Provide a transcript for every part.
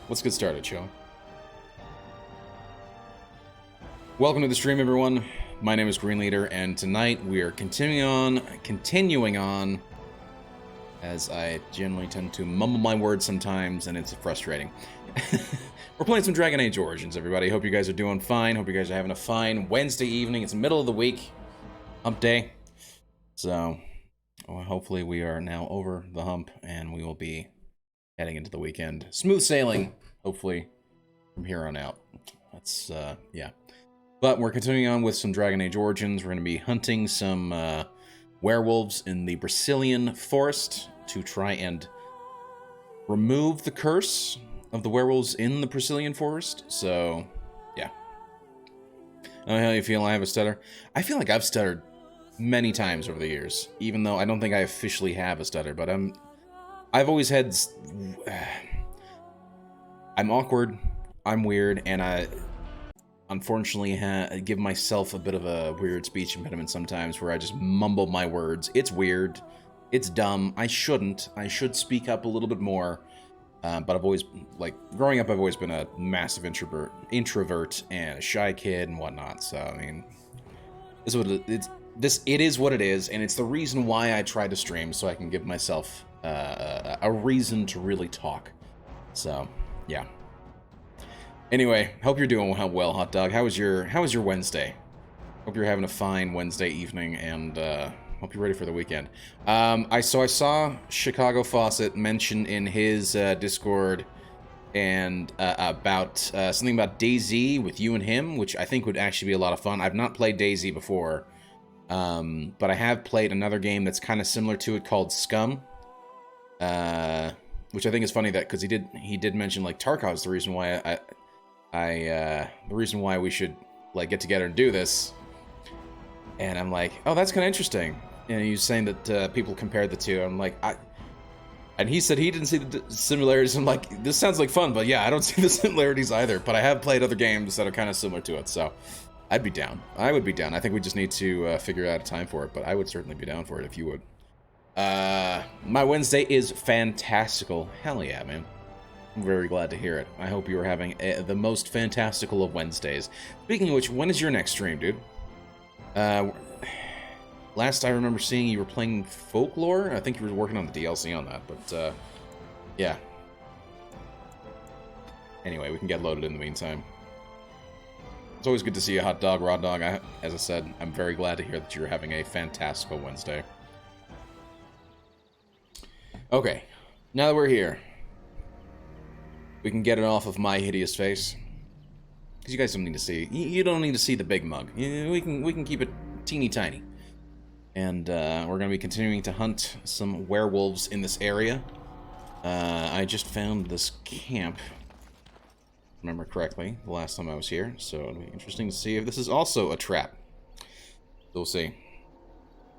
Let's get started, shall we? Welcome to the stream, everyone. My name is Green Leader, and tonight we are continuing on, as I generally tend to mumble my words sometimes, and it's frustrating. We're playing some Dragon Age Origins, everybody. Hope you guys are doing fine. Hope you guys are having a fine Wednesday evening. It's the middle of the week, hump day. So, hopefully we are now over the hump, and we will be heading into the weekend. Smooth sailing, hopefully, from here on out. That's, yeah. But we're continuing on with some Dragon Age Origins. We're going to be hunting some werewolves in the Brecilian forest to try and remove the curse of the werewolves in the Brecilian forest. So, yeah. I don't know how you feel. I have a stutter. I feel like I've stuttered many times over the years, even though I don't think I officially have a stutter, but I've always had... I'm awkward, I'm weird, and I unfortunately give myself a bit of a weird speech impediment sometimes where I just mumble my words. It's weird. It's dumb. I shouldn't. I should speak up a little bit more. But I've always, like, growing up, I've always been a massive introvert and a shy kid and whatnot. So, I mean, it is what it is, and it's the reason why I try to stream, so I can give myself a reason to really talk. So, yeah. Anyway, hope you're doing well, Hot Dog. How was your Wednesday? Hope you're having a fine Wednesday evening, and hope you're ready for the weekend. I saw Chicago Fawcett mention in his Discord and about something about DayZ with you and him, which I think would actually be a lot of fun. I've not played DayZ before, but I have played another game that's kind of similar to it called Scum. Which I think is funny that because he did mention like Tarkov is the reason why the reason why we should like get together and do this, and I'm like, oh, that's kind of interesting. And he was saying that people compared the two. I'm like, and he said he didn't see the similarities. I'm like, this sounds like fun, but yeah, I don't see the similarities either. But I have played other games that are kind of similar to it, so I'd be down. I would be down. I think we just need to figure out a time for it, but I would certainly be down for it if you would. My Wednesday is fantastical. Hell yeah, man. I'm very glad to hear it. I hope you are having the most fantastical of Wednesdays. Speaking of which, when is your next stream, dude? Last I remember seeing you were playing Folklore. I think you were working on the DLC on that, but, yeah. Anyway, we can get loaded in the meantime. It's always good to see you, Hot Dog, Raw Dog. As I said, I'm very glad to hear that you're having a fantastical Wednesday. Okay, now that we're here, we can get it off of my hideous face. Because you guys don't need to see. You don't need to see the big mug. We can keep it teeny tiny. And we're going to be continuing to hunt some werewolves in this area. I just found this camp, if I remember correctly, the last time I was here. So it'll be interesting to see if this is also a trap. We'll see.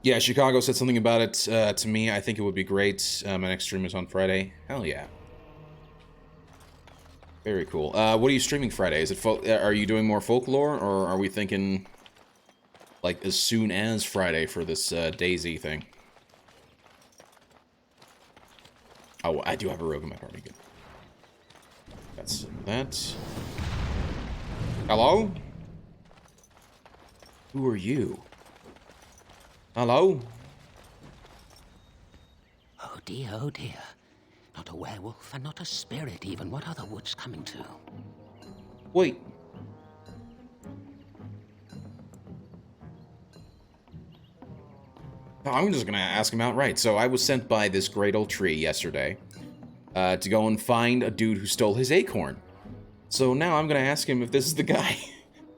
Yeah, Chicago said something about it to me. I think it would be great. My next stream is on Friday. Hell yeah. Very cool. What are you streaming Friday? Is it are you doing more Folklore, or are we thinking like as soon as Friday for this DayZ thing? Oh, I do have a rogue in my party. Good. That's that. Hello? Who are you? Hello? Oh dear, oh dear. Not a werewolf, and not a spirit even. What are the woods coming to? Wait. Oh, I'm just gonna ask him outright. So I was sent by this great old tree yesterday to go and find a dude who stole his acorn. So now I'm gonna ask him if this is the guy.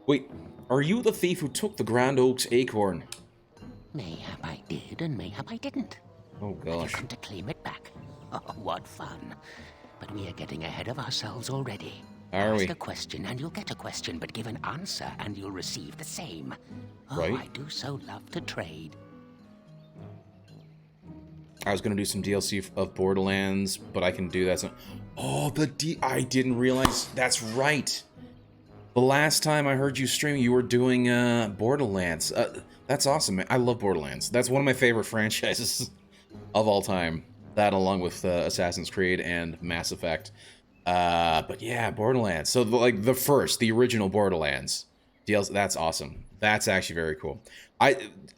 Wait, are you the thief who took the Grand Oak's acorn? Mayhap I did, and mayhap I didn't. Oh gosh. I come to claim it back. Oh, what fun. But we are getting ahead of ourselves already. Are we? Ask a question and you'll get a question, but give an answer and you'll receive the same. Oh, right. I do so love to trade. I was gonna do some DLC of Borderlands, but I can do that. Oh, I didn't realize. That's right. The last time I heard you stream, you were doing Borderlands. That's awesome, man. I love Borderlands. That's one of my favorite franchises of all time. That along with Assassin's Creed and Mass Effect. But yeah, Borderlands. So like the original Borderlands DLC. That's awesome. That's actually very cool.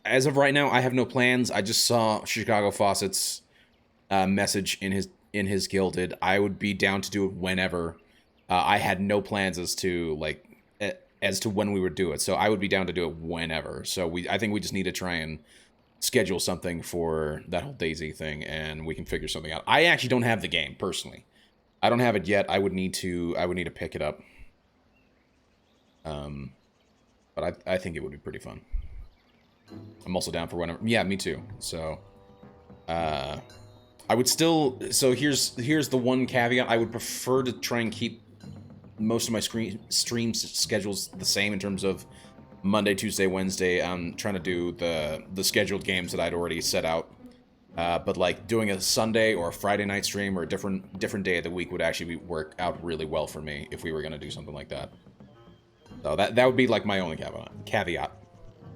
As of right now, I have no plans. I just saw Chicago Fawcett's message in his Guilded. I would be down to do it whenever. I had no plans as to when we would do it, so I would be down to do it whenever. So I think we just need to try and schedule something for that whole Daisy thing, and we can figure something out. I actually don't have the game personally. I don't have it yet. I would need to pick it up. But I think it would be pretty fun. I'm also down for whenever. Yeah, me too. So, I would still. So here's the one caveat. I would prefer to try and keep most of my stream schedules the same in terms of Monday, Tuesday, Wednesday. I'm trying to do the scheduled games that I'd already set out. But like doing a Sunday or a Friday night stream or a different day of the week would actually work out really well for me if we were gonna do something like that. So that would be like my only caveat.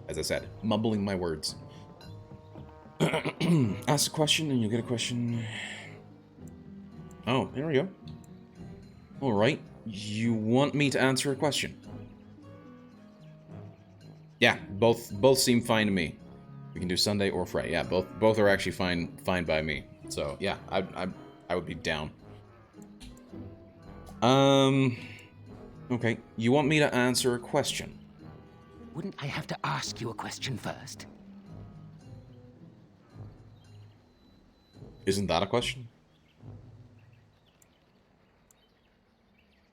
As I said, mumbling my words. Ask a question and you'll get a question. Oh, here we go. All right, you want me to answer a question? Yeah, both seem fine to me. We can do Sunday or Friday. Yeah, both are actually fine by me. So yeah, I would be down. Okay, you want me to answer a question? Wouldn't I have to ask you a question first? Isn't that a question?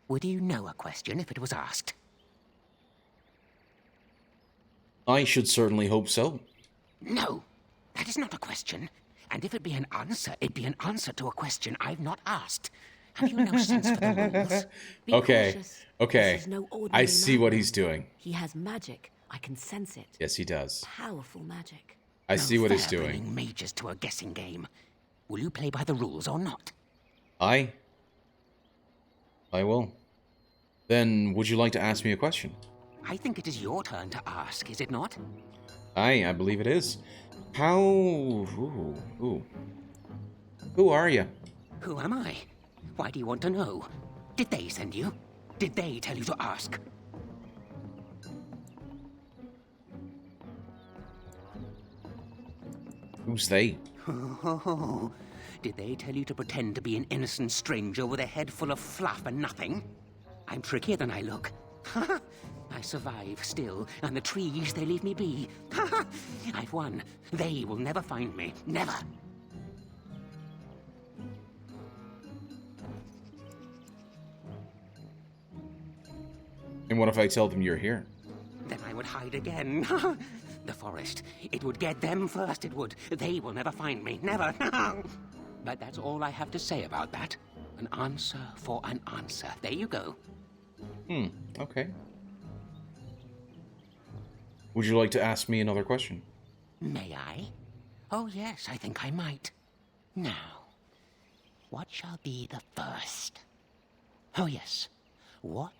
Would you know a question if it was asked? I should certainly hope so. No, that is not a question. And if it be an answer, it'd be an answer to a question I've not asked. Have you no sense for the rules? Be Okay, cautious. okay. This is no ordinary I see man. what he's doing. He has magic. I can sense it. Yes, he does. Powerful magic. I see what he's fair doing. bringing mages to a guessing game. Will you play by the rules or not? I will. Then, would you like to ask me a question? I think it is your turn to ask, is it not? I believe it is. How... Who are you? Who am I? Why do you want to know? Did they send you? Did they tell you to ask? Who's they? Oh, did they tell you to pretend to be an innocent stranger with a head full of fluff and nothing? I'm trickier than I look. I survive still, and the trees, they leave me be. I've won. They will never find me. Never. And what if I tell them you're here? Then I would hide again. The forest. It would get them first, it would. They will never find me. Never. But that's all I have to say about that. An answer for an answer. There you go. Okay. Would you like to ask me another question? May I? Oh, yes, I think I might. Now, what shall be the first? Oh, yes. What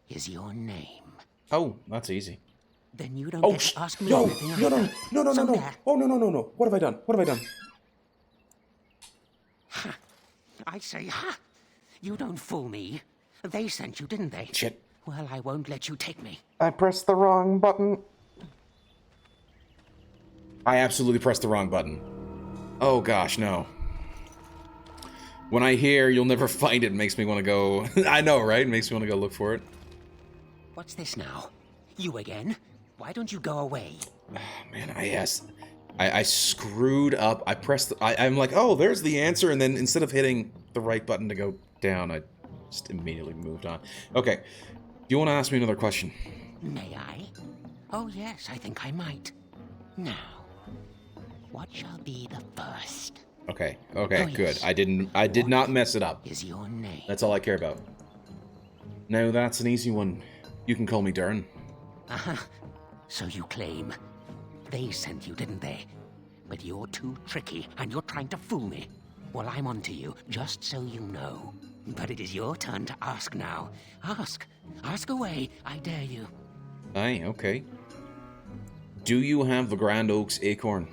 is your name? Oh, that's easy. Then you don't Oh, get to ask me no, anything no, either. no. So there. Oh, no. What have I done? What have I done? Ha! I say, ha! You don't fool me. They sent you, didn't they? Shit. Well, I won't let you take me. I pressed the wrong button. I absolutely pressed the wrong button. Oh gosh, no. When I hear you'll never find it, makes me want to go... I know, right? Makes me want to go look for it. What's this now? You again? Why don't you go away? Man, I screwed up. I pressed... I'm like, oh, there's the answer. And then instead of hitting the right button to go down, I just immediately moved on. Okay. Do you want to ask me another question? May I? Oh, yes, I think I might. Now, what shall be the first? Okay, Oh, good. yes. I did not mess it up. Is your name? That's all I care about. No, that's an easy one. You can call me Darren. Uh-huh. So you claim. They sent you, didn't they? But you're too tricky, and you're trying to fool me. Well, I'm on to you, just so you know. But it is your turn to ask now. Ask. Ask away, I dare you. Aye, okay. Do you have the Grand Oak's acorn?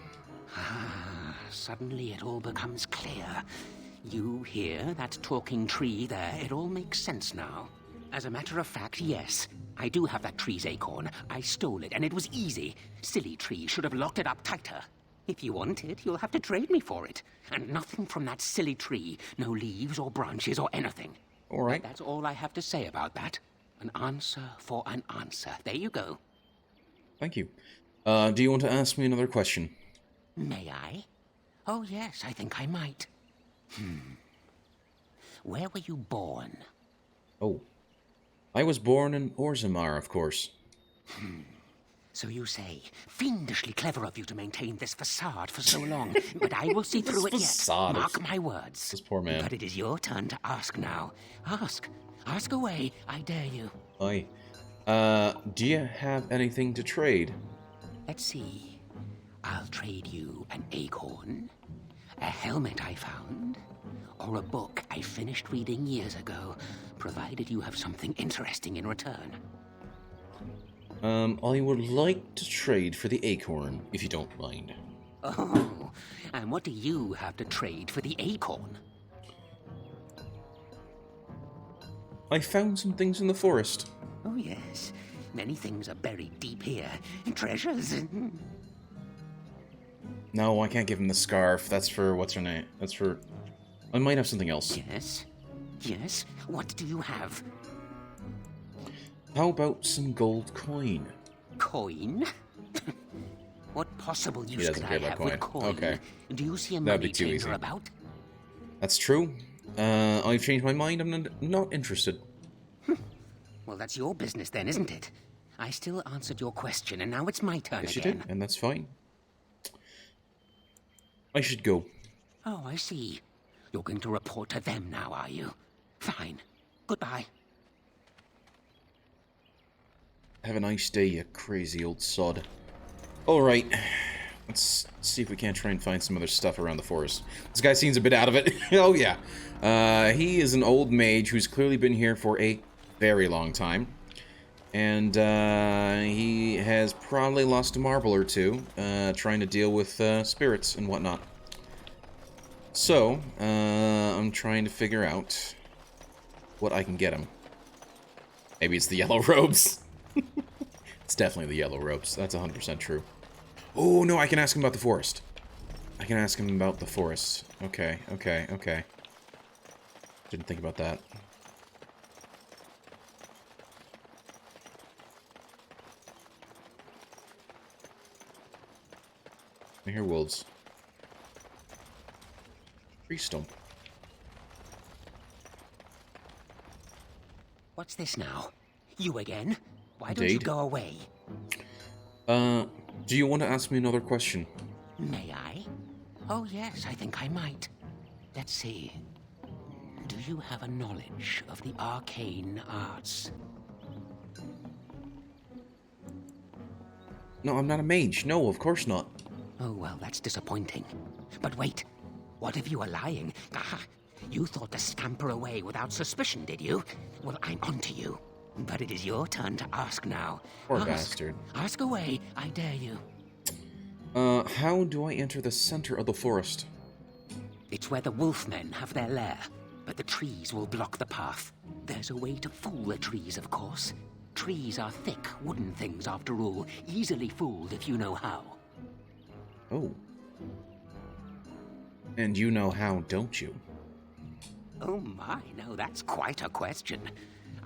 Ah, suddenly it all becomes clear. You hear that talking tree there? It all makes sense now. As a matter of fact, yes. I do have that tree's acorn. I stole it, and it was easy. Silly tree should have locked it up tighter. If you want it, you'll have to trade me for it. And nothing from that silly tree. No leaves or branches or anything. All right. That's all I have to say about that. An answer for an answer. There you go. Thank you. Do you want to ask me another question? May I? Oh, yes, I think I might. Where were you born? Oh. I was born in Orzammar, of course. So you say. Fiendishly clever of you to maintain this facade for so long, but I will see through it yet. Mark my words. This poor man. But it is your turn to ask now. Ask. Ask away, I dare you. Aye. Do you have anything to trade? Let's see. I'll trade you an acorn, a helmet I found, or a book I finished reading years ago, provided you have something interesting in return. I would like to trade for the acorn, if you don't mind. Oh, and what do you have to trade for the acorn? I found some things in the forest. Oh, yes. Many things are buried deep here. Treasures. No, I can't give him the scarf. That's for, what's her name? That's for... I might have something else. Yes. Yes? What do you have? How about some gold coin? Coin? What possible use could I have with coin? Okay. Do you see a That'd money be too changer easy. about? That's true. I've changed my mind. I'm not interested. Well, that's your business then, isn't it? I still answered your question, and now it's my turn Yes, again. you did, and that's fine. I should go. Oh, I see. You're going to report to them now, are you? Fine. Goodbye. Have a nice day, you crazy old sod. Alright. Let's see if we can't try and find some other stuff around the forest. This guy seems a bit out of it. Oh, yeah. He is an old mage who's clearly been here for a very long time. And he has probably lost a marble or two trying to deal with spirits and whatnot. So, I'm trying to figure out what I can get him. Maybe it's the yellow robes. It's definitely the yellow robes. That's 100% true. Oh, no, I can ask him about the forest. I can ask him about the forest. Okay, okay, okay. Didn't think about that. I hear wolves. Tree stump. What's this now? You again? Why don't you Indeed. go away? Do you want to ask me another question? May I? Oh, yes, I think I might. Let's see. Do you have a knowledge of the arcane arts? No, I'm not a mage. No, of course not. Oh, well, that's disappointing. But wait, what if you are lying? Ah, you thought to scamper away without suspicion, did you? Well, I'm onto you. But it is your turn to ask now. Poor Ask. bastard. Ask away, I dare you. How do I enter the center of the forest? It's where the wolfmen have their lair, but the trees will block the path. There's a way to fool the trees, of course. Trees are thick, wooden things, after all, easily fooled if you know how. Oh. And you know how, don't you? Oh my, no, that's quite a question.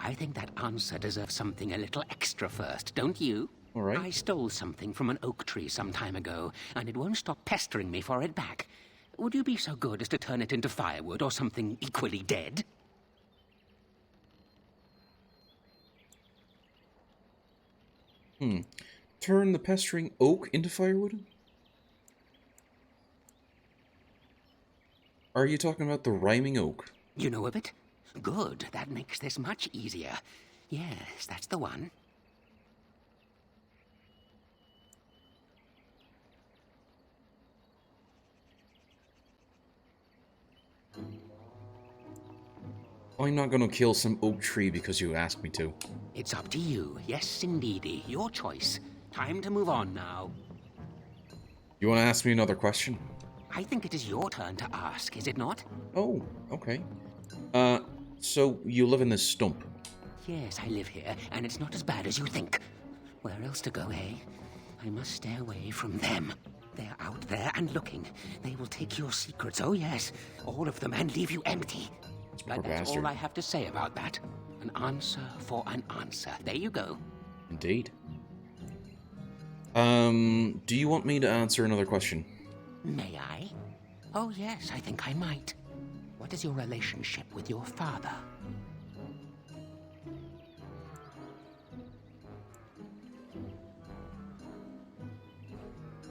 I think that answer deserves something a little extra first, don't you? All right. I stole something from an oak tree some time ago, and it won't stop pestering me for it back. Would you be so good as to turn it into firewood or something equally dead? Turn the pestering oak into firewood? Are you talking about the rhyming oak? You know of it? Good, that makes this much easier. Yes, that's the one. I'm not gonna kill some oak tree because you asked me to. It's up to you. Yes, indeedy. Your choice. Time to move on now. You wanna ask me another question? I think it is your turn to ask, is it not? Oh, okay. So you live in this stump? Yes, I live here, and it's not as bad as you think. Where else to go, eh? I must stay away from them. They're out there and looking. They will take your secrets, oh yes, all of them, and leave you empty. But that's all I have to say about that. An answer for an answer. There you go. Indeed. Do you want me to answer another question? May I? Oh yes, I think I might. What is your relationship with your father?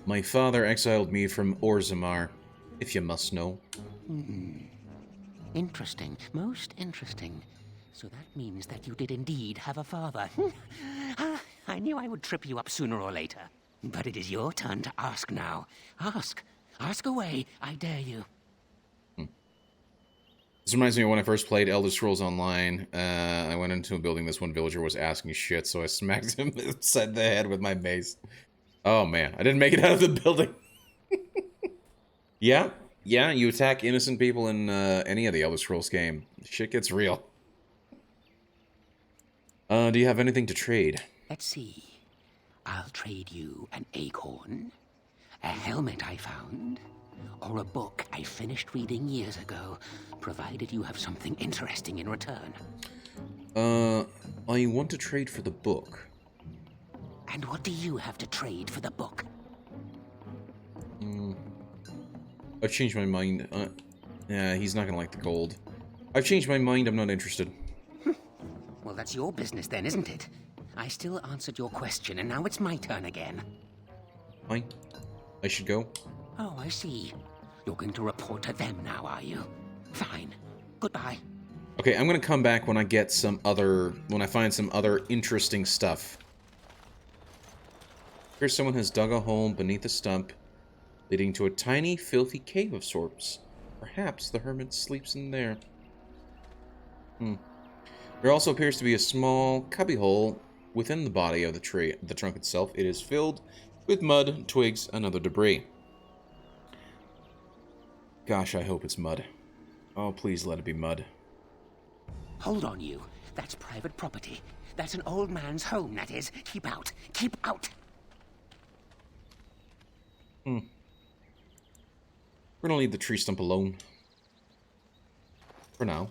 My father exiled me from Orzammar, if you must know. Interesting. Most interesting. So that means that you did indeed have a father. I knew I would trip you up sooner or later. But it is your turn to ask now. Ask. Ask away. I dare you. This reminds me of when I first played Elder Scrolls Online. I went into a building, this one villager was asking shit, so I smacked him inside the head with my mace. Oh man, I didn't make it out of the building. Yeah, you attack innocent people in any of the Elder Scrolls game. Shit gets real. Do you have anything to trade? Let's see. I'll trade you an acorn, a helmet I found, or a book I finished reading years ago, provided you have something interesting in return. I want to trade for the book. And what do you have to trade for the book? I've changed my mind. Yeah, he's not gonna like the gold. I've changed my mind, I'm not interested. Well, that's your business then, isn't it? I still answered your question, and now it's my turn again. Fine. I should go. Oh, I see. You're going to report to them now, are you? Fine. Goodbye. Okay, I'm gonna come back when I get when I find some other interesting stuff. Here someone has dug a hole beneath a stump, leading to a tiny, filthy cave of sorts. Perhaps the hermit sleeps in there. There also appears to be a small cubbyhole within the body of the tree. The trunk itself, it is filled with mud, twigs, and other debris. Gosh, I hope it's mud. Oh, please let it be mud. Hold on, you. That's private property. That's an old man's home, that is. Keep out. Keep out. We're gonna leave the tree stump alone. For now.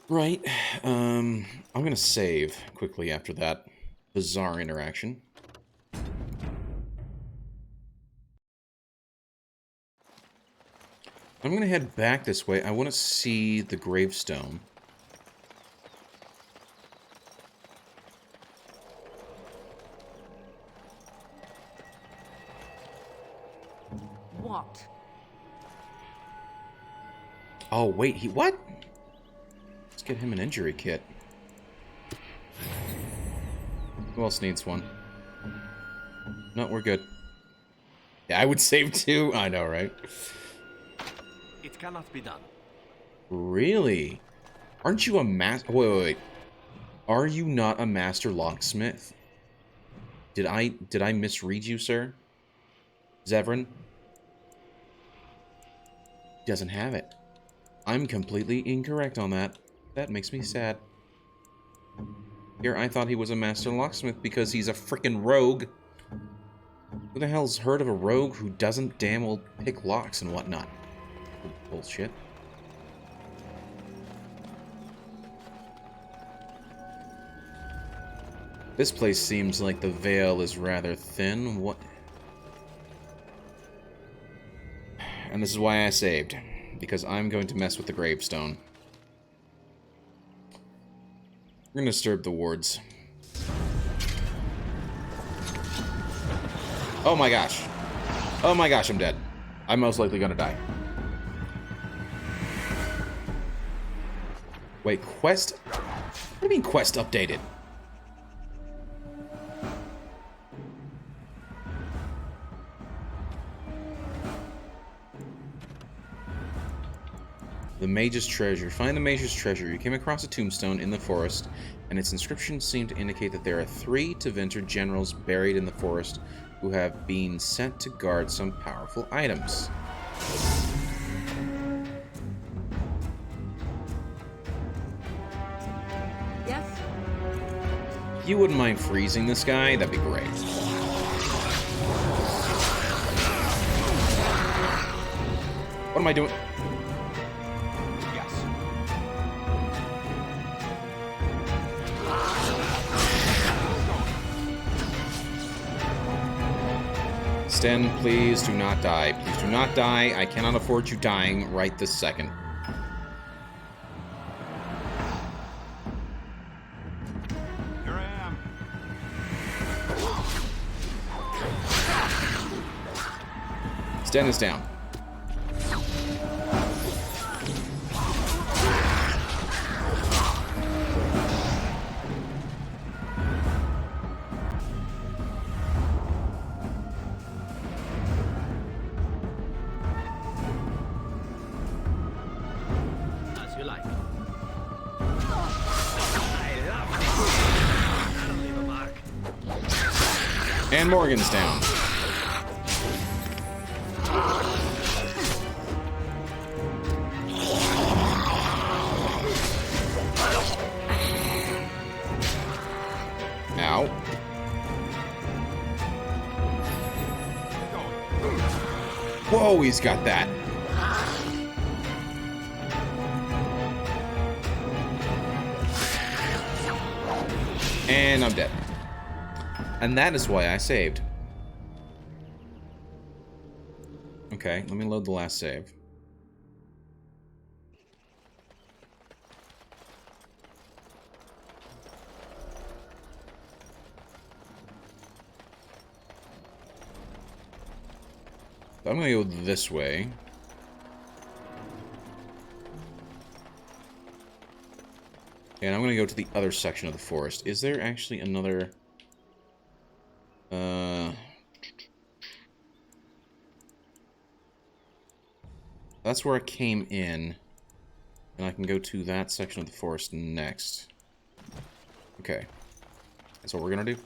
Right, I'm gonna save quickly after that bizarre interaction. I'm gonna head back this way. I want to see the gravestone. What? Oh, wait, what? Let's get him an injury kit. Who else needs one? No, we're good. Yeah, I would save too. I know, right? It cannot be done. Really? Aren't you a master? Wait. Are you not a master locksmith? Did I misread you, sir? Zevran? Doesn't have it. I'm completely incorrect on that. That makes me sad. Here, I thought he was a master locksmith because he's a frickin' rogue. Who the hell's heard of a rogue who doesn't damn well pick locks and whatnot? Bullshit. This place seems like the veil is rather thin. What? And this is why I saved. Because I'm going to mess with the gravestone. We're going to disturb the wards. Oh my gosh. Oh my gosh, I'm dead. I'm most likely going to die. Wait, quest? What do you mean quest updated? The Mage's Treasure. Find the Mage's Treasure. You came across a tombstone in the forest, and its inscription seemed to indicate that there are 3 Tevinter generals buried in the forest who have been sent to guard some powerful items. Yes? If you wouldn't mind freezing this guy, that'd be great. What am I doing? Yes. Sten, please do not die. Please do not die. I cannot afford you dying right this second. Here I am. Sten is down. As you like. I love it. That'll leave a mark. And Morgan's down. Ow. Whoa, he's got that. And I'm dead. And that is why I saved. Okay, let me load the last save. So I'm gonna go this way. And I'm gonna go to the other section of the forest. Is there actually another... That's where I came in. And I can go to that section of the forest next. Okay. That's what we're gonna do.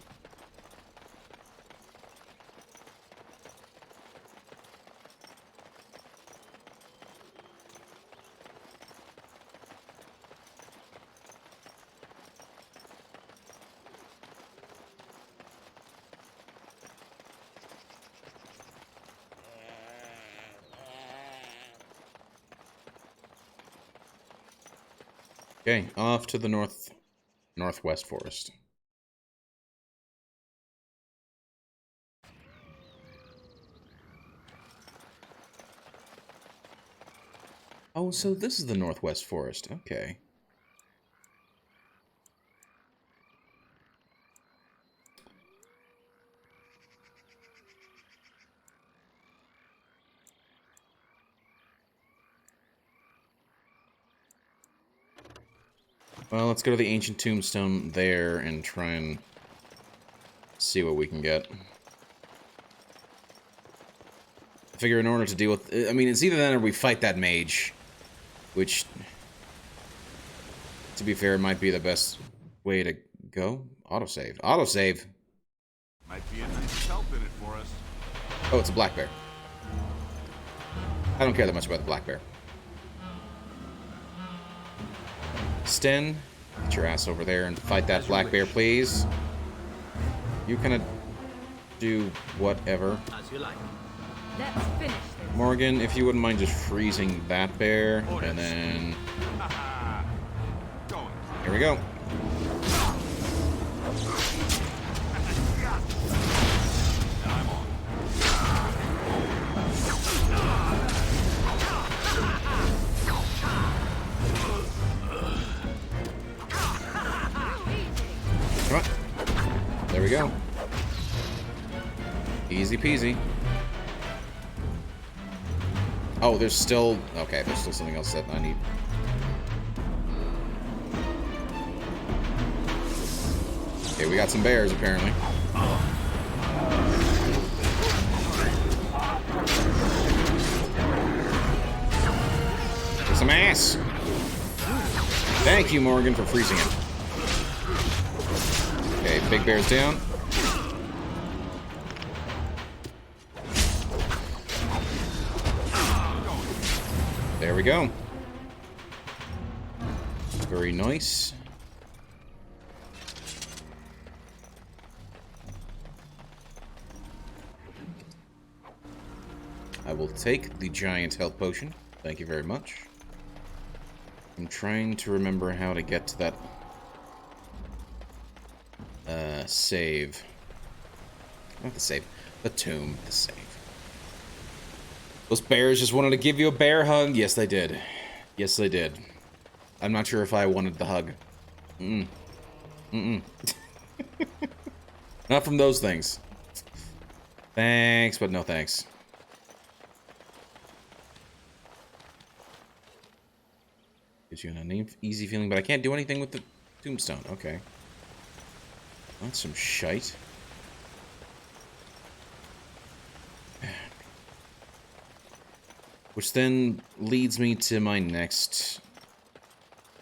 Okay, off to the northwest forest. Oh, so this is the northwest forest. Okay. Well, let's go to the ancient tombstone there and try and see what we can get. I figure in order to deal with... I mean, it's either that or we fight that mage. Which, to be fair, might be the best way to go. Autosave. Autosave! Might be a nice help in it for us. Oh, it's a black bear. I don't care that much about the black bear. Sten, get your ass over there and fight that black bear, please. You can do whatever. As you like. Let's finish this. Morgan, if you wouldn't mind just freezing that bear, and then... Going. Here we go. I'm on. Come on. There we go. Easy peasy. Oh, there's still... Okay, there's still something else that I need. Okay, we got some bears, apparently. For some ass. Thank you, Morgan, for freezing him. Okay, big bear's down. There we go. Very nice. I will take the giant health potion. Thank you very much. I'm trying to remember how to get to that save. Not the save. The tomb. The save. Those bears just wanted to give you a bear hug. Yes, they did. Yes, they did. I'm not sure if I wanted the hug. Not from those things. Thanks, but no thanks. Gives you an easy feeling, but I can't do anything with the tombstone. Okay. That's some shite. Which then leads me to my next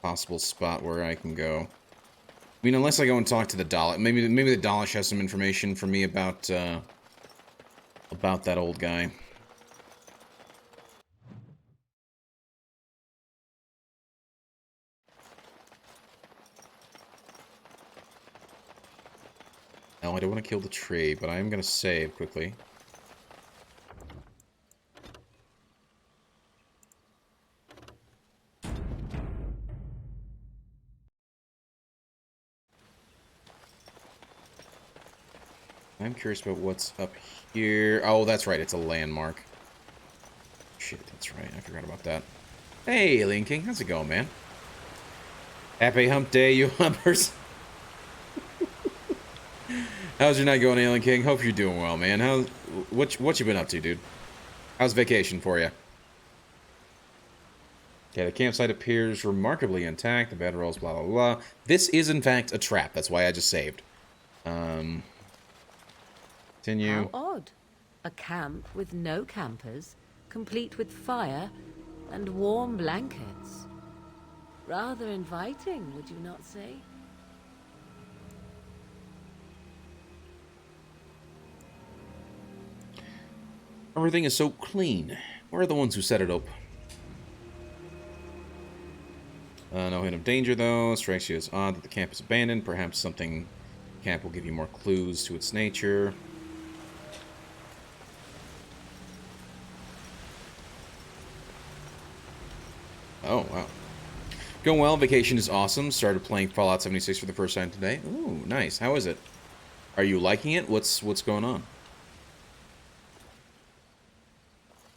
possible spot where I can go. I mean, unless I go and talk to the Dalish. Maybe the Dalish has some information for me about that old guy. No, I don't want to kill the tree, but I am going to save quickly. I'm curious about what's up here. Oh, that's right. It's a landmark. Shit, that's right. I forgot about that. Hey, Alien King. How's it going, man? Happy hump day, you humpers. How's your night going, Alien King? Hope you're doing well, man. What you been up to, dude? How's vacation for you? Okay, the campsite appears remarkably intact. The bedrolls, blah, blah, blah. This is, in fact, a trap. That's why I just saved. Continue. How odd. A camp with no campers, complete with fire and warm blankets. Rather inviting, would you not say? Everything is so clean. We're the ones who set it up. No hint of danger, though. Strikes you as odd that the camp is abandoned. Perhaps something camp will give you more clues to its nature. Oh, wow. Going well. Vacation is awesome. Started playing Fallout 76 for the first time today. Ooh, nice. How is it? Are you liking it? What's going on?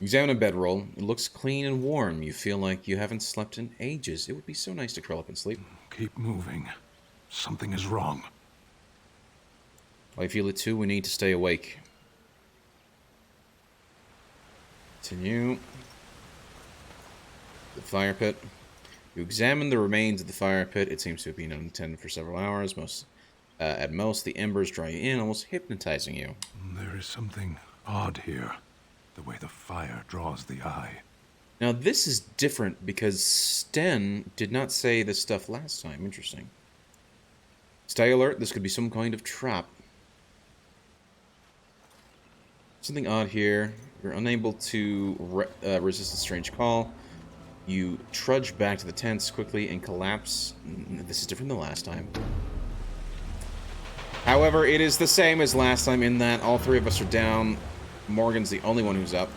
Examine a bedroll. It looks clean and warm. You feel like you haven't slept in ages. It would be so nice to curl up and sleep. Keep moving. Something is wrong. I feel it too. We need to stay awake. Continue. The fire pit. You examine the remains of the fire pit. It seems to have been unattended for several hours. At most, the embers draw you in, almost hypnotizing you. There is something odd here. The way the fire draws the eye. Now, this is different because Sten did not say this stuff last time. Interesting. Stay alert. This could be some kind of trap. Something odd here. You're unable to resist a strange call. You trudge back to the tents quickly and collapse. This is different than last time. However, it is the same as last time in that all three of us are down. Morgan's the only one who's up.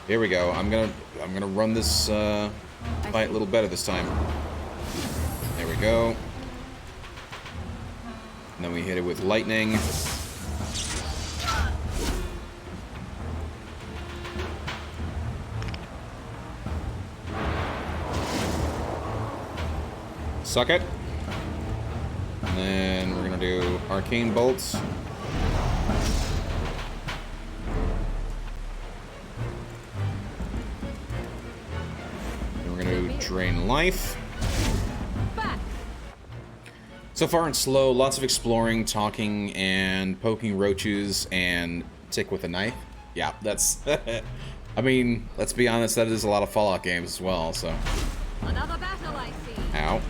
Here we go. I'm gonna run this fight a little better this time. There we go. And then we hit it with lightning. Suck it. And then we're gonna do arcane bolts. Drain life. So far it's slow, lots of exploring, talking, and poking roaches and tick with a knife. Yeah, that's I mean, let's be honest, that is a lot of Fallout games as well, so. Another battle, I see. Ow.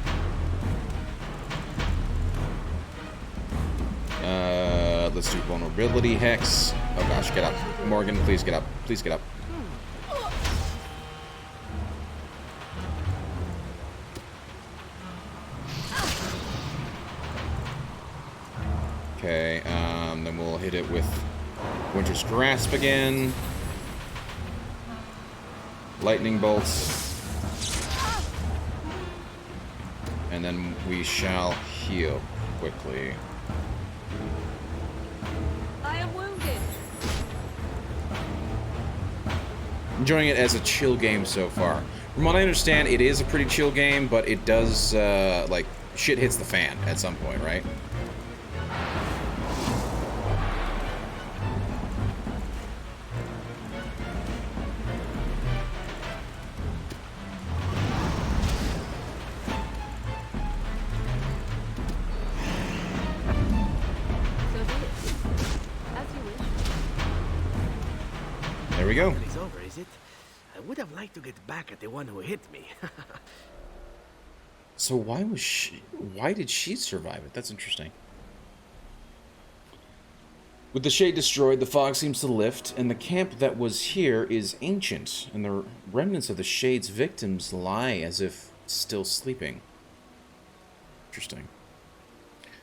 Let's do vulnerability hex. Oh gosh, get up. Morgan, please get up. Please get up. Okay, then we'll hit it with Winter's Grasp again. Lightning bolts. And then we shall heal quickly. I am wounded. Enjoying it as a chill game so far. From what I understand, it is a pretty chill game, but it does, like, shit hits the fan at some point, right? There we go. It's over, is it? I would have liked to get back at the one who hit me. So why did she survive it? That's interesting. With the shade destroyed, the fog seems to lift, and the camp that was here is ancient, and the remnants of the shade's victims lie as if still sleeping. Interesting.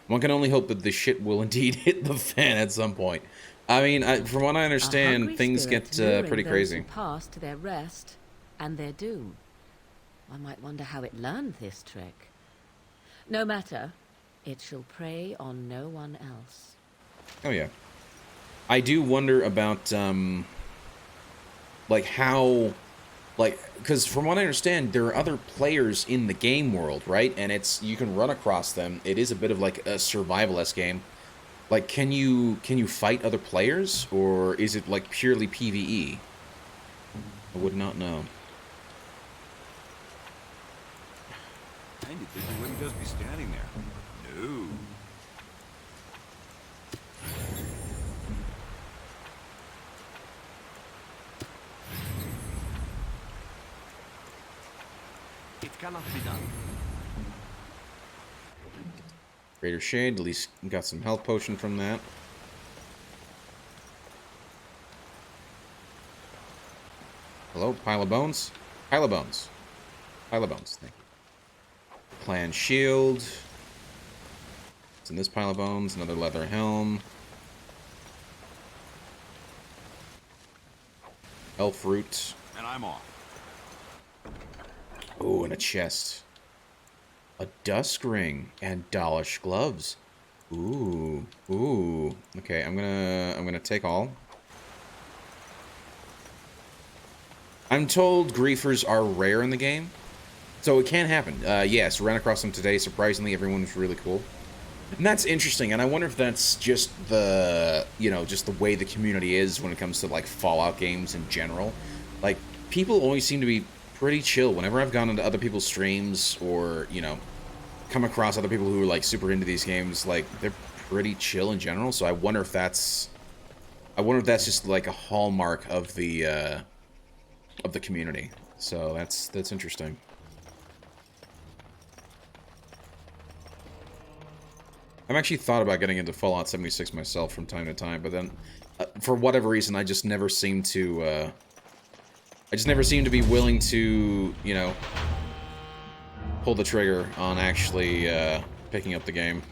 One can only hope that the shit will indeed hit the fan at some point. I mean, from what I understand, things get pretty crazy. Who pass to their rest and their doom. One might wonder how it learned this trick. No matter, it shall prey on no one else. Oh yeah. I do wonder about, like, how, like, because from what I understand, there are other players in the game world, right? And you can run across them. It is a bit of, like, a survival-esque game. Like, can you fight other players, or is it, like, purely PvE? I would not know. And you'd think he wouldn't just be standing there. No. It cannot be done. Greater Shade, at least got some health potion from that. Hello, pile of bones? Pile of bones. Pile of bones, thank you. Clan shield. It's in this pile of bones, another leather helm. Elf root. And I'm off. Oh, and a chest. A dusk ring and Dalish gloves. Ooh, ooh. Okay, I'm gonna take all. I'm told griefers are rare in the game, so it can happen. Yes, ran across them today. Surprisingly, everyone was really cool, and that's interesting. And I wonder if that's just the, just the way the community is when it comes to like Fallout games in general. Like, people always seem to be pretty chill. Whenever I've gone into other people's streams or, come across other people who are like super into these games, like, they're pretty chill in general. So I wonder if that's just like a hallmark of the community. So that's interesting. I've actually thought about getting into Fallout 76 myself from time to time, but then for whatever reason I just never seem to be willing to, pull the trigger on actually picking up the game.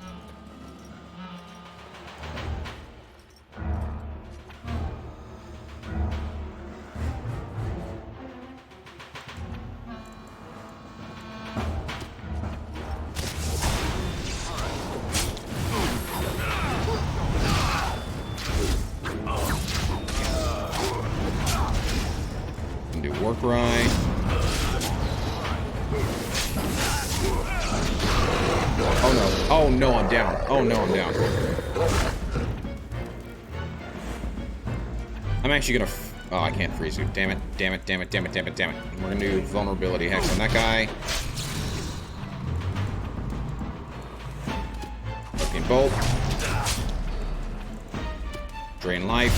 Can do work right. Oh no. Oh no, I'm down. Oh no, I'm down. I'm actually gonna... Oh, I can't freeze you. Damn it. Damn it, damn it, damn it, damn it, damn it. We're gonna do vulnerability hex on that guy. Fucking bolt. Drain life.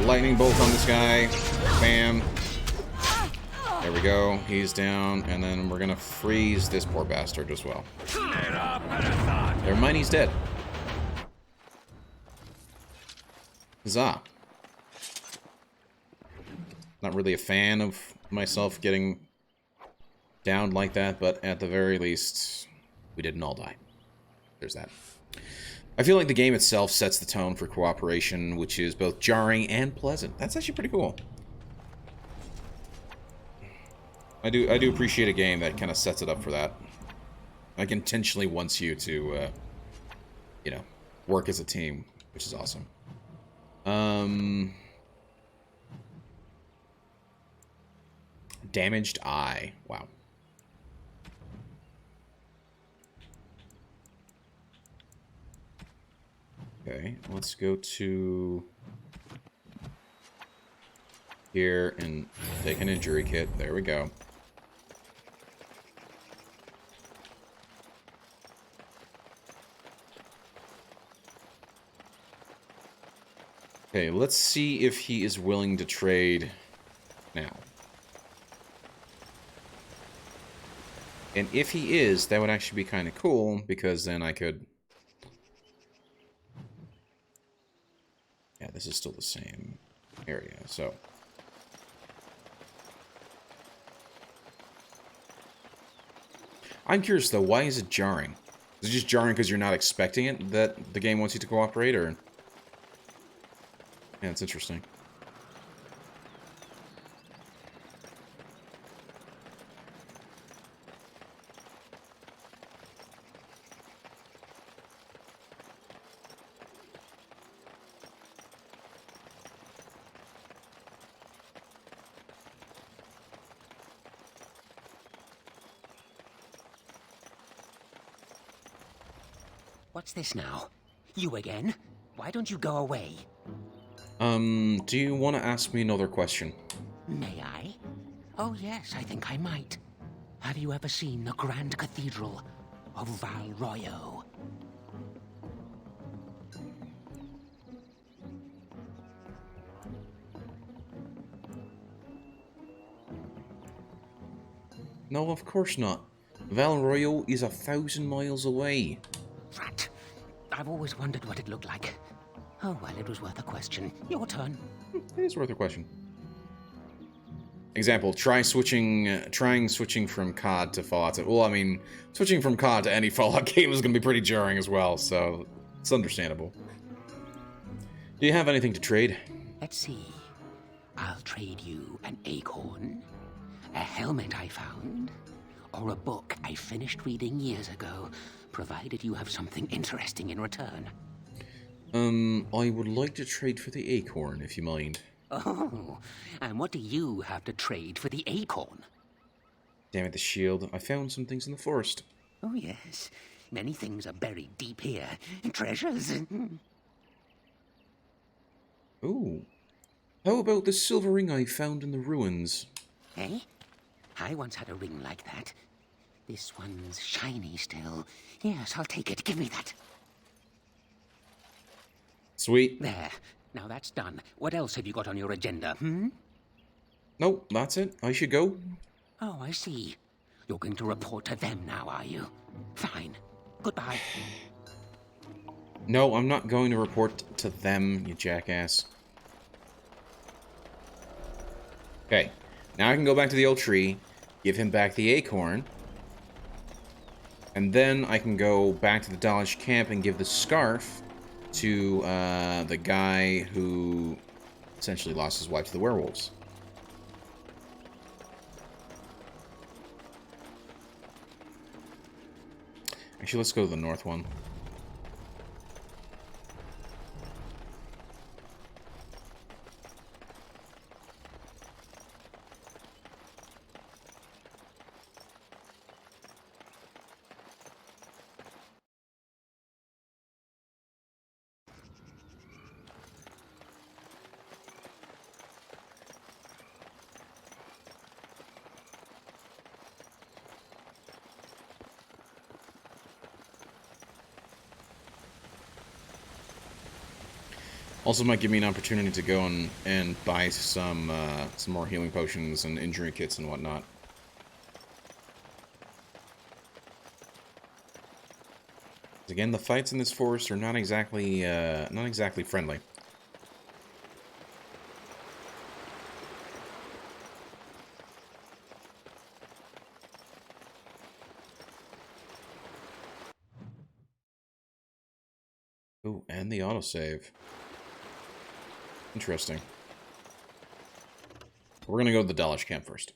Lightning bolt on this guy. Bam. There we go. He's down, and then we're gonna freeze this poor bastard as well. Never mind, he's dead. Huzzah. Not really a fan of myself getting downed like that, but at the very least, we didn't all die. There's that. I feel like the game itself sets the tone for cooperation, which is both jarring and pleasant. That's actually pretty cool. I do appreciate a game that kind of sets it up for that. Like, intentionally wants you to, you know, work as a team, which is awesome. Damaged eye. Wow. Okay, let's go to here and take an injury kit. There we go. Okay, let's see if he is willing to trade now. And if he is, that would actually be kind of cool, because then I could... Yeah, this is still the same area, so... I'm curious, though, why is it jarring? Is it just jarring because you're not expecting it, that the game wants you to cooperate, or... Yeah, it's interesting. What's this now? You again? Why don't you go away? Do you want to ask me another question? May I? Oh yes, I think I might. Have you ever seen the Grand Cathedral of Val Royo? No, of course not. Val Royo is 1,000 miles away. Rat. I've always wondered what it looked like. Oh, well, it was worth a question. Your turn. It is worth a question. Example, trying switching from COD to Fallout. Well, I mean, switching from COD to any Fallout game is going to be pretty jarring as well, so it's understandable. Do you have anything to trade? Let's see. I'll trade you an acorn, a helmet I found, or a book I finished reading years ago, provided you have something interesting in return. I would like to trade for the acorn, if you mind. Oh, and what do you have to trade for the acorn? Damn it, the shield. I found some things in the forest. Oh, yes. Many things are buried deep here. Treasures. Ooh. How about the silver ring I found in the ruins? Eh? I once had a ring like that. This one's shiny still. Yes, I'll take it. Give me that. Sweet. There. Now that's done. What else have you got on your agenda, Nope, that's it. I should go. Oh, I see. You're going to report to them now, are you? Fine. Goodbye. No, I'm not going to report to them, you jackass. Okay. Now I can go back to the old tree, give him back the acorn, and then I can go back to the Dalish camp and give the scarf to the guy who essentially lost his wife to the werewolves. Actually, let's go to the north one. Also might give me an opportunity to go and buy some more healing potions and injury kits and whatnot. Again, the fights in this forest are not exactly friendly. Ooh, and the autosave. Interesting. We're gonna go to the Dalish camp first.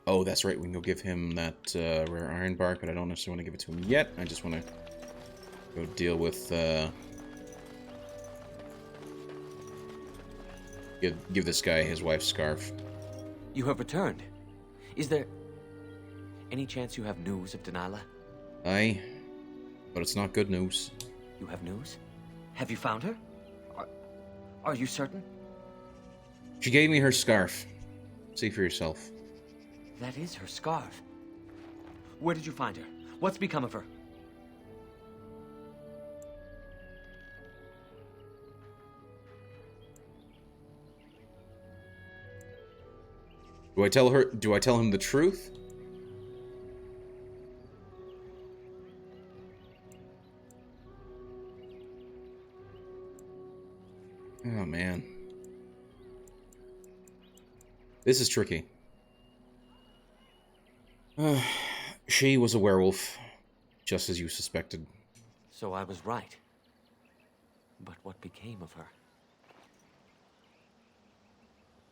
Oh, that's right. We can go give him that rare iron bark, but I don't necessarily want to give it to him yet. I just want to go deal with give this guy his wife's scarf. You have returned. Is there any chance you have news of Delilah? Aye, but it's not good news. You have news? Have you found her? Are you certain? She gave me her scarf. See for yourself. That is her scarf. Where did you find her? What's become of her? Do I tell him the truth? Oh man. This is tricky. She was a werewolf, just as you suspected. So I was right. But what became of her?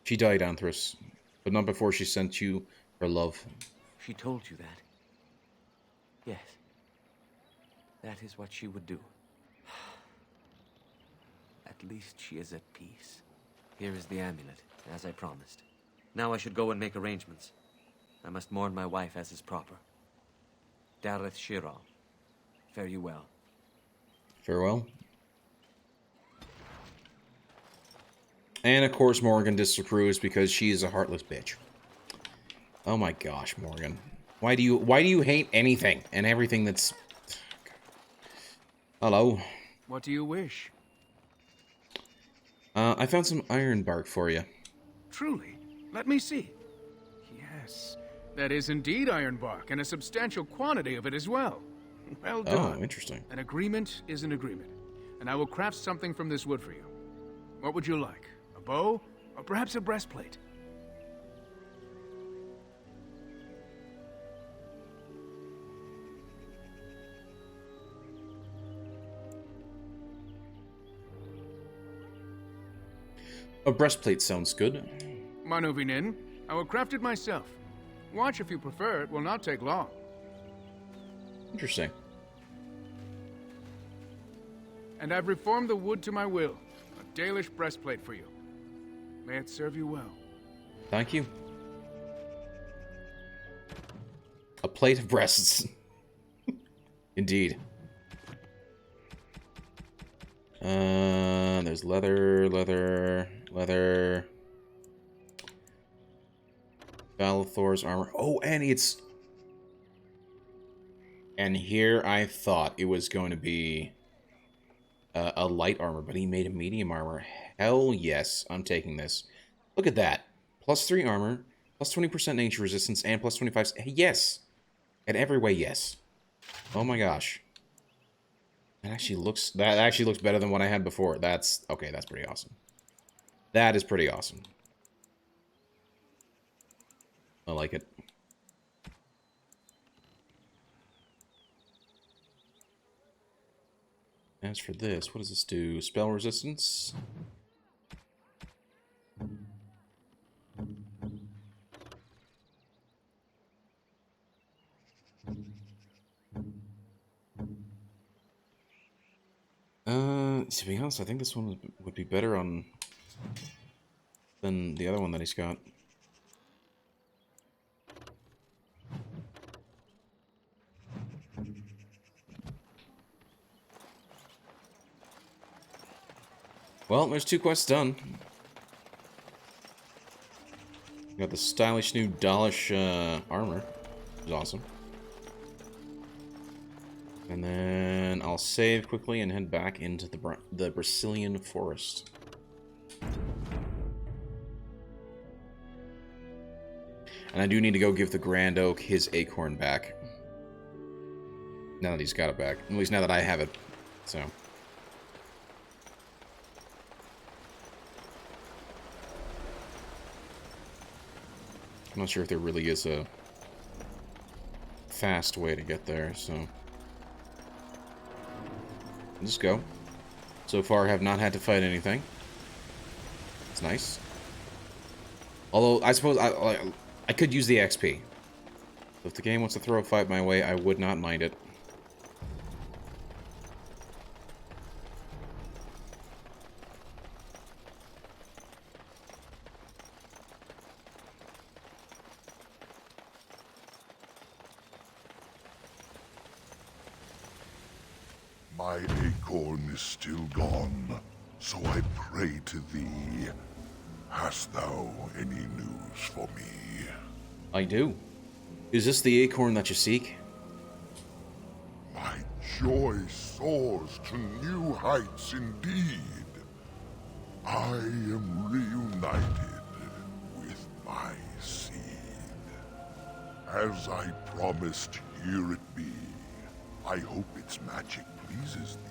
She died, Anthras, but not before she sent you her love. She told you that? Yes. That is what she would do. At least she is at peace. Here is the amulet, as I promised. Now I should go and make arrangements. I must mourn my wife as is proper. Dareth Shira, fare you well. Farewell. And of course Morgan disapproves because she is a heartless bitch. Oh my gosh, Morgan. Why do you hate anything and everything that's... Hello. What do you wish? I found some iron bark for you. Truly? Let me see. Yes, that is indeed iron bark, and a substantial quantity of it as well. Well done. Oh, interesting. An agreement is an agreement, and I will craft something from this wood for you. What would you like? A bow, or perhaps a breastplate? A breastplate sounds good. Manuvinin, I will craft it myself. Watch if you prefer, it will not take long. Interesting. And I've reformed the wood to my will. A Dalish breastplate for you. May it serve you well. Thank you. A plate of breasts. Indeed. There's leather. Valathor's armor. Oh, and it's... And here I thought it was going to be a light armor, but he made a medium armor. Hell yes, I'm taking this. Look at that. +3 armor, +20% nature resistance, and +25... Yes! In every way, yes. Oh my gosh. That actually looks better than what I had before. That's... Okay, that's pretty awesome. That is pretty awesome. I like it. As for this, what does this do? Spell resistance? To be honest, I think this one would be better on than the other one that he's got. Well, there's 2 quests done. Got the stylish new Dalish armor, which is awesome. And then I'll save quickly and head back into the Brecilian forest. And I do need to go give the Grand Oak his acorn back. Now that he's got it back. At least now that I have it. So. I'm not sure if there really is a fast way to get there, so. Just go. So far, have not had to fight anything. It's nice. Although, I suppose I could use the XP. If the game wants to throw a fight my way, I would not mind it. My acorn is still gone, so I pray to thee. Hast thou any news for me? I do. Is this the acorn that you seek? My joy soars to new heights indeed. I am reunited with my seed. As I promised, here it be. I hope its magic pleases thee.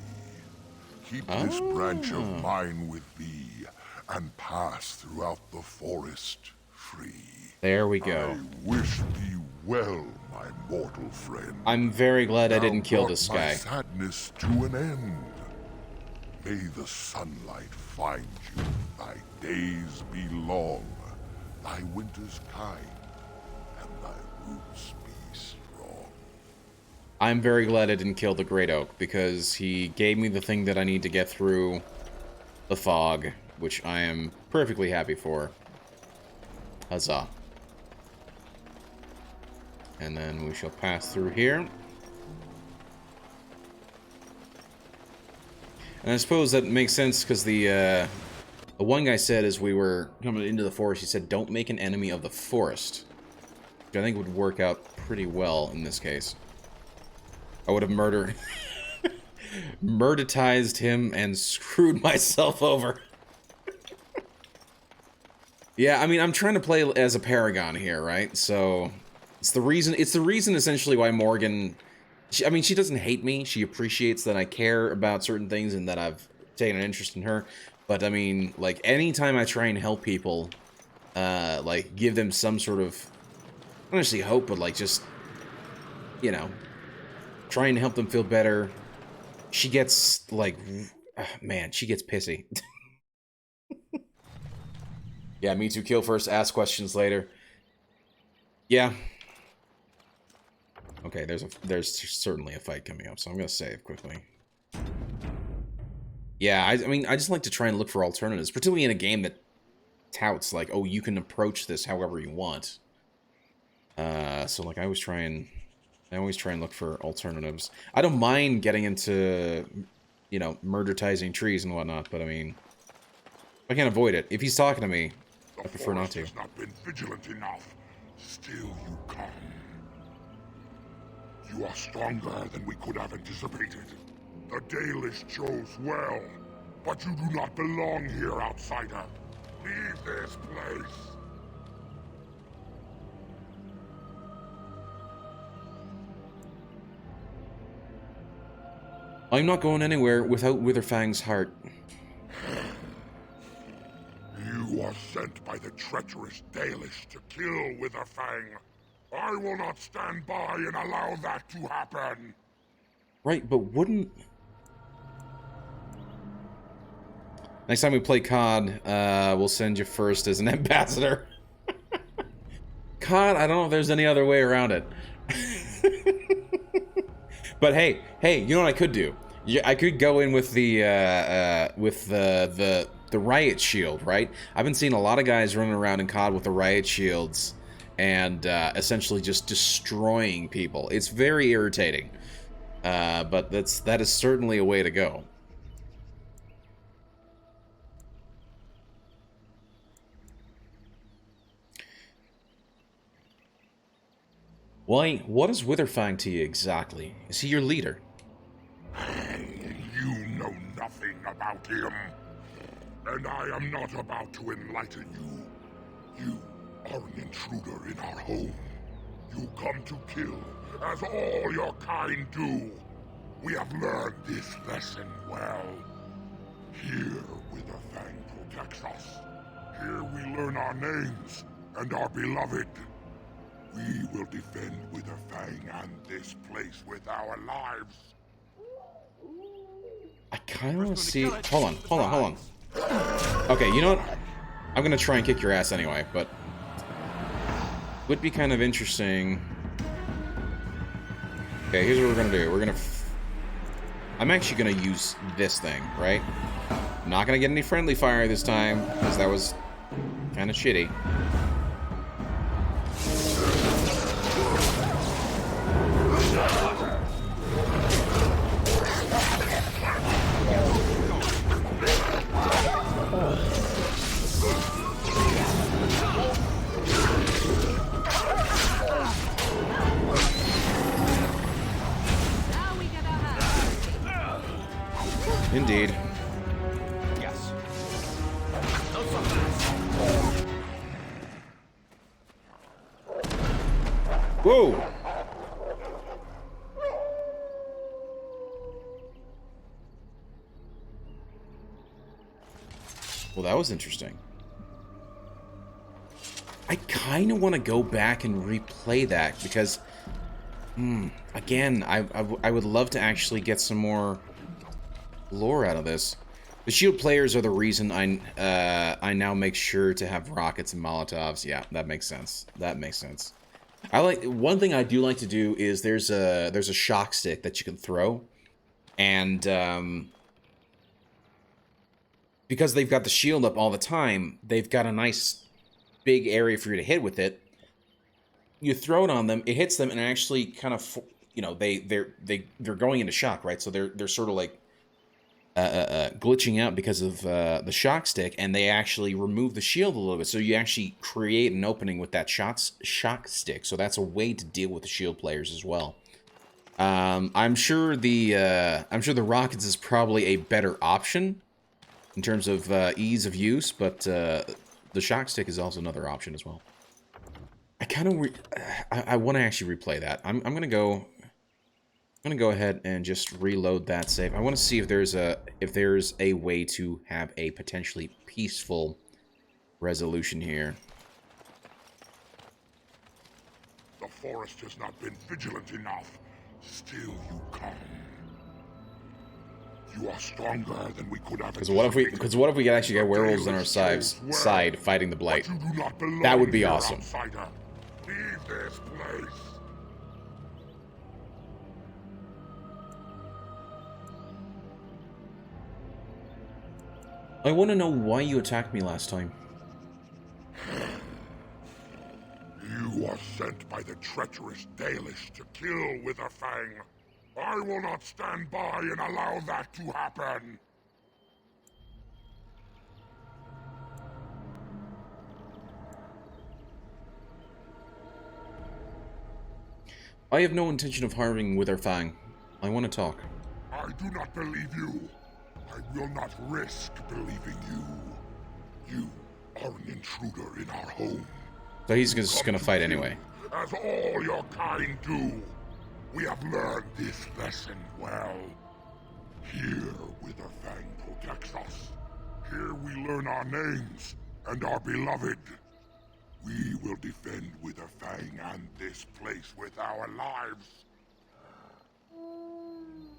Keep this branch of mine with thee, and pass throughout the forest free. There we go. I wish thee well, my mortal friend. I'm very glad I Thou didn't kill brought this my guy. sadness to an end. May the sunlight find you, thy days be long, thy winters kind, and thy roots be strong. I'm very glad I didn't kill the Great Oak, because he gave me the thing that I need to get through the fog, which I am perfectly happy for. Huzzah. And then we shall pass through here. And I suppose that makes sense, because the one guy said as we were coming into the forest, he said, don't make an enemy of the forest. Which I think would work out pretty well in this case. I would have murderized him and screwed myself over. Yeah, I mean, I'm trying to play as a paragon here, right? So it's the reason essentially why Morgan, I mean, she doesn't hate me. She appreciates that I care about certain things and that I've taken an interest in her. But I mean, like, anytime I try and help people, like, give them some sort of, I don't actually hope, but like, just, you know, trying to help them feel better, she gets, like, man, she gets pissy. Yeah, me too. Kill first, ask questions later. Yeah. Okay, there's certainly a fight coming up, so I'm gonna save quickly. Yeah, I mean, I just like to try and look for alternatives, particularly in a game that touts, like, oh, you can approach this however you want. So, like, I always try and look for alternatives. I don't mind getting into, you know, murderizing trees and whatnot, but I mean, I can't avoid it. If he's talking to me, I prefer not to. The forest has not been vigilant enough. Still you come. You are stronger than we could have anticipated. The Dalish chose well, but you do not belong here, outsider. Leave this place. I'm not going anywhere without Witherfang's heart. You are sent by the treacherous Dalish to kill Witherfang. I will not stand by and allow that to happen. Right, but wouldn't... Next time we play COD, we'll send you first as an ambassador. COD, I don't know if there's any other way around it. But hey, you know what I could do? I could go in with the riot shield, right? I've been seeing a lot of guys running around in COD with the riot shields and essentially just destroying people. It's very irritating, but that is certainly a way to go. Why? What is Witherfang to you exactly? Is he your leader? You know nothing about him. And I am not about to enlighten you. You are an intruder in our home. You come to kill, as all your kind do. We have learned this lesson well. Here, Witherfang protects us. Here we learn our names and are beloved. We will defend Witherfang and this place with our lives. I kind of want to see... Hold on. Okay, you know what? I'm going to try and kick your ass anyway, but... would be kind of interesting... Okay, here's what we're going to do. We're going to... I'm actually going to use this thing, right? I'm not going to get any friendly fire this time, because that was kind of shitty. Indeed. Yes. Whoa! Well, that was interesting. I kind of want to go back and replay that because, again, I would love to actually get some more lore out of this. The shield players are the reason I now make sure to have rockets and Molotovs. Yeah, that makes sense. That makes sense. I like one thing I do like to do is there's a shock stick that you can throw, and because they've got the shield up all the time, they've got a nice big area for you to hit with it. You throw it on them, it hits them, and actually kind of, you know, they're going into shock, right? So they're sort of like glitching out because of the shock stick, and they actually remove the shield a little bit. So you actually create an opening with that shock stick. So that's a way to deal with the shield players as well. I'm sure the rockets is probably a better option in terms of ease of use, but the shock stick is also another option as well. I kind of I want to actually replay that. I'm gonna go ahead and just reload that save. I want to see if there's a way to have a potentially peaceful resolution here. The forest has not been vigilant enough. Still you come. You are stronger than we could have. Because what if we could actually get werewolves on our side fighting the blight? That would be awesome. Leave this place. I want to know why you attacked me last time. You are sent by the treacherous Dalish to kill Witherfang. I will not stand by and allow that to happen. I have no intention of harming Witherfang. I want to talk. I do not believe you. I will not risk believing you. You are an intruder in our home. So he's just gonna fight anyway. As all your kind do. We have learned this lesson well. Here, Witherfang protects us. Here we learn our names and are beloved. We will defend Witherfang and this place with our lives.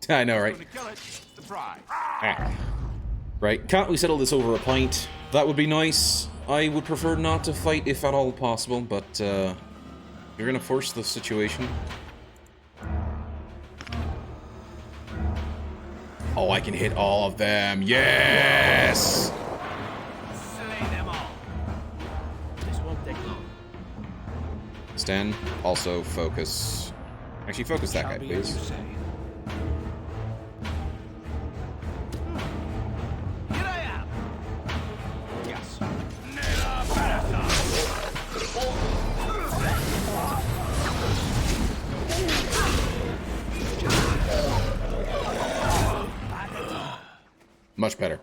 I know, right? Right, can't we settle this over a pint? That would be nice. I would prefer not to fight if at all possible, but you're gonna force the situation. Oh, I can hit all of them. Yes! Slay them all. This won't take long. Sten, also focus. Actually, focus that guy, please. Here I am. Yes. Much better.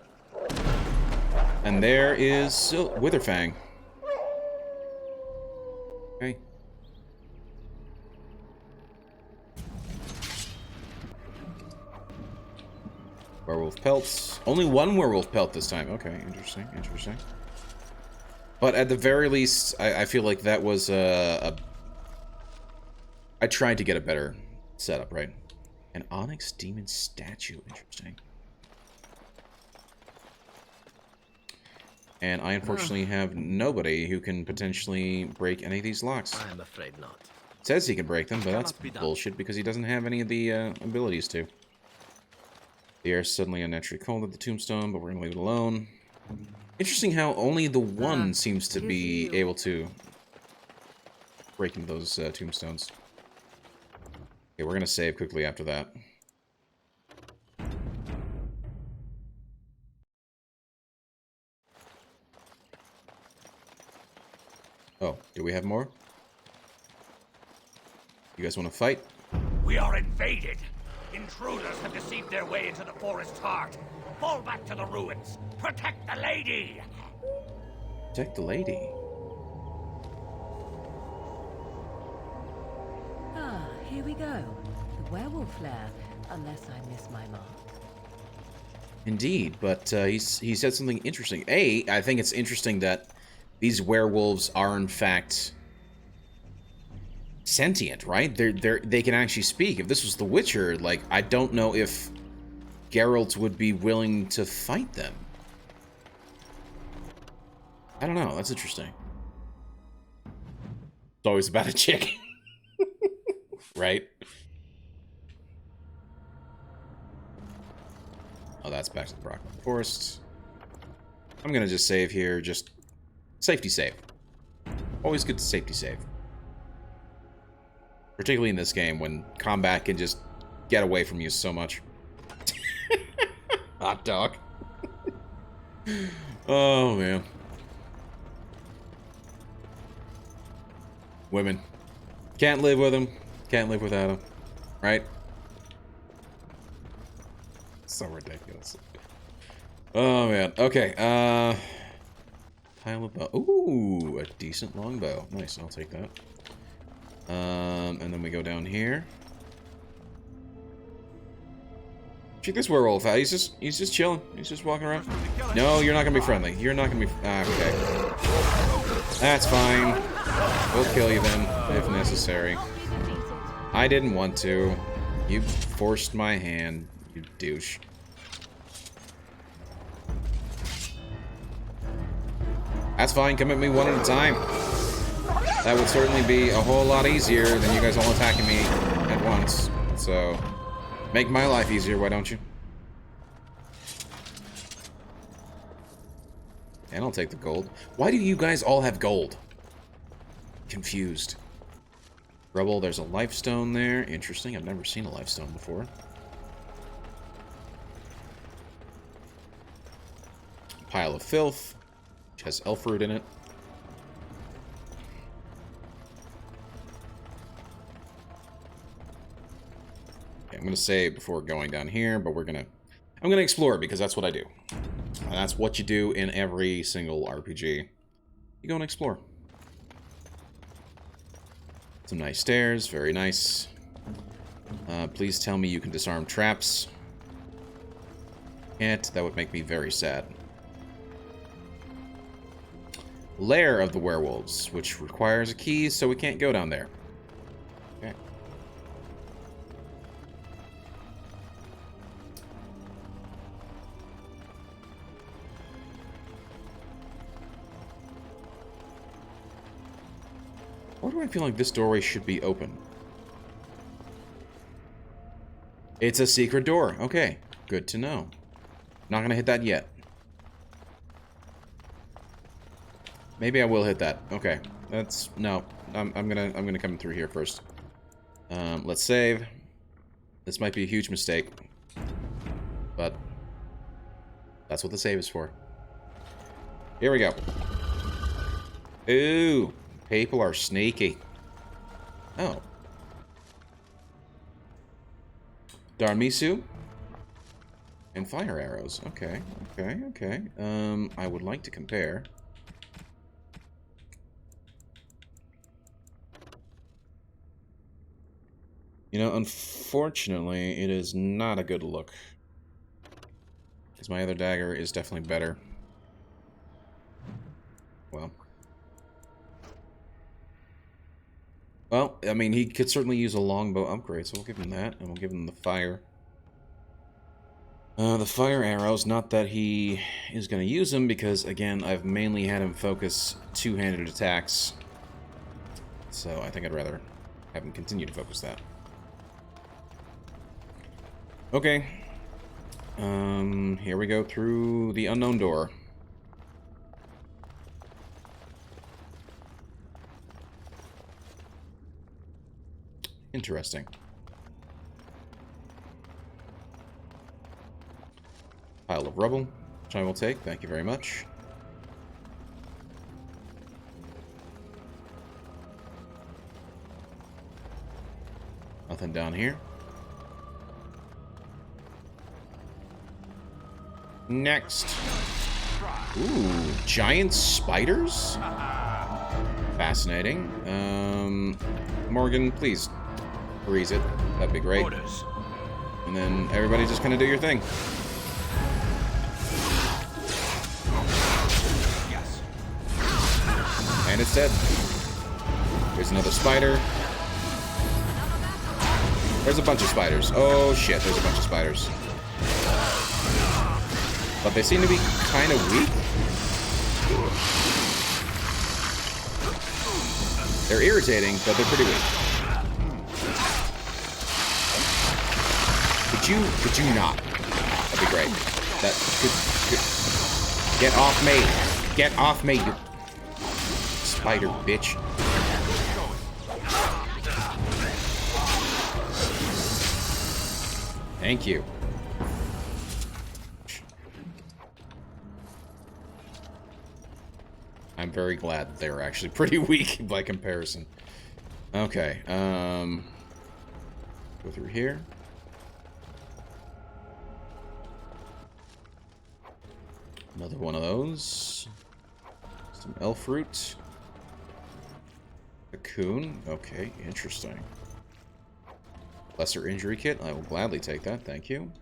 And there is Witherfang. Okay. Werewolf pelts. Only one werewolf pelt this time. Okay, interesting, interesting. But at the very least, I feel like that was I tried to get a better setup, right? An Onyx Demon statue. Interesting. And I unfortunately have nobody who can potentially break any of these locks. I'm afraid not. Says he can break them, but that's bullshit because he doesn't have any of the abilities to. The air is suddenly unnaturally cold at the tombstone, but we're going to leave it alone. Interesting how only the one seems to be able to break into those tombstones. Okay, we're going to save quickly after that. Oh, do we have more? You guys want to fight? We are invaded. Intruders have deceived their way into the forest's heart. Fall back to the ruins. Protect the lady. Protect the lady. Ah, here we go. The werewolf lair, unless I miss my mark. Indeed, but he said something interesting. I think it's interesting that these werewolves are in fact sentient, right? They can actually speak. If this was The Witcher, like, I don't know if Geralt would be willing to fight them. I don't know. That's interesting. It's always about a chick. Right? Oh, that's back to the Brockland Forest. I'm gonna just save here, just safety save. Always good to safety save. Particularly in this game, when combat can just get away from you so much. Hot dog. Oh, man. Women. Can't live with them. Can't live without them. Right? So ridiculous. Oh, man. Okay, pile of bow. Ooh, a decent longbow. Nice, I'll take that. And then we go down here. Check this werewolf out. He's just chilling. He's just walking around. No, you're not gonna be friendly. You're not gonna be. Okay. That's fine. We'll kill you then, if necessary. I didn't want to. You forced my hand, you douche. That's fine. Come at me one at a time. That would certainly be a whole lot easier than you guys all attacking me at once. So, make my life easier, why don't you? And I'll take the gold. Why do you guys all have gold? Confused. Rubble, there's a lifestone there. Interesting, I've never seen a lifestone before. Pile of filth, which has elf fruit in it. I'm gonna save before going down here, but I'm gonna explore because that's what I do. And that's what you do in every single RPG. You go and explore. Some nice stairs, very nice. Please tell me you can disarm traps. Can't, that would make me very sad. Lair of the Werewolves, which requires a key, so we can't go down there. Okay. Why do I feel like this doorway should be open? It's a secret door. Okay, good to know. Not gonna hit that yet. Maybe I will hit that. Okay, that's no. I'm gonna come through here first. Let's save. This might be a huge mistake, but that's what the save is for. Here we go. Ooh. People are sneaky. Oh. Darmisu? And fire arrows. Okay, okay, okay. I would like to compare. You know, unfortunately, it is not a good look. Because my other dagger is definitely better. Well. Well, I mean, he could certainly use a longbow upgrade, so we'll give him that, and we'll give him the fire. The fire arrows, not that he is going to use them, because, again, I've mainly had him focus two-handed attacks. So I think I'd rather have him continue to focus that. Okay. Here we go through the unknown door. Interesting. Pile of rubble, which I will take. Thank you very much. Nothing down here. Next. Ooh, giant spiders? Fascinating. Morgan, please freeze it. That'd be great. Orders. And then everybody just kind of do your thing. Yes. And it's dead. Here's another spider. There's a bunch of spiders. Oh shit, there's a bunch of spiders. But they seem to be kind of weak. They're irritating, but they're pretty weak. Could you not? That'd be great. That could get off me. Get off me, you spider bitch. Thank you. I'm very glad that they're actually pretty weak by comparison. Okay, go through here. Another one of those. Some elf fruit. Cocoon. Okay, interesting. Lesser injury kit. I will gladly take that. Thank you.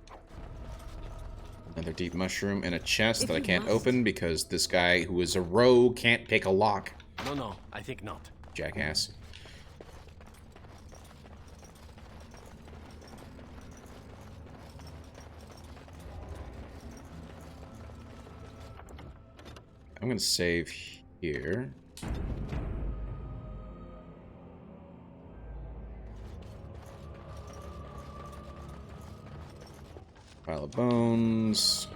Another deep mushroom and a chest that I can't open because this guy who is a rogue can't pick a lock. No, I think not. Jackass. I'm gonna save here. Pile of bones.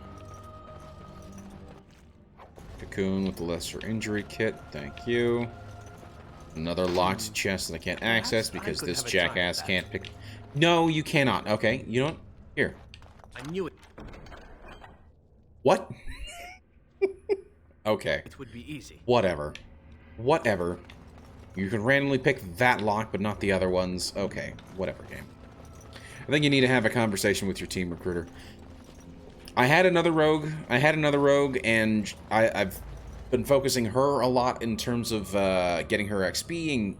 Cocoon with the lesser injury kit. Thank you. Another locked chest that I can't access because this jackass can't pick. No, you cannot. Okay, you know what? Here. I knew it. What? Okay. It would be easy. Whatever. Whatever. You can randomly pick that lock, but not the other ones. Okay. Whatever, game. I think you need to have a conversation with your team recruiter. I had another rogue, and I've been focusing her a lot in terms of getting her XP and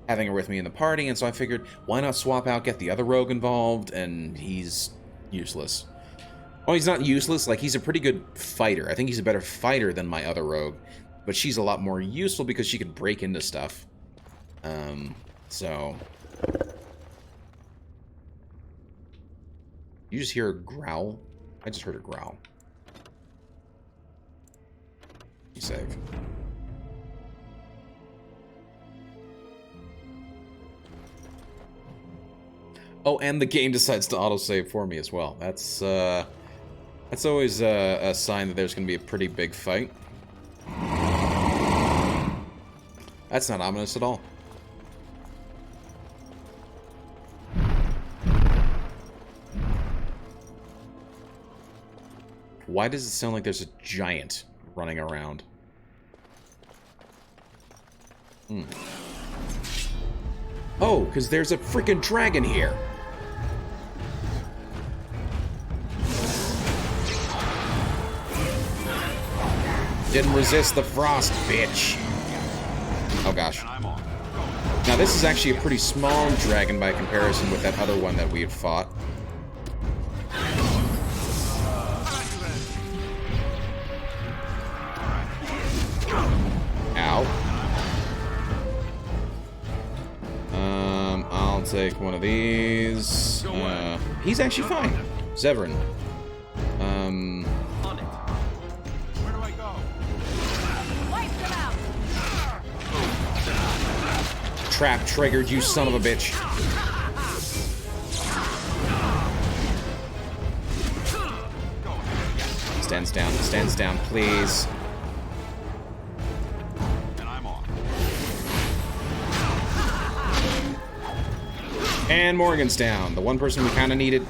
having her with me in the party, and so I figured, why not swap out, get the other rogue involved, and he's useless. Well, he's not useless, like, he's a pretty good fighter. I think he's a better fighter than my other rogue, but she's a lot more useful because she could break into stuff. So... You just hear a growl? I just heard a growl. You save. Oh, and the game decides to autosave for me as well. That's always a sign that there's going to be a pretty big fight. That's not ominous at all. Why does it sound like there's a giant running around? Oh, because there's a freaking dragon here. Didn't resist the frost, bitch. Oh gosh. Now this is actually a pretty small dragon by comparison with that other one that we had fought. Ow. I'll take one of these. He's actually fine. Zevran. On it. Where do I go? Wipe them out! Trap triggered, you son of a bitch. Stands down, please. And I'm on. And Morgan's down. The one person we kind of needed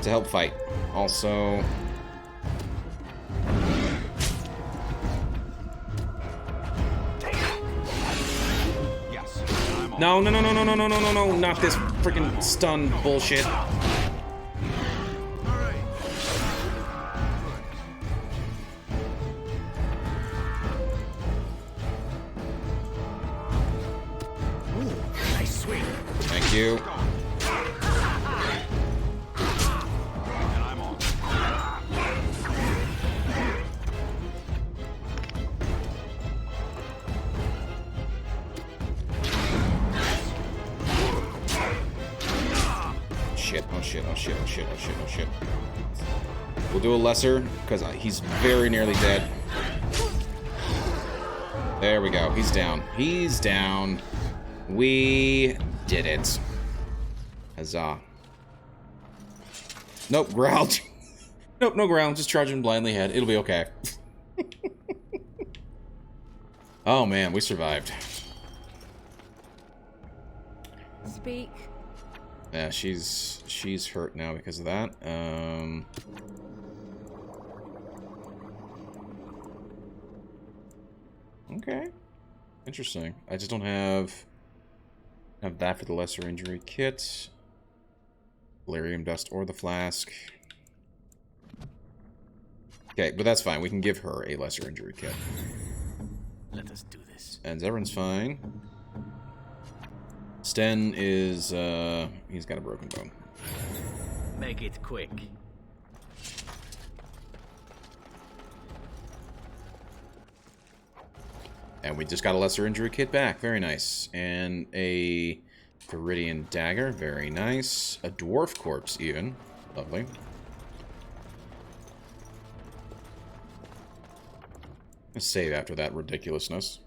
to help fight. Also... Yes. I'm on. No, not this freaking stun bullshit. Nice swing. Thank you. And I'm on. Shit. We'll do a lesser, because he's very nearly dead. There we go. He's down. We did it. Huzzah. Nope, growl. Nope, no growl. Just charge him blindly ahead. It'll be okay. Oh man, we survived. Speak. Yeah, she's hurt now because of that. Okay. Interesting. I just don't have that for the lesser injury kit. Valerium dust or the flask. Okay, but that's fine. We can give her a lesser injury kit. Let us do this. And Zevran's fine. Sten is, he's got a broken bone. Make it quick. And we just got a lesser injury kit back. Very nice. And a Viridian dagger. Very nice. A dwarf corpse, even. Lovely. Let's save after that ridiculousness.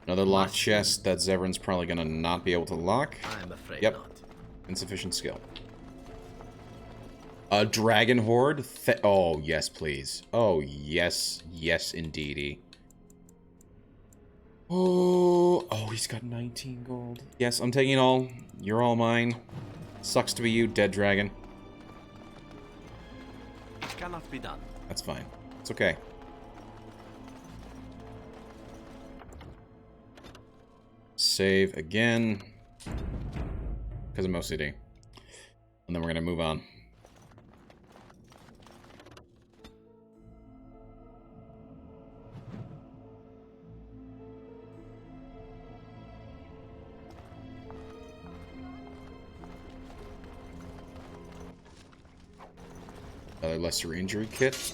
Another locked chest that Zevran's probably gonna not be able to lock. I'm afraid Yep. not. Insufficient skill. A dragon horde? Oh, yes, please. Oh, yes. Yes, indeedy. Oh, he's got 19 gold. Yes, I'm taking it all. You're all mine. Sucks to be you, dead dragon. It cannot be done. That's fine. It's okay. Save again. Because of OCD. And then we're going to move on. Another lesser injury kit.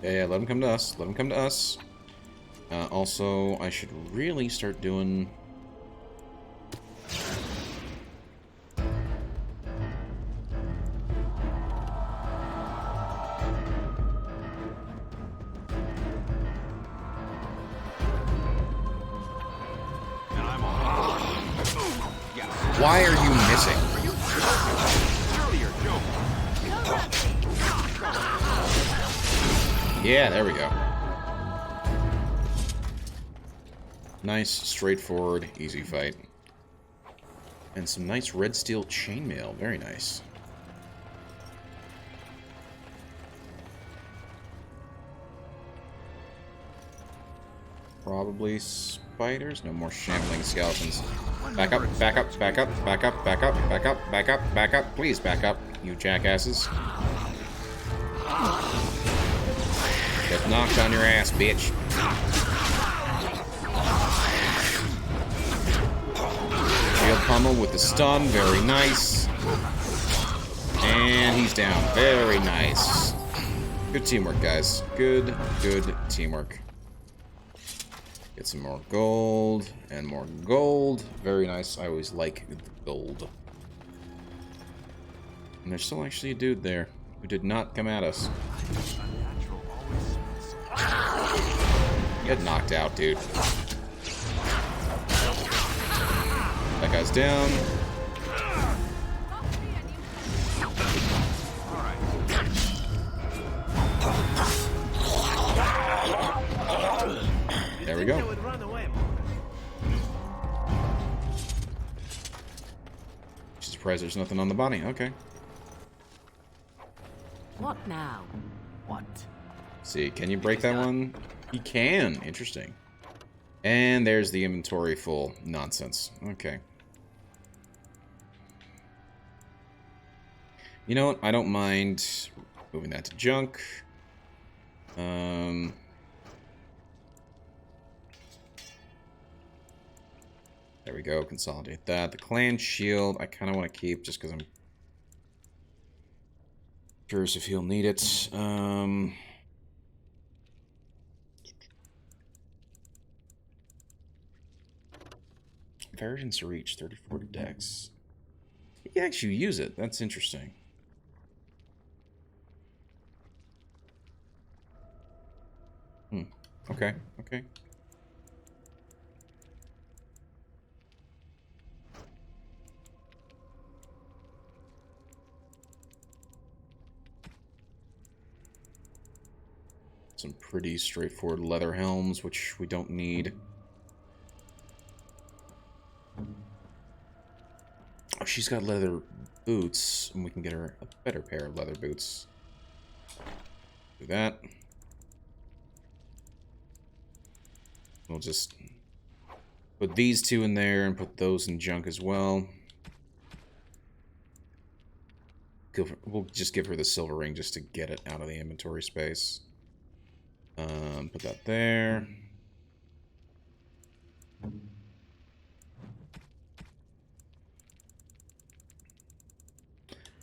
Yeah, let him come to us. Let him come to us. Also, I should really start doing... And I'm on. Yes. Why are you missing? Earlier, Joe. Yeah, there we go. Nice, straightforward, easy fight. And some nice red steel chainmail. Very nice. Probably spiders. No more shambling skeletons. Back up, back up, back up, back up, back up, back up, back up, back up. Please back up, you jackasses. Get knocked on your ass, bitch. Shield pummel with the stun. Very nice. And he's down. Very nice. Good teamwork, guys. Good teamwork. Get some more gold and more gold. Very nice. I always like the gold. And there's still actually a dude there who did not come at us. Get knocked out, dude. That guy's down. There we go. Just surprised there's nothing on the body. Okay. What now? What? See, can you break that one? You can. Interesting. And there's the inventory full. Nonsense. Okay. You know what? I don't mind moving that to junk. There we go. Consolidate that. The clan shield, I kind of want to keep just because I'm curious if he'll need it. Variance reach, 34 to dex. You can actually use it. That's interesting. Okay, okay. Some pretty straightforward leather helms, which we don't need. Oh, she's got leather boots, and we can get her a better pair of leather boots. Do that. We'll just put these two in there and put those in junk as well. We'll just give her the silver ring just to get it out of the inventory space. Put that there.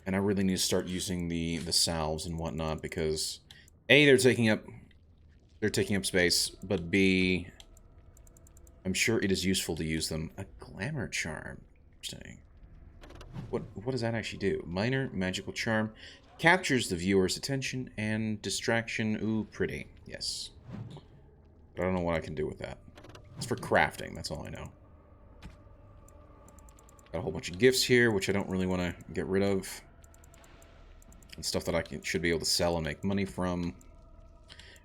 And I really need to start using the salves and whatnot because A, they're taking up space, but B, I'm sure it is useful to use them. A glamour charm. Interesting. What does that actually do? Minor magical charm. Captures the viewer's attention and distraction. Ooh, pretty. Yes. But I don't know what I can do with that. It's for crafting, that's all I know. Got a whole bunch of gifts here, which I don't really want to get rid of. And stuff that I should be able to sell and make money from.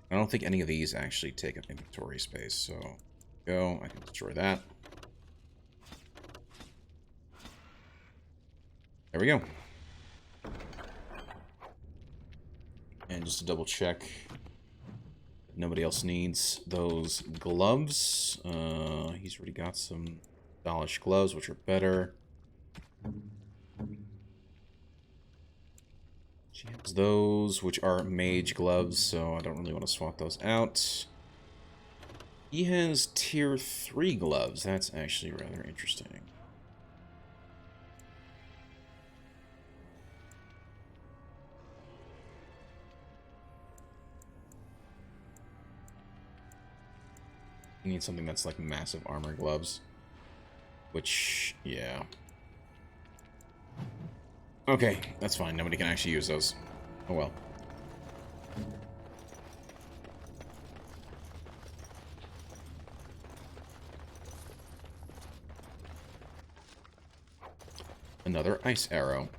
I don't think any of these actually take up inventory space, so go. I can destroy that. There we go. And just to double check, nobody else needs those gloves. He's already got some Dalish gloves, which are better. She has those, which are mage gloves, so I don't really want to swap those out. He has tier 3 gloves. That's actually rather interesting. You need something that's like massive armor gloves. Which, yeah. Okay, that's fine. Nobody can actually use those. Oh well. Another ice arrow.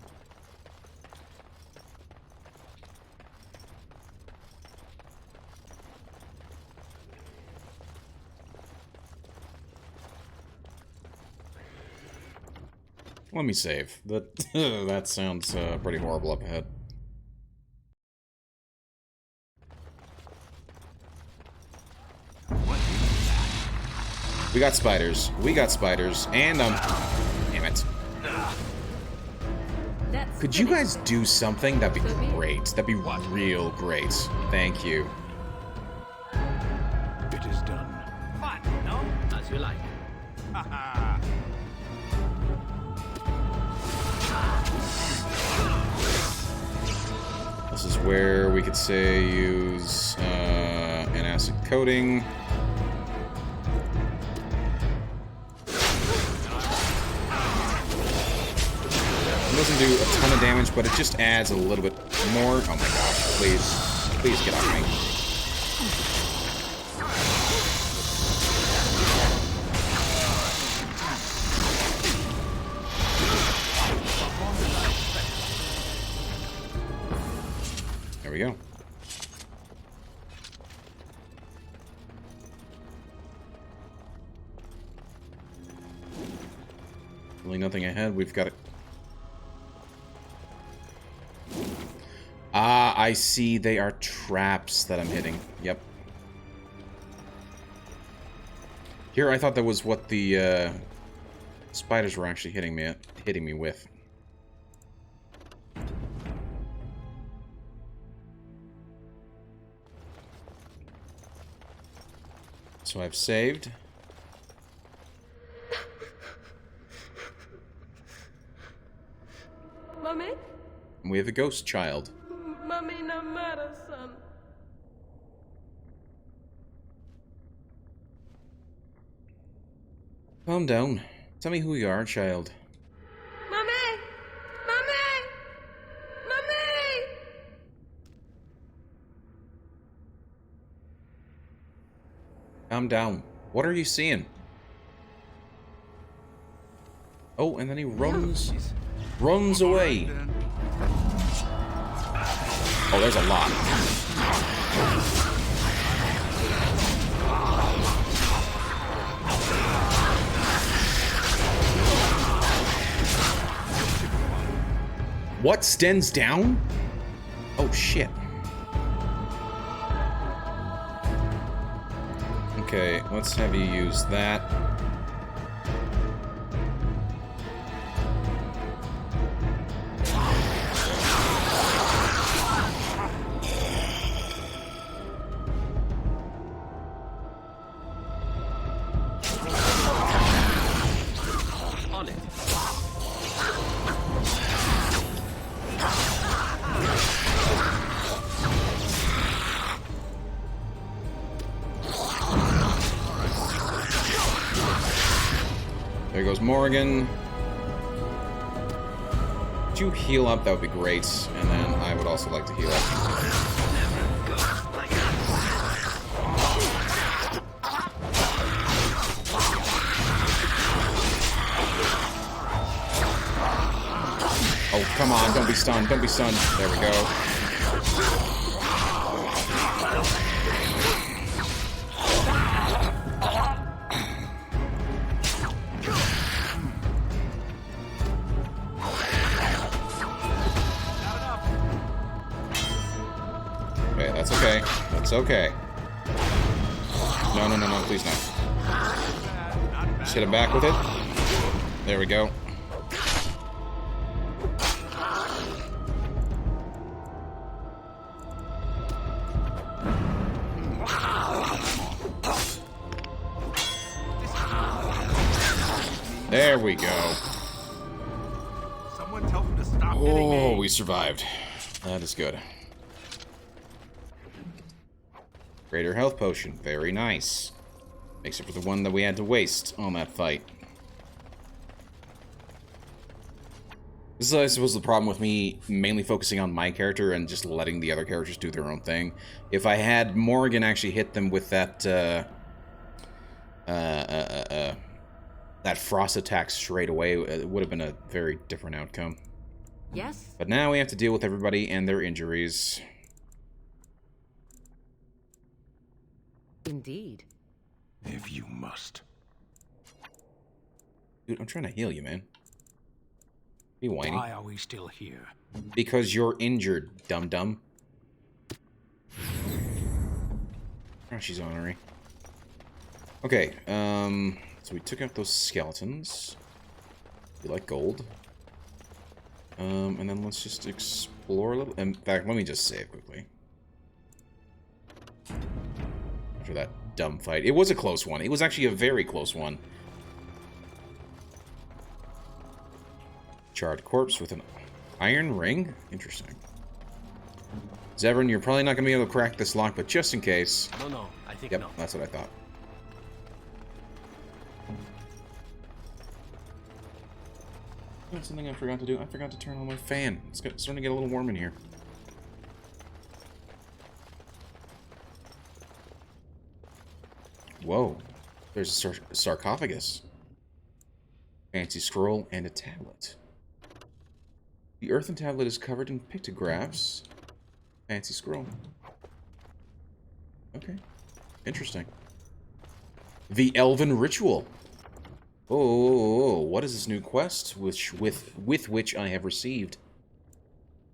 Let me save. That sounds pretty horrible up ahead. What is that? We got spiders. We got spiders. And, damn it. Could you guys do something? That'd be great. That'd be real great. Thank you. It is done. Fun, no? As you like. This is where we could say use an acid coating. It doesn't do a ton of damage, but it just adds a little bit more. Oh my gosh, please. Please get off me. There we go. Really nothing ahead. We've got it. Ah, I see. They are traps that I'm hitting. Yep. Here, I thought that was what the spiders were actually hitting me with. So I've saved. Mommy? And we have a ghost child. Mommy, no matter, son. Calm down. Tell me who you are, child. Mommy! Mommy! Mommy! Calm down. What are you seeing? Oh, and then he runs. Runs away. Oh, there's a lot. What? Stens down? Oh, shit. Okay, let's have you use that. There goes Morgan. Could you heal up? That would be great. And then I would also like to heal up. Oh, come on. Don't be stunned. Don't be stunned. There we go. That's okay. That's okay. No, no, no, no, please no. Just hit him back with it. There we go. There we go. Someone tell them to stop hitting me. Oh, we survived. That is good. Greater health potion. Very nice. Except for the one that we had to waste on that fight. This is, I suppose, the problem with me mainly focusing on my character and just letting the other characters do their own thing. If I had Morgan actually hit them with that, that frost attack straight away, it would have been a very different outcome. Yes? But now we have to deal with everybody and their injuries. Indeed. If you must. Dude, I'm trying to heal you, man. Be whiny. Why are we still here? Because you're injured, dum-dum. Oh, she's ornery. Okay, so we took out those skeletons. We like gold. And then let's just explore a little. In fact, let me just save quickly. After that dumb fight. It was a close one. It was actually a very close one. Charred corpse with an iron ring? Interesting. Zevran, you're probably not going to be able to crack this lock, but just in case... No, I think Yep, no. that's what I thought. That's something I forgot to do. I forgot to turn on my fan. It's starting to get a little warm in here. Whoa. There's a sarcophagus. Fancy scroll and a tablet. The earthen tablet is covered in pictographs. Fancy scroll. Okay. Interesting. The Elven Ritual. Oh, what is this new quest with which I have received?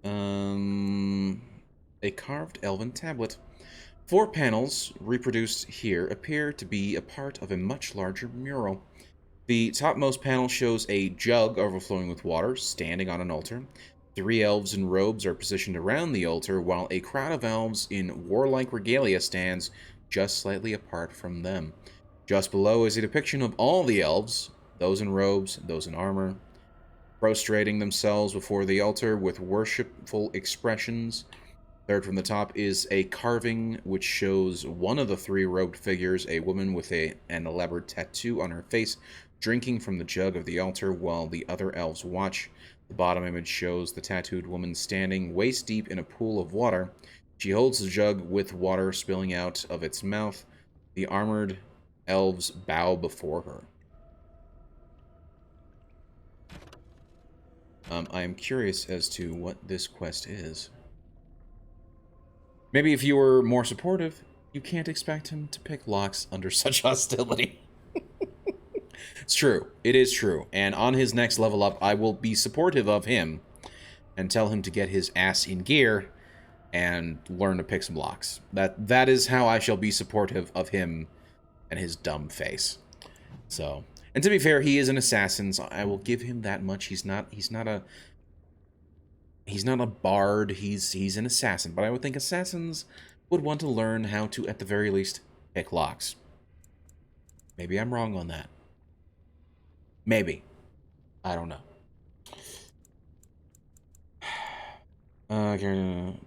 A carved elven tablet. 4 panels reproduced here appear to be a part of a much larger mural. The topmost panel shows a jug overflowing with water, standing on an altar. 3 elves in robes are positioned around the altar, while a crowd of elves in warlike regalia stands just slightly apart from them. Just below is a depiction of all the elves, those in robes, those in armor, prostrating themselves before the altar with worshipful expressions. Third from the top is a carving which shows one of the 3 robed figures, a woman with an elaborate tattoo on her face, drinking from the jug of the altar while the other elves watch. The bottom image shows the tattooed woman standing waist deep in a pool of water. She holds the jug with water spilling out of its mouth. The armored elves bow before her. I am curious as to what this quest is. Maybe if you were more supportive, you can't expect him to pick locks under such hostility. It's true. It is true. And on his next level up, I will be supportive of him and tell him to get his ass in gear and learn to pick some locks. That is how I shall be supportive of him and his dumb face. So, and to be fair, he is an assassin, so I will give him that much. He's not a bard. He's an assassin, but I would think assassins would want to learn how to, at the very least, pick locks. Maybe I'm wrong on that. Maybe. I don't know.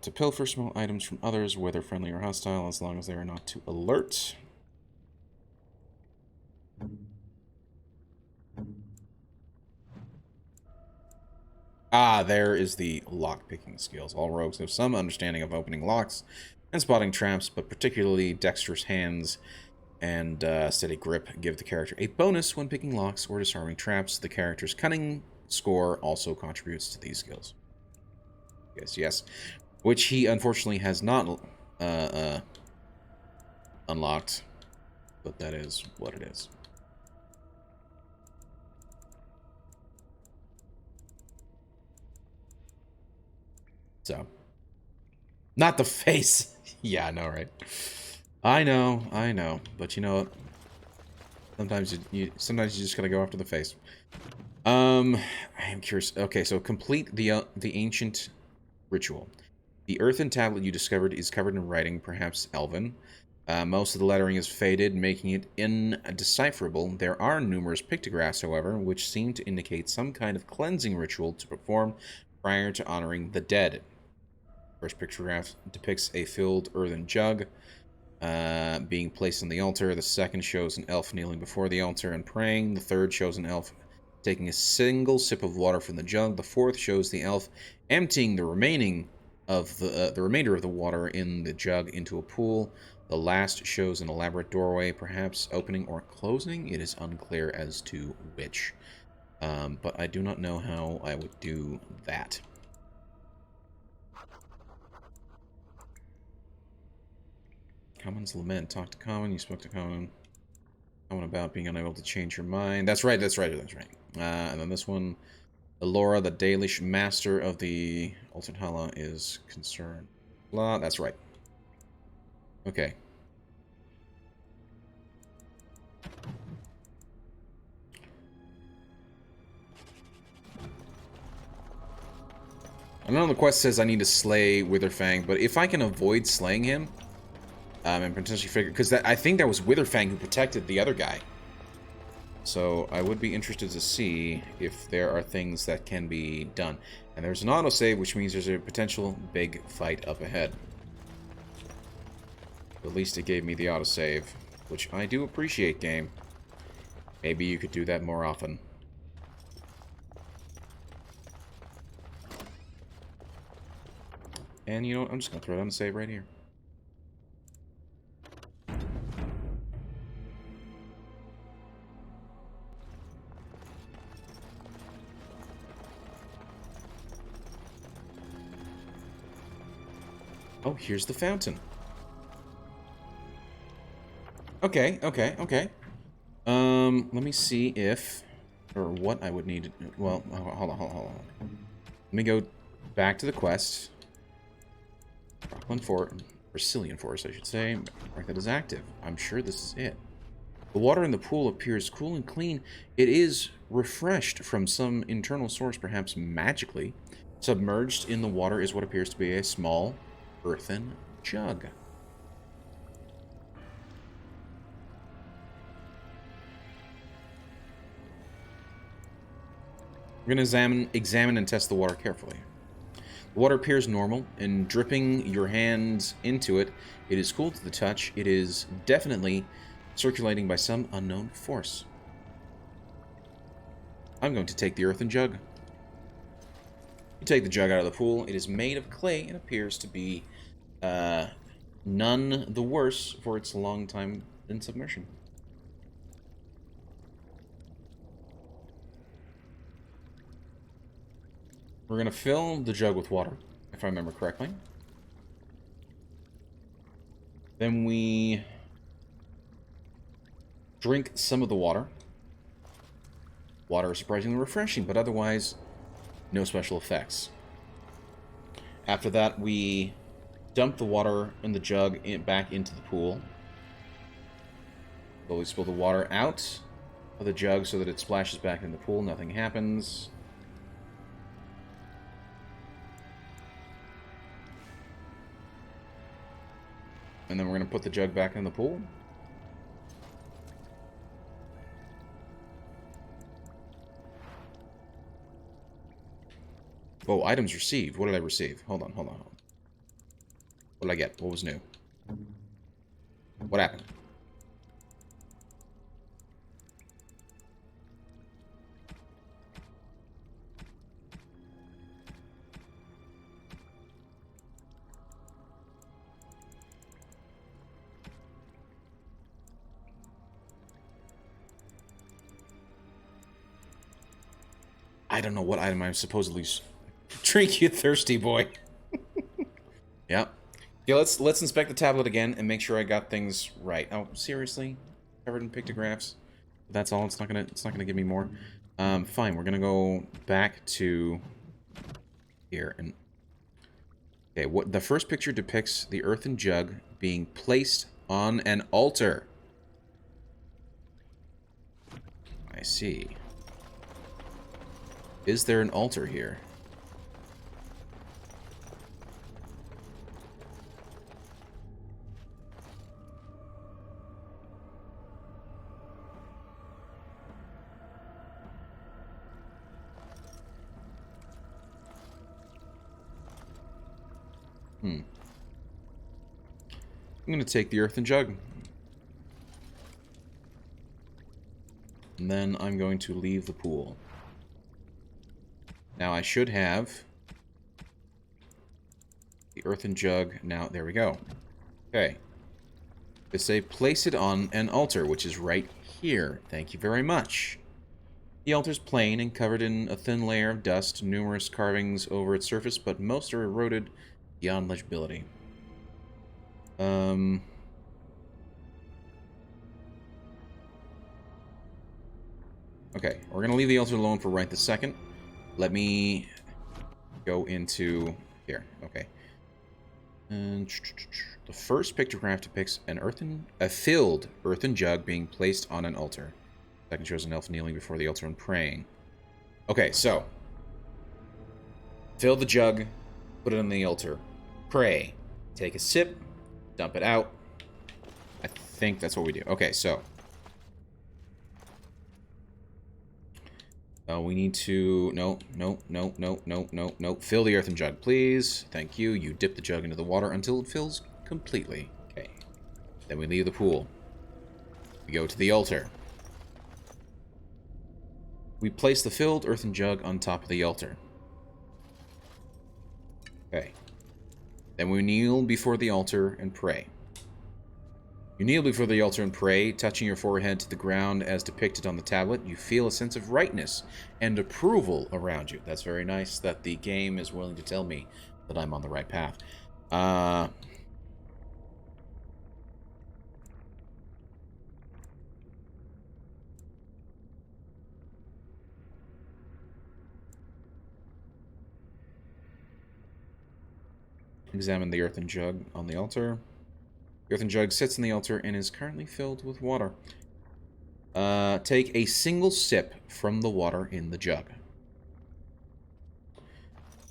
To pilfer small items from others, whether friendly or hostile, as long as they are not too alert. Ah, there is the lock-picking skills. All rogues have some understanding of opening locks and spotting traps, but particularly dexterous hands and steady grip give the character a bonus when picking locks or disarming traps. The character's cunning score also contributes to these skills. Yes. Which he unfortunately has not unlocked, but that is what it is. So, not the face. Yeah, I know, right? I know. But you know what? Sometimes you just gotta go after the face. I am curious. Okay, so complete the ancient ritual. The earthen tablet you discovered is covered in writing, perhaps Elven. Most of the lettering is faded, making it indecipherable. There are numerous pictographs, however, which seem to indicate some kind of cleansing ritual to perform prior to honoring the dead. First pictograph depicts a filled earthen jug being placed on the altar. The second shows an elf kneeling before the altar and praying. The third shows an elf taking a single sip of water from the jug. The fourth shows the elf emptying the remainder of the water in the jug into a pool. The last shows an elaborate doorway, perhaps opening or closing. It is unclear as to which. But I do not know how I would do that. Common's Lament. Talk to Common. You spoke to Common. Common about being unable to change your mind. That's right. And then this one. Elora, the Dalish master of the Altered Hala, is concerned. Blah. That's right. Okay. I know the quest says I need to slay Witherfang, but if I can avoid slaying him, and potentially figure... Because I think that was Witherfang who protected the other guy. So I would be interested to see if there are things that can be done. And there's an autosave, which means there's a potential big fight up ahead. At least it gave me the autosave, which I do appreciate, game. Maybe you could do that more often. And you know what? I'm just going to throw down the save right here. Oh, here's the fountain. Okay. Let me see if... Or what I would need... Well, hold on. Let me go back to the quest. Brecilian Forest, I should say. Right, that is active. I'm sure this is it. The water in the pool appears cool and clean. It is refreshed from some internal source, perhaps magically. Submerged in the water is what appears to be a small earthen jug. We're going to examine and test the water carefully. The water appears normal, and dripping your hands into it, it is cool to the touch. It is definitely circulating by some unknown force. I'm going to take the earthen jug. You take the jug out of the pool. It is made of clay and appears to be none the worse for its long time in submersion. We're going to fill the jug with water, if I remember correctly. Then we drink some of the water. Water is surprisingly refreshing, but otherwise, no special effects. After that, we dump the water in the jug back into the pool. Slowly spill the water out of the jug so that it splashes back in the pool. Nothing happens. And then we're going to put the jug back in the pool. Oh, items received. What did I receive? Hold on. What did I get? What was new? What happened? I don't know what item I'm supposedly... Drink, you thirsty boy. Yep. Yeah, let's inspect the tablet again and make sure I got things right. Oh, seriously? Covered in pictographs? That's all? It's not gonna give me more? Fine, we're gonna go back to... here, and... Okay, what the first picture depicts the earthen jug being placed on an altar. I see. Is there an altar here? I'm going to take the earthen jug. And then I'm going to leave the pool. Now I should have the earthen jug. Now, there we go. Okay. They say place it on an altar, which is right here. Thank you very much. The altar's plain and covered in a thin layer of dust, numerous carvings over its surface, but most are eroded beyond legibility. Okay, we're gonna leave the altar alone for right this second. Let me go into here. Okay. And the first pictograph depicts a filled earthen jug being placed on an altar. The second shows an elf kneeling before the altar and praying. Okay, so fill the jug put it on the altar. Pray. Take a sip. Dump it out. I think that's what we do. Okay, so. We need to... No. Fill the earthen jug, please. Thank you. You dip the jug into the water until it fills completely. Okay. Then we leave the pool. We go to the altar. We place the filled earthen jug on top of the altar. Okay. Then we kneel before the altar and pray. You kneel before the altar and pray, touching your forehead to the ground as depicted on the tablet. You feel a sense of rightness and approval around you. That's very nice that the game is willing to tell me that I'm on the right path. Examine the earthen jug on the altar. The earthen jug sits on the altar and is currently filled with water. Take a single sip from the water in the jug.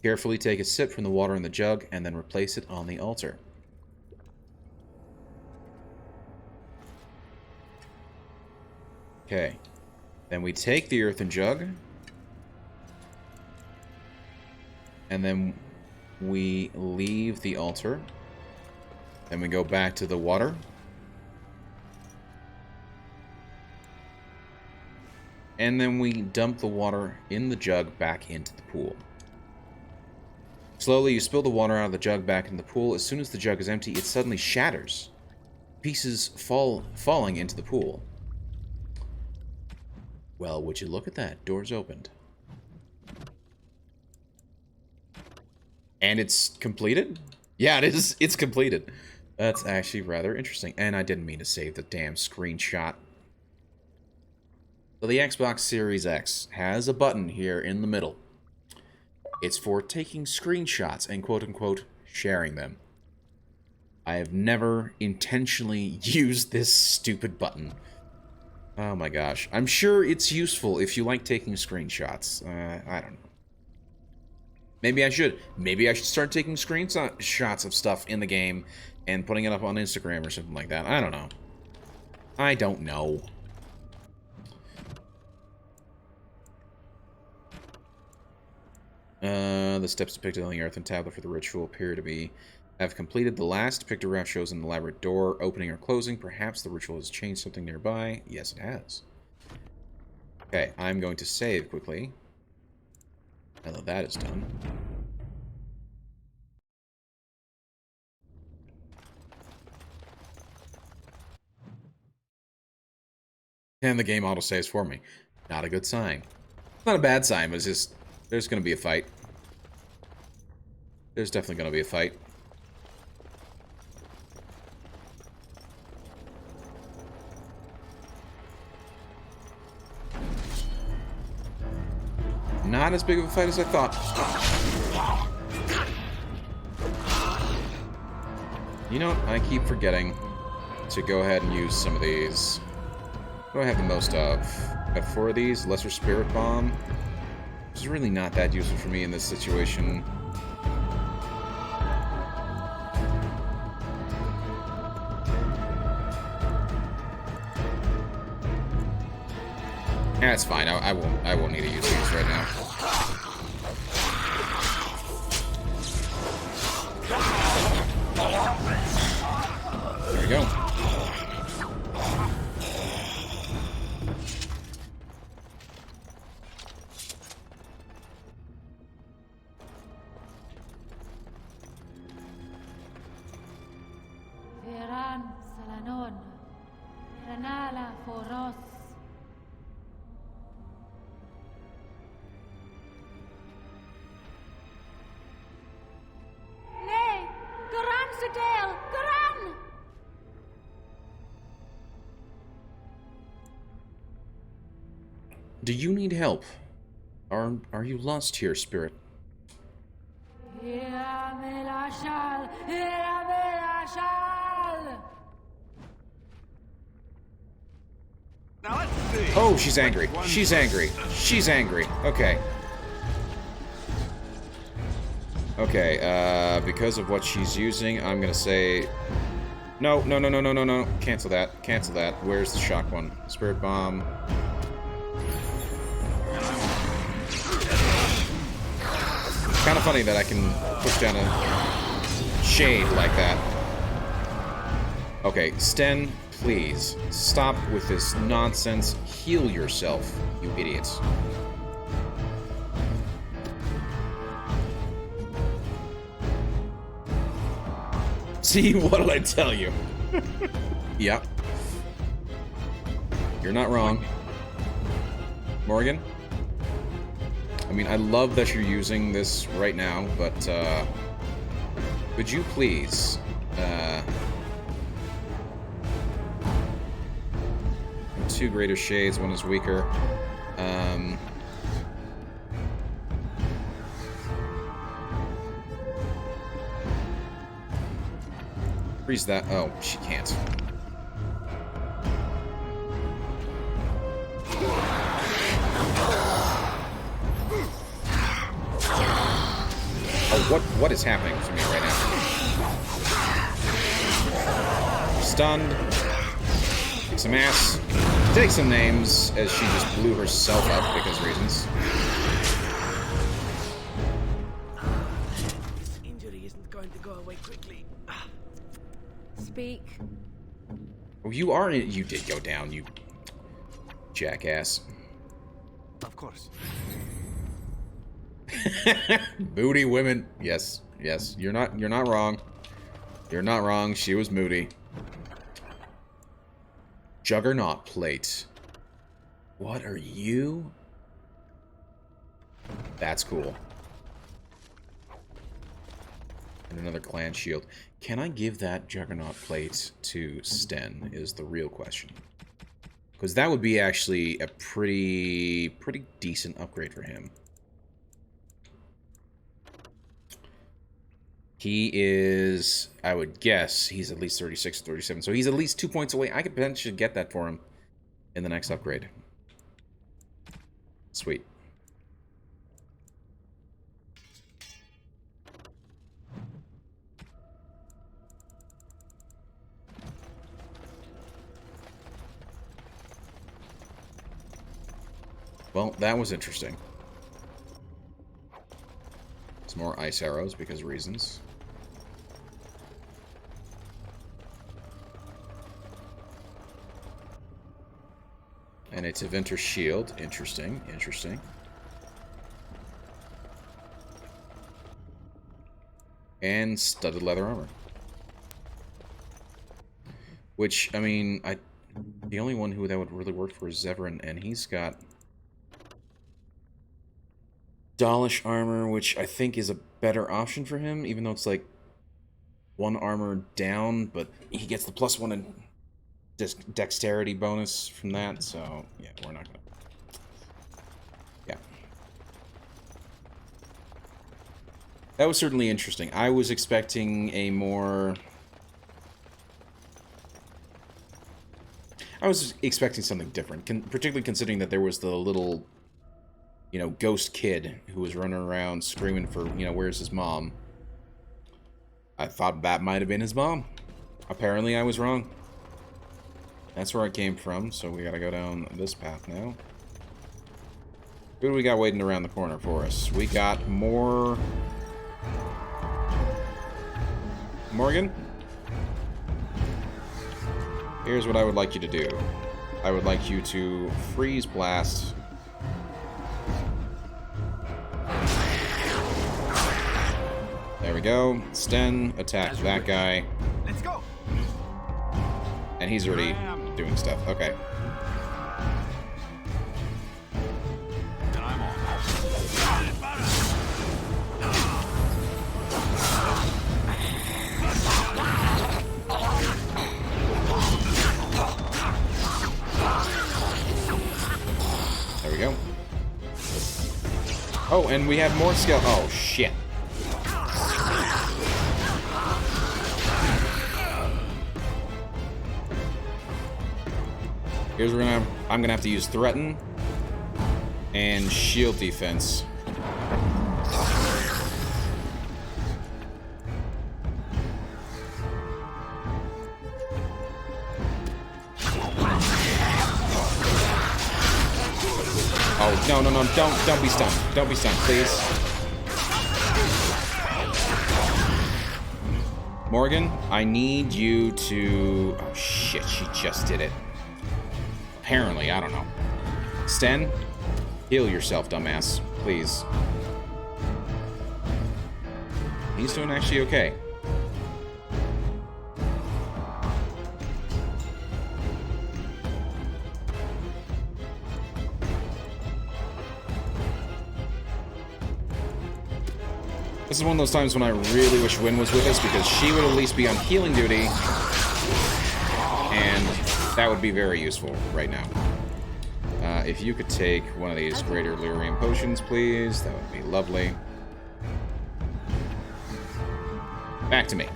Carefully take a sip from the water in the jug and then replace it on the altar. Okay. Then we take the earthen jug and then we leave the altar. Then we go back to the water. And then we dump the water in the jug back into the pool. Slowly, you spill the water out of the jug back in the pool. As soon as the jug is empty, it suddenly shatters. Pieces falling into the pool. Well, would you look at that? Doors opened. And it's completed? Yeah, it is. It's completed. That's actually rather interesting. And I didn't mean to save the damn screenshot. So the Xbox Series X has a button here in the middle. It's for taking screenshots and quote-unquote sharing them. I have never intentionally used this stupid button. Oh my gosh. I'm sure it's useful if you like taking screenshots. I don't know. Maybe I should. Maybe I should start taking screenshots of stuff in the game and putting it up on Instagram or something like that. I don't know. I don't know. The steps depicted on the earthen tablet for the ritual appear to have completed. The last pictograph shows an elaborate door opening or closing. Perhaps the ritual has changed something nearby. Yes, it has. Okay, I'm going to save quickly. Now that that is done. And the game autosaves for me. Not a good sign. Not a bad sign, but it's just... There's going to be a fight. There's definitely going to be a fight. Not as big of a fight as I thought. You know what? I keep forgetting to go ahead and use some of these. What do I have the most of? Got 4 of these. Lesser Spirit Bomb. Which is really not that useful for me in this situation. Yeah, it's fine. I won't need to use these right now. There we go. Do you need help? Are you lost here, spirit? Oh, she's angry. She's angry. She's angry. Okay. Okay, because of what she's using, I'm gonna say... No. Cancel that. Cancel that. Where's the shock one? Spirit Bomb. Kind of funny that I can push down a shade like that. Okay, Sten, please, stop with this nonsense. Heal yourself, you idiots. See, what did I tell you? Yep. You're not wrong. Morgan? I mean, I love that you're using this right now, but, could you please, two greater shades, one is weaker. Freeze that. Oh, she can't. Oh, what is happening to me right now? Stunned. Kick some ass. Take some names, as she just blew herself up because reasons. This injury isn't going to go away quickly. Speak. Oh, you are. You did go down, you jackass. Of course. Moody women. Yes. You're not wrong. You're not wrong. She was moody. Juggernaut plate. What are you? That's cool. And another clan shield. Can I give that Juggernaut plate to Sten is the real question. Because that would be actually a pretty decent upgrade for him. He is, I would guess, he's at least 36 or 37. So he's at least 2 points away. I could potentially get that for him in the next upgrade. Sweet. Well, that was interesting. Some more ice arrows because reasons. And it's a Winter Shield. Interesting. And studded leather armor. Which, I mean, the only one who that would really work for is Zathrian, and he's got Dalish armor, which I think is a better option for him, even though it's like one armor down, but he gets the +1 and dexterity bonus from that, so yeah, we're not gonna. Yeah. That was certainly interesting. I was expecting a more... I was expecting something different, particularly considering that there was the little, you know, ghost kid who was running around screaming for, you know, where's his mom? I thought that might have been his mom. Apparently I was wrong. That's where I came from, so we gotta go down this path now. Who do we got waiting around the corner for us? We got more... Morgan? Here's what I would like you to do. I would like you to freeze blast... There we go. Sten, attack that guy. Let's go. And he's already doing stuff. Okay. There we go. Oh, and we have more skill. Oh, shit. Here's where I'm gonna have to use Threaten and Shield Defense. Oh, no, no, no, don't be stunned. Don't be stunned, please. Morgan, I need you to... Oh, shit, she just did it. Apparently, I don't know. Sten, heal yourself, dumbass. Please. He's doing actually okay. This is one of those times when I really wish Wynn was with us, because she would at least be on healing duty, and that would be very useful right now. If you could take one of these greater Lyrium potions, please, that would be lovely. Back to me.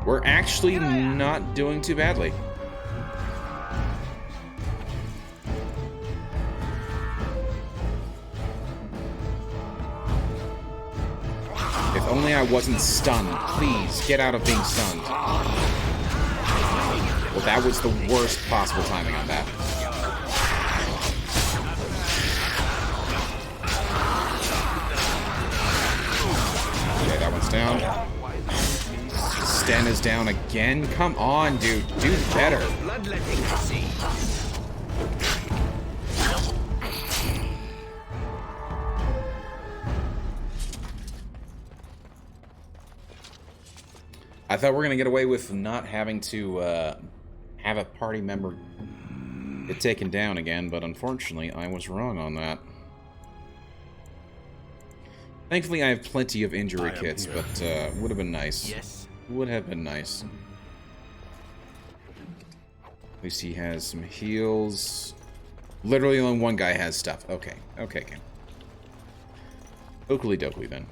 We're actually not doing too badly. If only I wasn't stunned. Please, get out of being stunned. Well, that was the worst possible timing on that. Okay, that one's down. Sten is down again. Come on, dude. Do better. I thought we were going to get away with not having to have a party member get taken down again, but unfortunately, I was wrong on that. Thankfully, I have plenty of injury kits, but would have been nice. Yes. Would have been nice. At least he has some heals. Literally only one guy has stuff. Okay. Okay, okay. Oakley dokley then.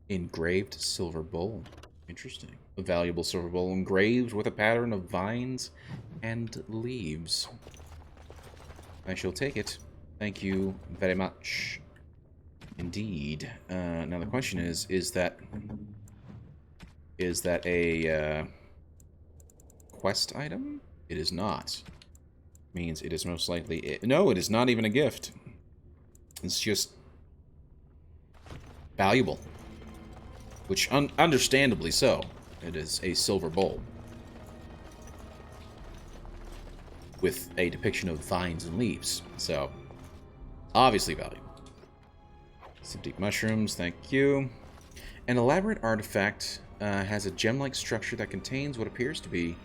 Engraved silver bowl. Interesting. A valuable silver bowl engraved with a pattern of vines and leaves. I shall take it. Thank you very much. Indeed. Now the question is that a quest item? It is not. Means it is most likely... No, it is not even a gift. It's just valuable. Which, understandably so. It is a silver bowl. With a depiction of vines and leaves. So, obviously valuable. Some deep mushrooms, thank you. An elaborate artifact has a gem-like structure that contains what appears to be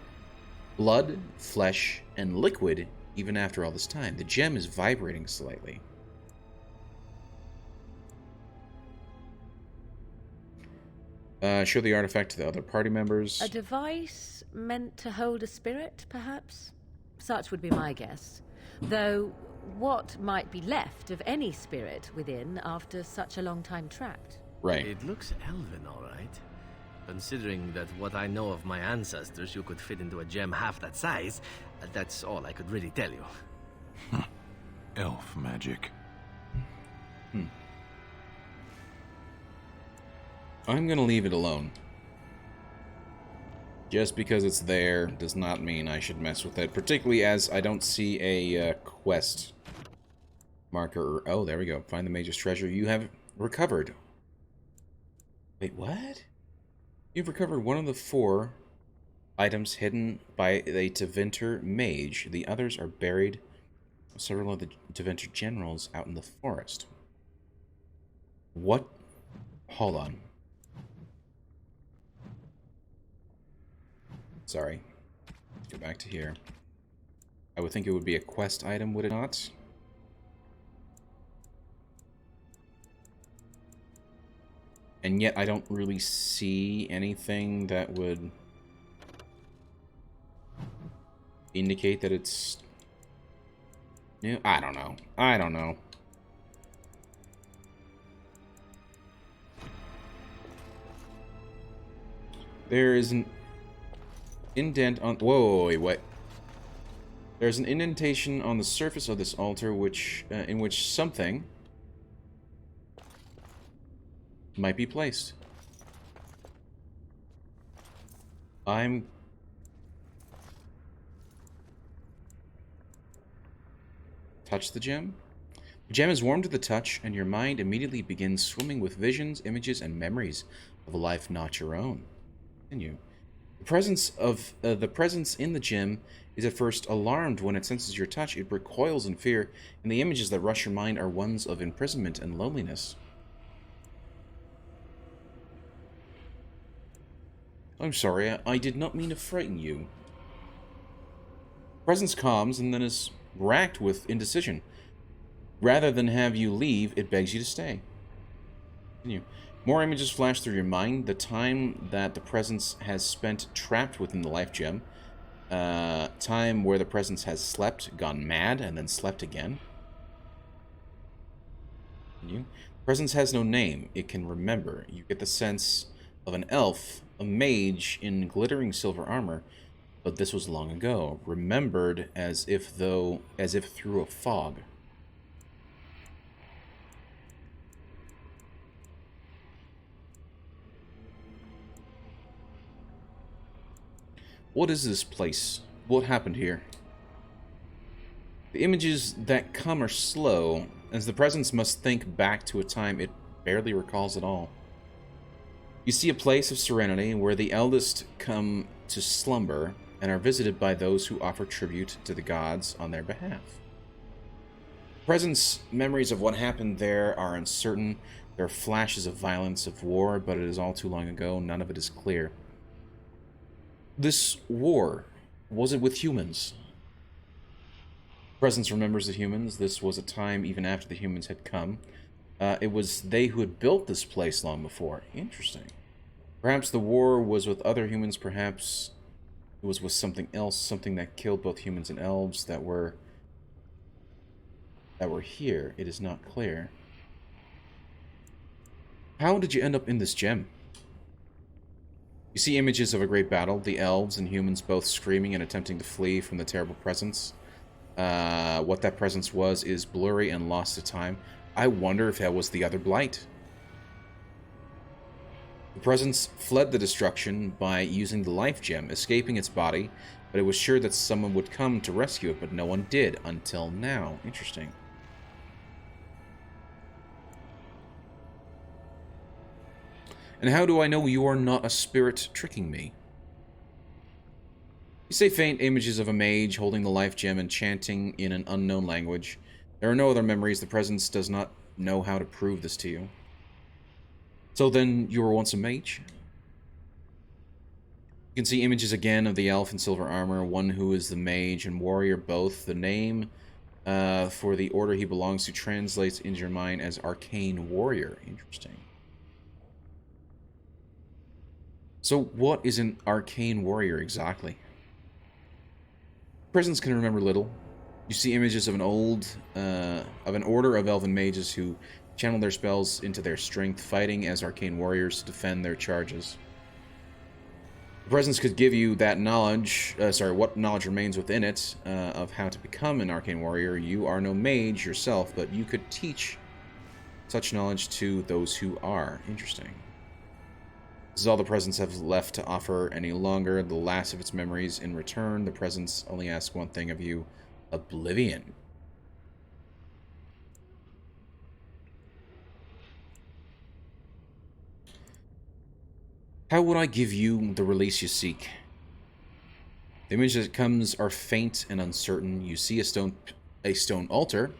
blood, flesh, and liquid even after all this time. The gem is vibrating slightly. Show the artifact to the other party members. A device meant to hold a spirit, perhaps? Such would be my guess. Though, what might be left of any spirit within after such a long time trapped? Right. It looks elven, all right. Considering that what I know of my ancestors, you could fit into a gem half that size, that's all I could really tell you. Elf magic. I'm gonna leave it alone. Just because it's there does not mean I should mess with it, particularly as I don't see a quest marker. Oh, there we go. Find the mage's treasure. You have recovered. Wait, what? You've recovered one of the 4 items hidden by the Tevinter mage. The others are buried with several of the Tevinter generals out in the forest. What? Hold on. Sorry. Let's go back to here. I would think it would be a quest item, would it not? And yet I don't really see anything that would indicate that it's new. I don't know. I don't know. There is an indent on... Whoa, wait, what? There's an indentation on the surface of this altar which in which something might be placed. Touch the gem. The gem is warm to the touch, and your mind immediately begins swimming with visions, images, and memories of a life not your own. Continue. The presence in the gem is at first alarmed when it senses your touch. It recoils in fear, and the images that rush your mind are ones of imprisonment and loneliness. I'm sorry, I did not mean to frighten you. Presence calms and then is racked with indecision. Rather than have you leave, it begs you to stay. Continue. More images flash through your mind. The time that the presence has spent trapped within the life gem. Time where the presence has slept, gone mad, and then slept again. Continue. Presence has no name. It can remember. You get the sense of an elf, a mage in glittering silver armor, but this was long ago, remembered as if through a fog. What is this place? What happened here? The images that come are slow, as the presence must think back to a time it barely recalls at all. You see a place of serenity where the eldest come to slumber and are visited by those who offer tribute to the gods on their behalf. Presence memories of what happened there are uncertain. There are flashes of violence, of war, but it is all too long ago. None of it is clear. This war, was it with humans? Presence remembers the humans. This was a time even after the humans had come. It was they who had built this place long before. Interesting. Perhaps the war was with other humans. Perhaps it was with something else. Something that killed both humans and elves that were here. It is not clear. How did you end up in this gem? You see images of a great battle. The elves and humans both screaming and attempting to flee from the terrible presence. What that presence was is blurry and lost to time. I wonder if that was the other blight. The presence fled the destruction by using the life gem, escaping its body, but it was sure that someone would come to rescue it, but no one did until now. Interesting. And how do I know you are not a spirit tricking me? You say faint images of a mage holding the life gem and chanting in an unknown language. There are no other memories. The presence does not know how to prove this to you. So then, you were once a mage? You can see images again of the elf in silver armor, one who is the mage and warrior both. The name for the order he belongs to translates into your mind as Arcane Warrior. Interesting. So what is an Arcane Warrior exactly? Presence can remember little. You see images of an order of elven mages who channel their spells into their strength, fighting as arcane warriors to defend their charges. The presence could give you that knowledge, what knowledge remains within it, of how to become an arcane warrior. You are no mage yourself, but you could teach such knowledge to those who are. Interesting. This is all the presence have left to offer any longer, the last of its memories. In return, the presence only asks one thing of you: oblivion. How would I give you the release you seek? The image that comes are faint and uncertain. You see a stone altar,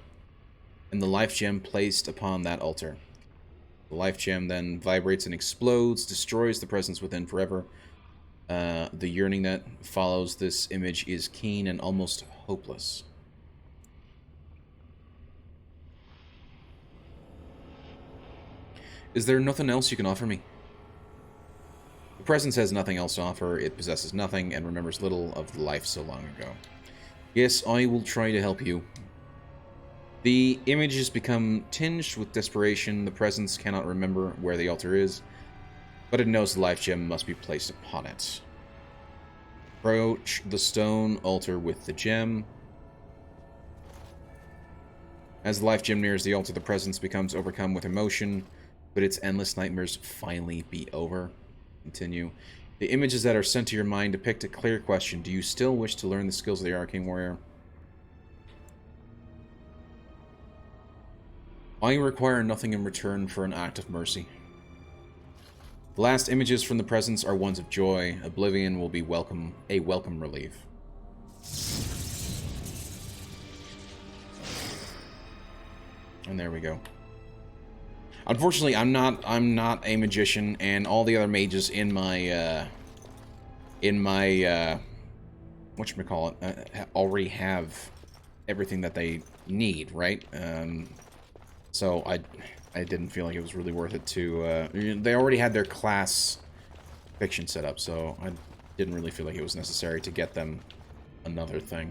and the life gem placed upon that altar. The life gem then vibrates and explodes, destroys the presence within forever. The yearning that follows this image is keen and almost hopeless. Is there nothing else you can offer me? The presence has nothing else to offer. It possesses nothing and remembers little of the life so long ago. Yes, I will try to help you. The image has become tinged with desperation. The presence cannot remember where the altar is, but it knows the life gem must be placed upon it. Approach the stone altar with the gem. As the life gem nears the altar, the presence becomes overcome with emotion. But its endless nightmares finally be over? Continue. The images that are sent to your mind depict a clear question. Do you still wish to learn the skills of the Arcane Warrior? I require nothing in return for an act of mercy. The last images from the presence are ones of joy. Oblivion will be a welcome relief. And there we go. Unfortunately, I'm not a magician, and all the other mages in my whatchamacallit, already have everything that they need, right? So I didn't feel like it was really worth it to, they already had their class fiction set up, so I didn't really feel like it was necessary to get them another thing.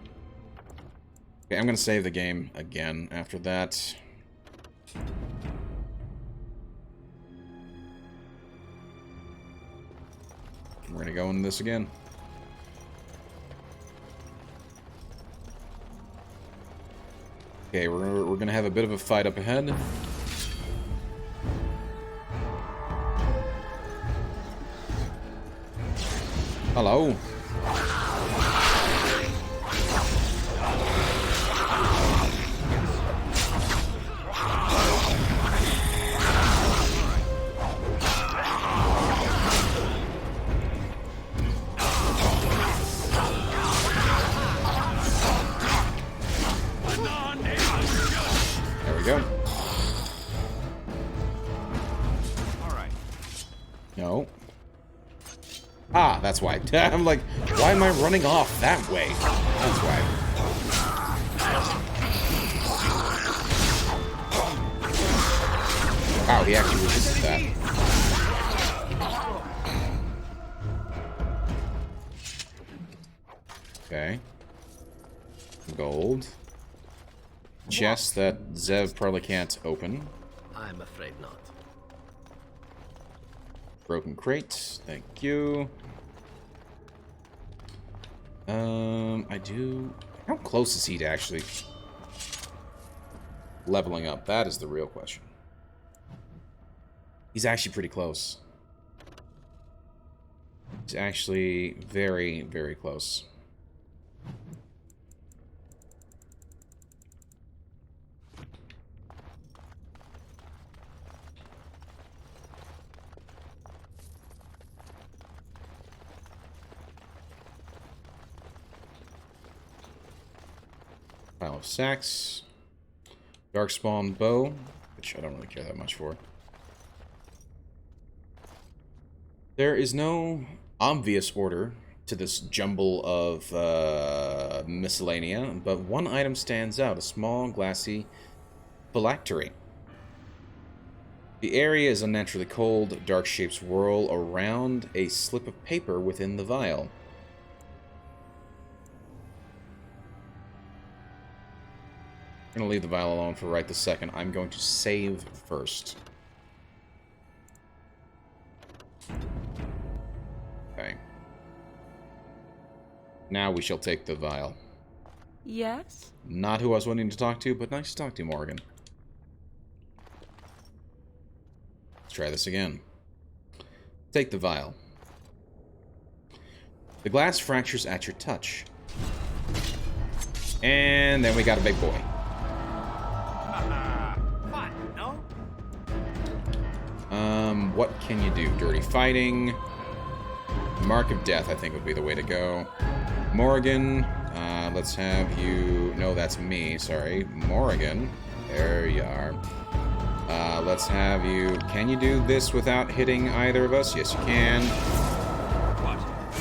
Okay, I'm gonna save the game again after that. We're gonna go into this again. Okay, we're gonna have a bit of a fight up ahead. Hello. Go. No. Ah, that's why. I'm like, why am I running off that way? That's why. Wow, he actually resisted that. Okay. Gold. Chest that Zev probably can't open. I'm afraid not. Broken crate, thank you. I do... How close is he to actually leveling up? That is the real question. He's actually pretty close. He's actually very, very close. Pile of sacks. Darkspawn bow, which I don't really care that much for. There is no obvious order to this jumble of miscellanea, but one item stands out, a small, glassy phylactery. The area is unnaturally cold, dark shapes whirl around a slip of paper within the vial. I'm going to leave the vial alone for right this second. I'm going to save first. Okay. Now we shall take the vial. Yes? Not who I was wanting to talk to, but nice to talk to you, Morgan. Let's try this again. Take the vial. The glass fractures at your touch. And then we got a big boy. What can you do? Dirty fighting. Mark of Death, I think, would be the way to go. Morgan, let's have you... No, that's me, sorry. Morgan. There you are. Let's have you... Can you do this without hitting either of us? Yes, you can.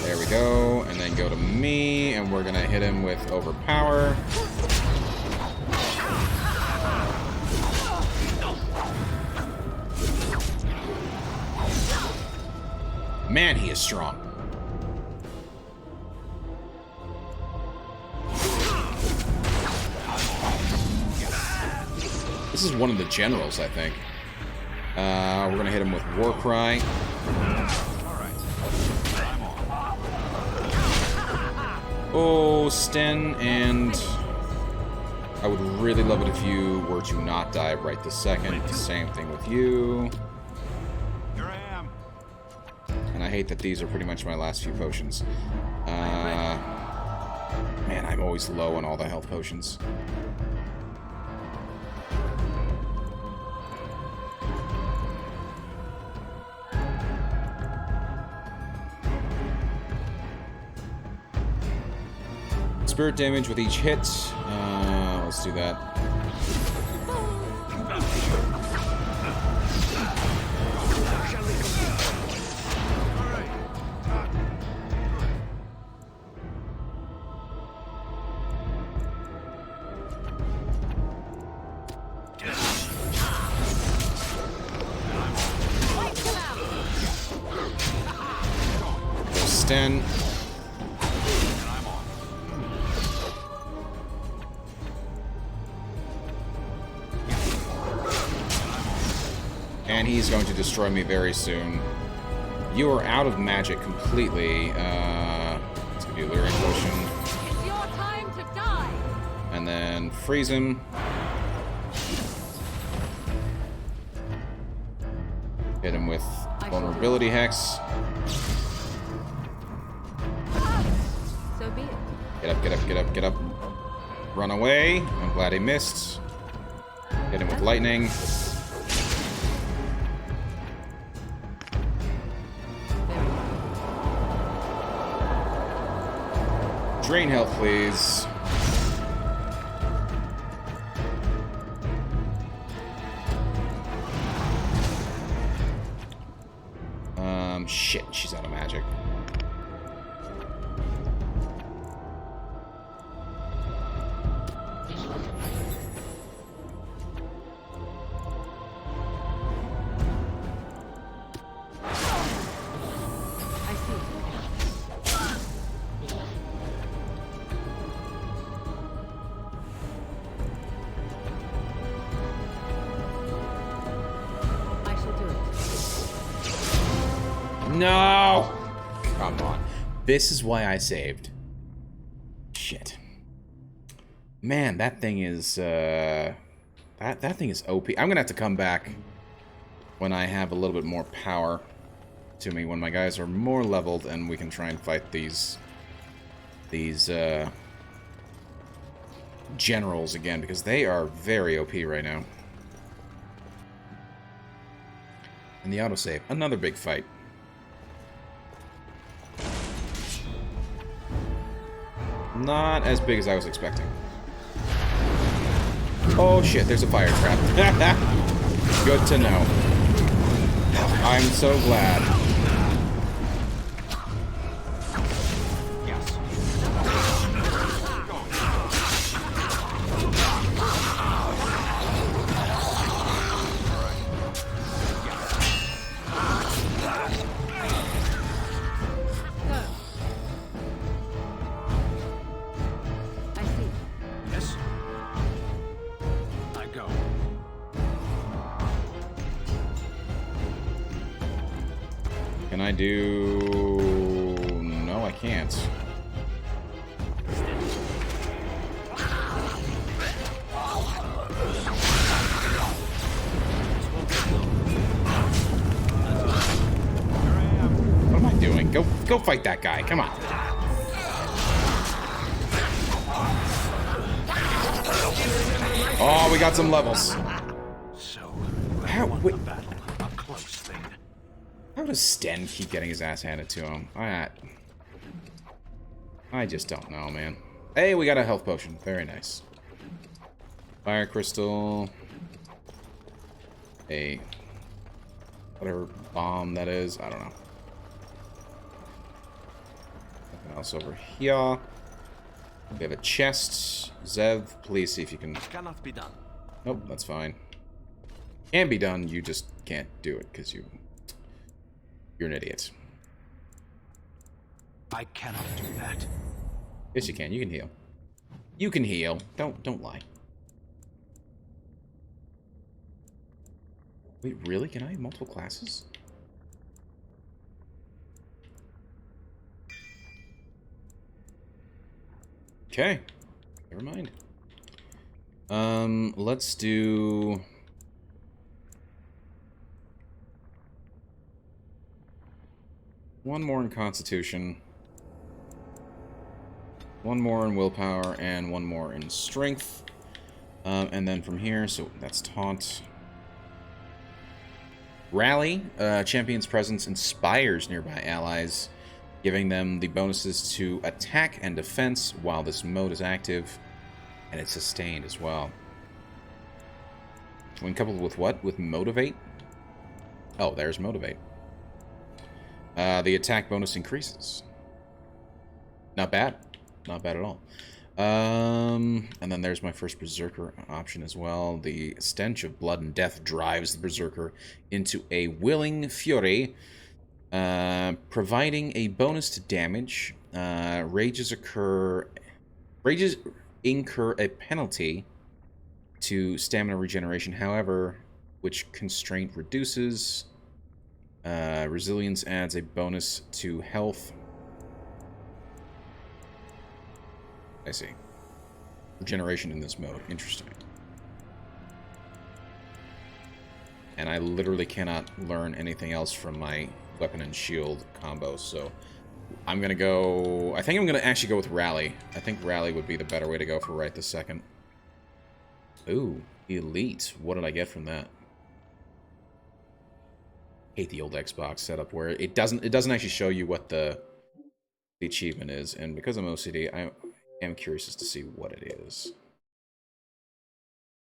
There we go. And then go to me, and we're gonna hit him with Overpower. Man, he is strong. This is one of the generals, I think. We're gonna hit him with Warcry. Oh, Sten and I would really love it if you were to not die right this second. Same thing with you. Here I am. And I hate that these are pretty much my last few potions. Man, I'm always low on all the health potions. Spirit damage with each hit. Let's do that. Sten. And he's going to destroy me very soon. You are out of magic completely. Let's give you a Lyric Potion. It's your time to die. And then freeze him. Hit him with Vulnerability Hex. So be it. Get up, get up, get up, get up. Run away. I'm glad he missed. Hit him with lightning. Drain health, please. Shit, she's out of magic. No! Come on. This is why I saved. Shit. Man, that thing is, that thing is OP. I'm gonna have to come back when I have a little bit more power to me, when my guys are more leveled and we can try and fight these generals again, because they are very OP right now. And the autosave, another big fight. Not as big as I was expecting. Oh shit, there's a fire trap. Good to know. I'm so glad. Can I do... No, I can't. What am I doing? Go fight that guy. Come on. Oh, we got some levels. How, wait. How does Sten keep getting his ass handed to him? I just don't know, man. Hey, we got a health potion. Very nice. Fire crystal. A whatever bomb that is. I don't know. Nothing else over here. We have a chest. Zev, please see if you can. Cannot be done. Nope, that's fine. Can be done. You just can't do it because you're an idiot. I cannot do that. Yes, you can. You can heal. You can heal. Don't lie. Wait, really? Can I have multiple classes? Okay. Never mind. Let's do... one more in Constitution. One more in Willpower, and one more in Strength. And then from here, so that's Taunt. Rally. Champion's presence inspires nearby allies, giving them the bonuses to attack and defense while this mode is active, and it's sustained as well. When coupled with what? With Motivate? Oh, there's Motivate. The attack bonus increases. Not bad. Not bad at all. And then there's my first Berserker option as well. The stench of blood and death drives the Berserker into a willing fury, providing a bonus to damage. Rages incur a penalty to stamina regeneration, however, which constraint reduces. Resilience adds a bonus to health. I see. Regeneration in this mode. Interesting. And I literally cannot learn anything else from my weapon and shield combo, so I'm gonna go... I think I'm gonna actually go with Rally. I think Rally would be the better way to go for right this second. Ooh, Elite. What did I get from that? Hate the old Xbox setup where it doesn't actually show you what the achievement is, and because I'm OCD, I am curious as to see what it is.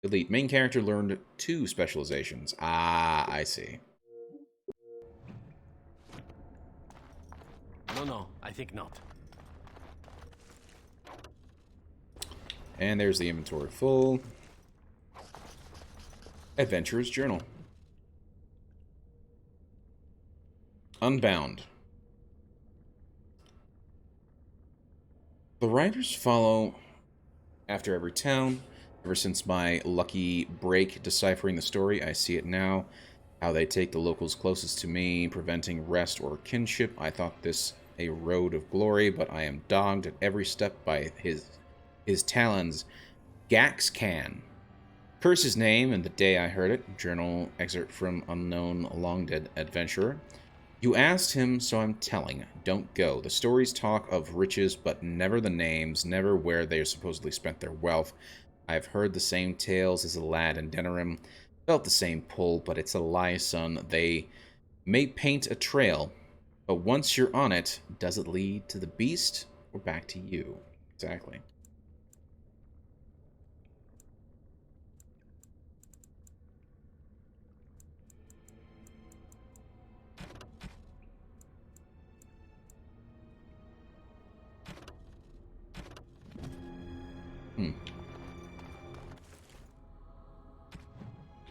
Elite. Main character learned 2 specializations. Ah, I see. No, I think not. And there's the inventory full. Adventurer's Journal. Unbound. The writers follow after every town. Ever since my lucky break deciphering the story, I see it now. How they take the locals closest to me, preventing rest or kinship. I thought this a road of glory, but I am dogged at every step by his talons. Gaxcan. Curse his name and the day I heard it. Journal excerpt from unknown long-dead adventurer. You asked him, so I'm telling. Don't go. The stories talk of riches, but never the names, never where they supposedly spent their wealth. I've heard the same tales as a lad in Denerim. Felt the same pull, but it's a lie, son. They may paint a trail, but once you're on it, does it lead to the beast or back to you? Exactly.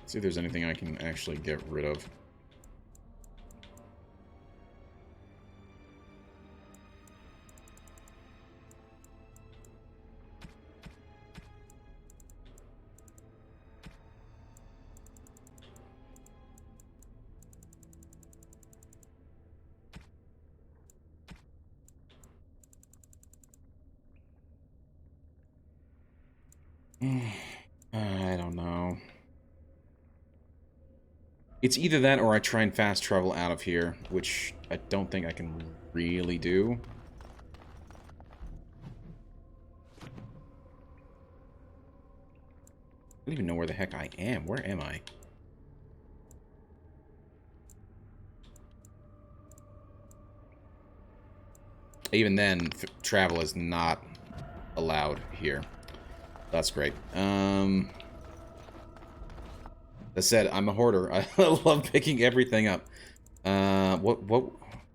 See if there's anything I can actually get rid of. I don't know. It's either that or I try and fast travel out of here, which I don't think I can really do. I don't even know where the heck I am. Where am I? Even then, travel is not allowed here. That's great. That said, I'm a hoarder. I love picking everything up. What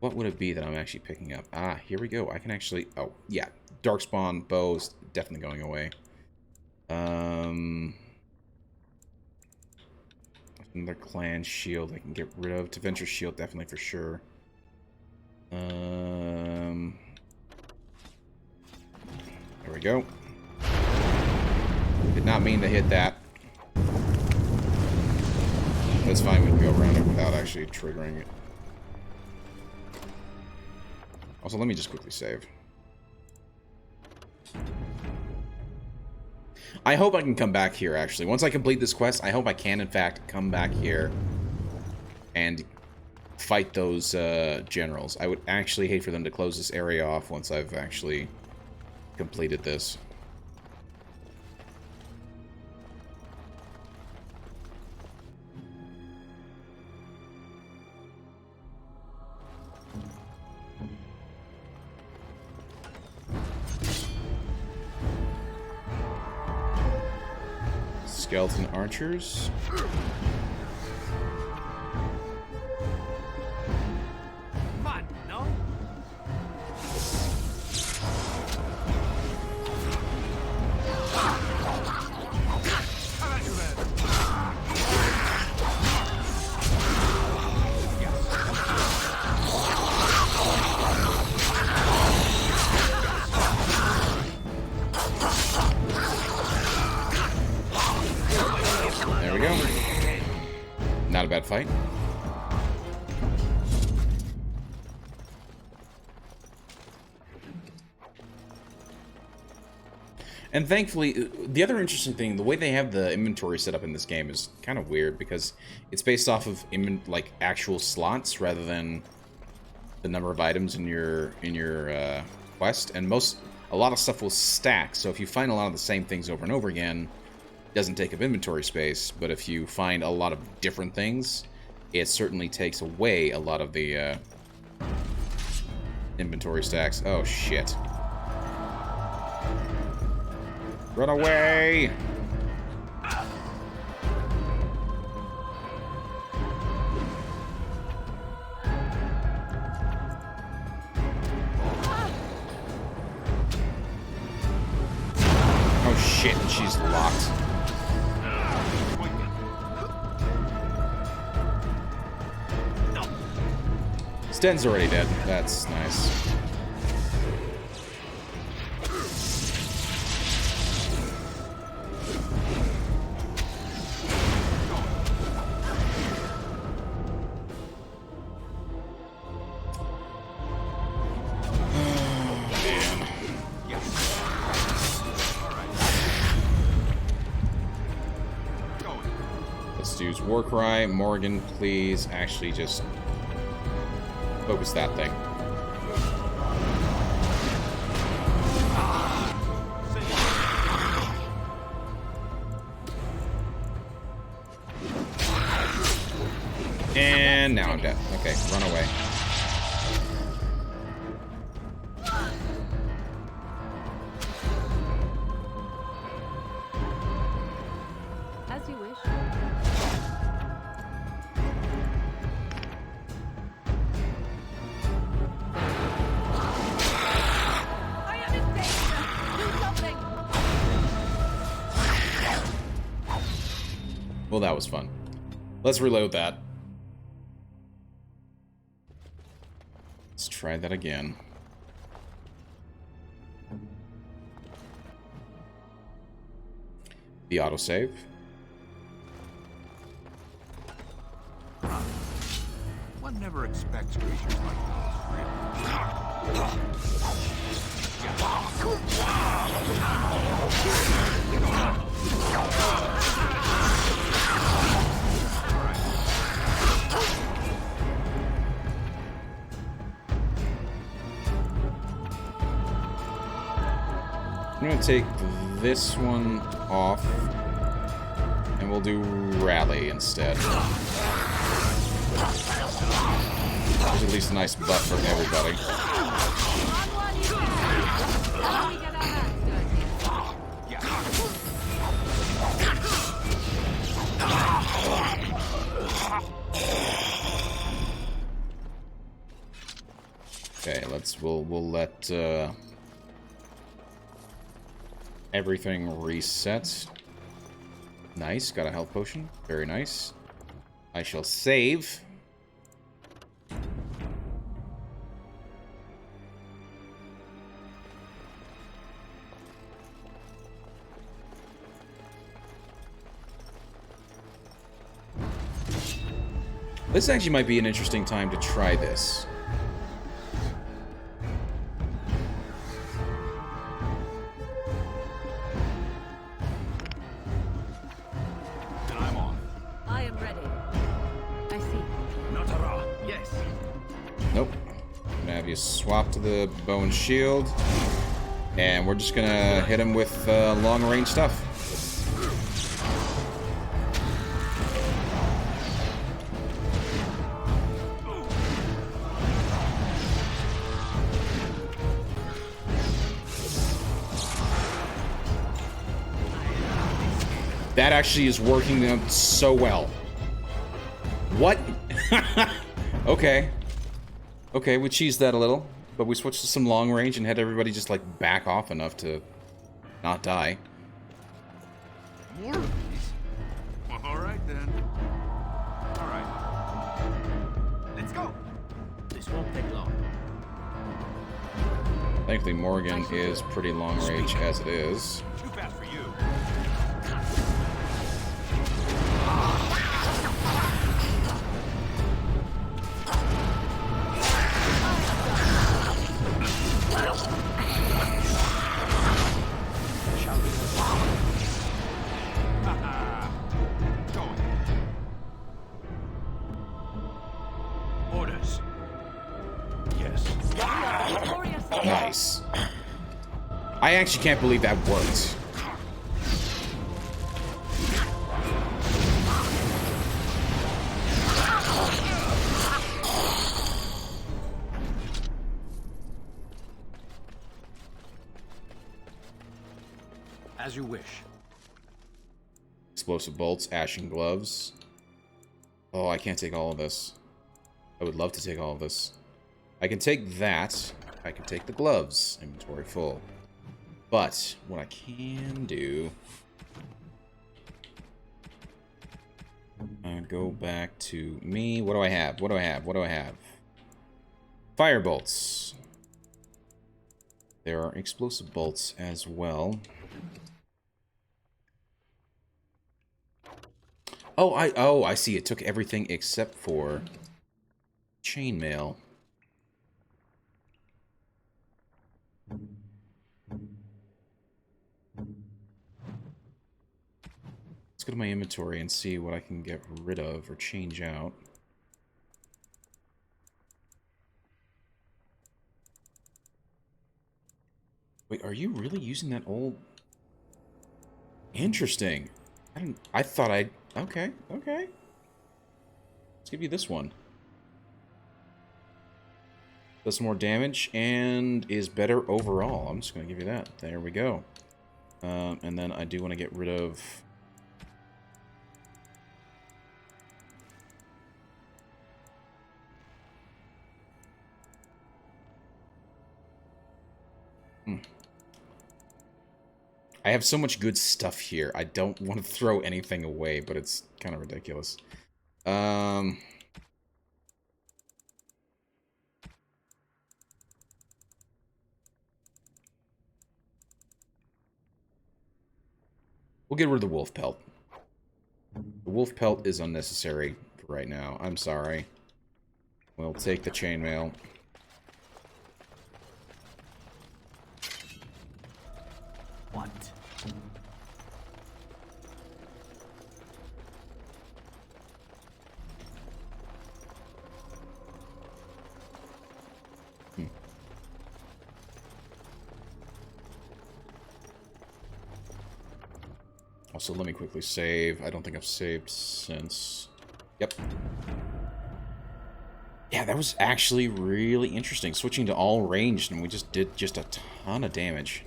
would it be that I'm actually picking up? Ah, here we go. I can actually... Oh, yeah. Darkspawn bows definitely going away. Another clan shield I can get rid of. To venture shield definitely for sure. There we go. Did not mean to hit that. That's fine, we can go around it without actually triggering it. Also, let me just quickly save. I hope I can come back here, actually. Once I complete this quest, I hope I can, in fact, come back here and fight those generals. I would actually hate for them to close this area off once I've actually completed this. Skeleton archers. Fun, no? There we go. Not a bad fight. And thankfully, the other interesting thing, the way they have the inventory set up in this game is kind of weird because it's based off of like actual slots rather than the number of items in your quest. And a lot of stuff will stack. So if you find a lot of the same things over and over again, it doesn't take up inventory space. But if you find a lot of different things, it certainly takes away a lot of the inventory stacks. Oh shit. Run away! Oh shit, she's locked. Sten's already dead. That's nice. War cry. Morgan, please actually just focus that thing. And now I'm dead. Okay, run away. As you wish. Well, that was fun. Let's reload that. Let's try that again. The autosave. One never expects creatures like I'm gonna take this one off, and we'll do rally instead. There's at least a nice buff for everybody. Okay, we'll let everything reset. Nice, got a health potion. Very nice. I shall save. This actually might be an interesting time to try this. You swap to the bow and shield. And we're just gonna hit him with long-range stuff. That actually is working out so well. What? Okay. Okay, we cheesed that a little, but we switched to some long range and had everybody just, like, back off enough to not die. More of these? Well, alright then. Alright. Let's go! This won't take long. Thankfully, Morgan is pretty long range as it is. Too fast for you. Orders. Yes. Nice. I actually can't believe that worked. As you wish. Explosive bolts, ashen gloves. Oh, I can't take all of this. I would love to take all of this. I can take that. I can take the gloves. Inventory full. But what I can do... go back to me. What do I have? What do I have? What do I have? Fire bolts. There are explosive bolts as well. Oh, I see. It took everything except for chainmail. Let's go to my inventory and see what I can get rid of or change out. Wait, are you really using that old... Interesting. I thought I'd... Okay, okay. Let's give you this one. Does more damage and is better overall. I'm just going to give you that. There we go. And then I do want to get rid of... I have so much good stuff here. I don't want to throw anything away, but it's kind of ridiculous. We'll get rid of the wolf pelt. The wolf pelt is unnecessary right now. I'm sorry. We'll take the chainmail. What? Also, let me quickly save. I don't think I've saved since... Yep. Yeah, that was actually really interesting. Switching to all ranged, and we just did just a ton of damage.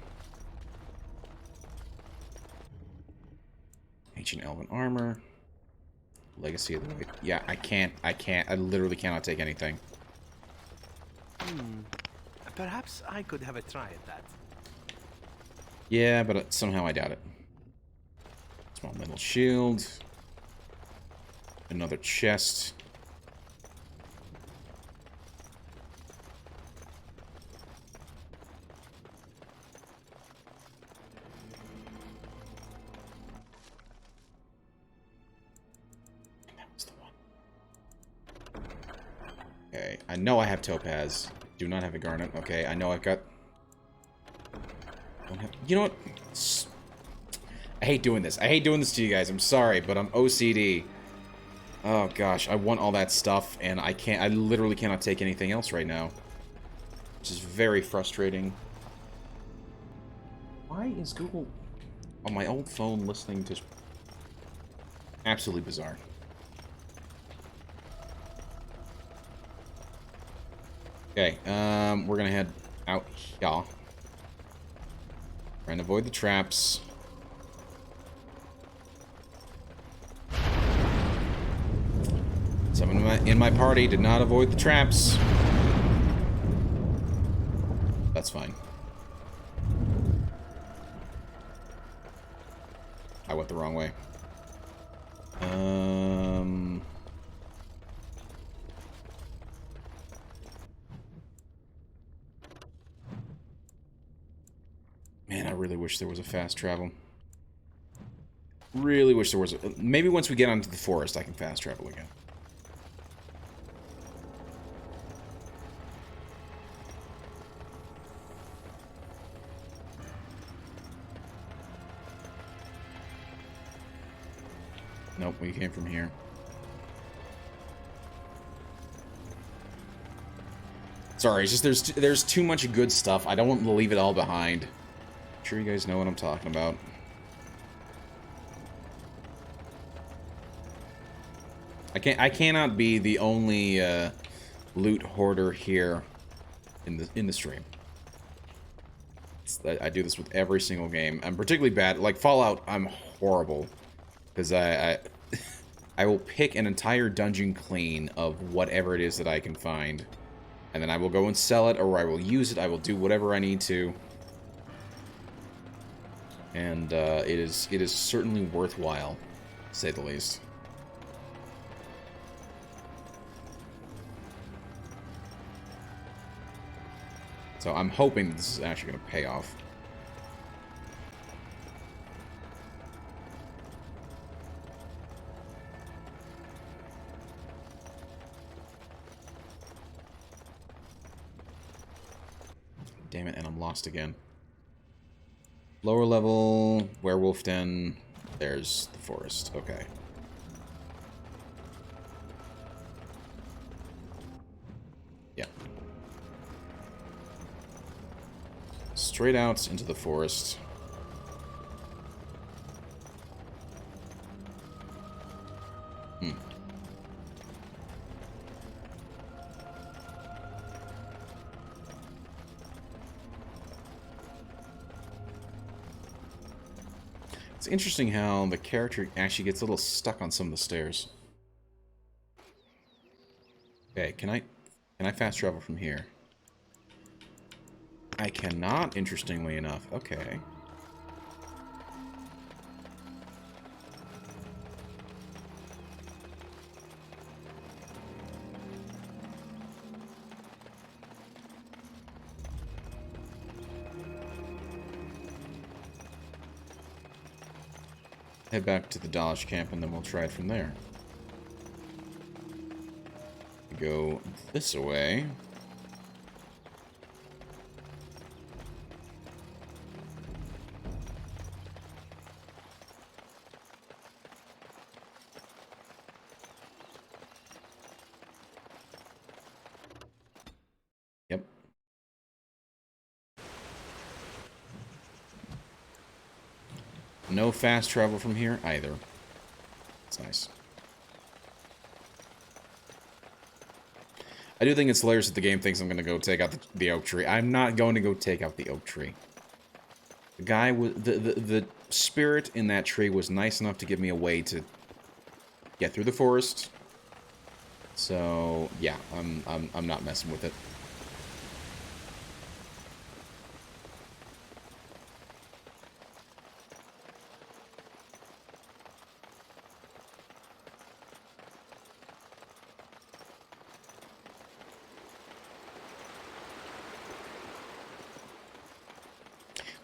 Ancient Elven armor. Legacy of the Void. Yeah, I can't. I literally cannot take anything. Perhaps I could have a try at that. Yeah, but somehow I doubt it. Small metal shield. Another chest. That was the one. Okay, I know I have topaz. Do not have a garnet. Okay, I know I've got... Don't have... You know what? I hate doing this. I hate doing this to you guys. I'm sorry, but I'm OCD. Oh gosh, I want all that stuff, and I can't. I literally cannot take anything else right now. which is very frustrating. Why is Google on my old phone listening to... Absolutely bizarre. Okay, we're gonna head out here. Trying to avoid the traps. Someone in my party did not avoid the traps. That's fine. I went the wrong way. Man, I really wish there was a fast travel. Really wish there was a... Maybe once we get onto the forest, I can fast travel again. Nope, we came from here. Sorry, it's just there's too much good stuff. I don't want to leave it all behind. I'm sure you guys know what I'm talking about. I cannot be the only loot hoarder here in the stream. I do this with every single game. I'm particularly bad. Like Fallout, I'm horrible. Because I will pick an entire dungeon clean of whatever it is that I can find. And then I will go and sell it, or I will use it. I will do whatever I need to. And it is certainly worthwhile, to say the least. So I'm hoping this is actually going to pay off. Damn it, and I'm lost again. Lower level, werewolf den. There's the forest. Okay. Yeah. Straight out into the forest. It's interesting how the character actually gets a little stuck on some of the stairs. Okay, can I fast travel from here? I cannot, interestingly enough. Okay. Head back to the Dodge camp and then we'll try it from there. Go this way. Yep. No fast travel from here either. That's nice. I do think it's hilarious that the game thinks I'm going to go take out the oak tree. I'm not going to go take out the oak tree. The guy was the spirit in that tree was nice enough to give me a way to get through the forest. So yeah, I'm not messing with it.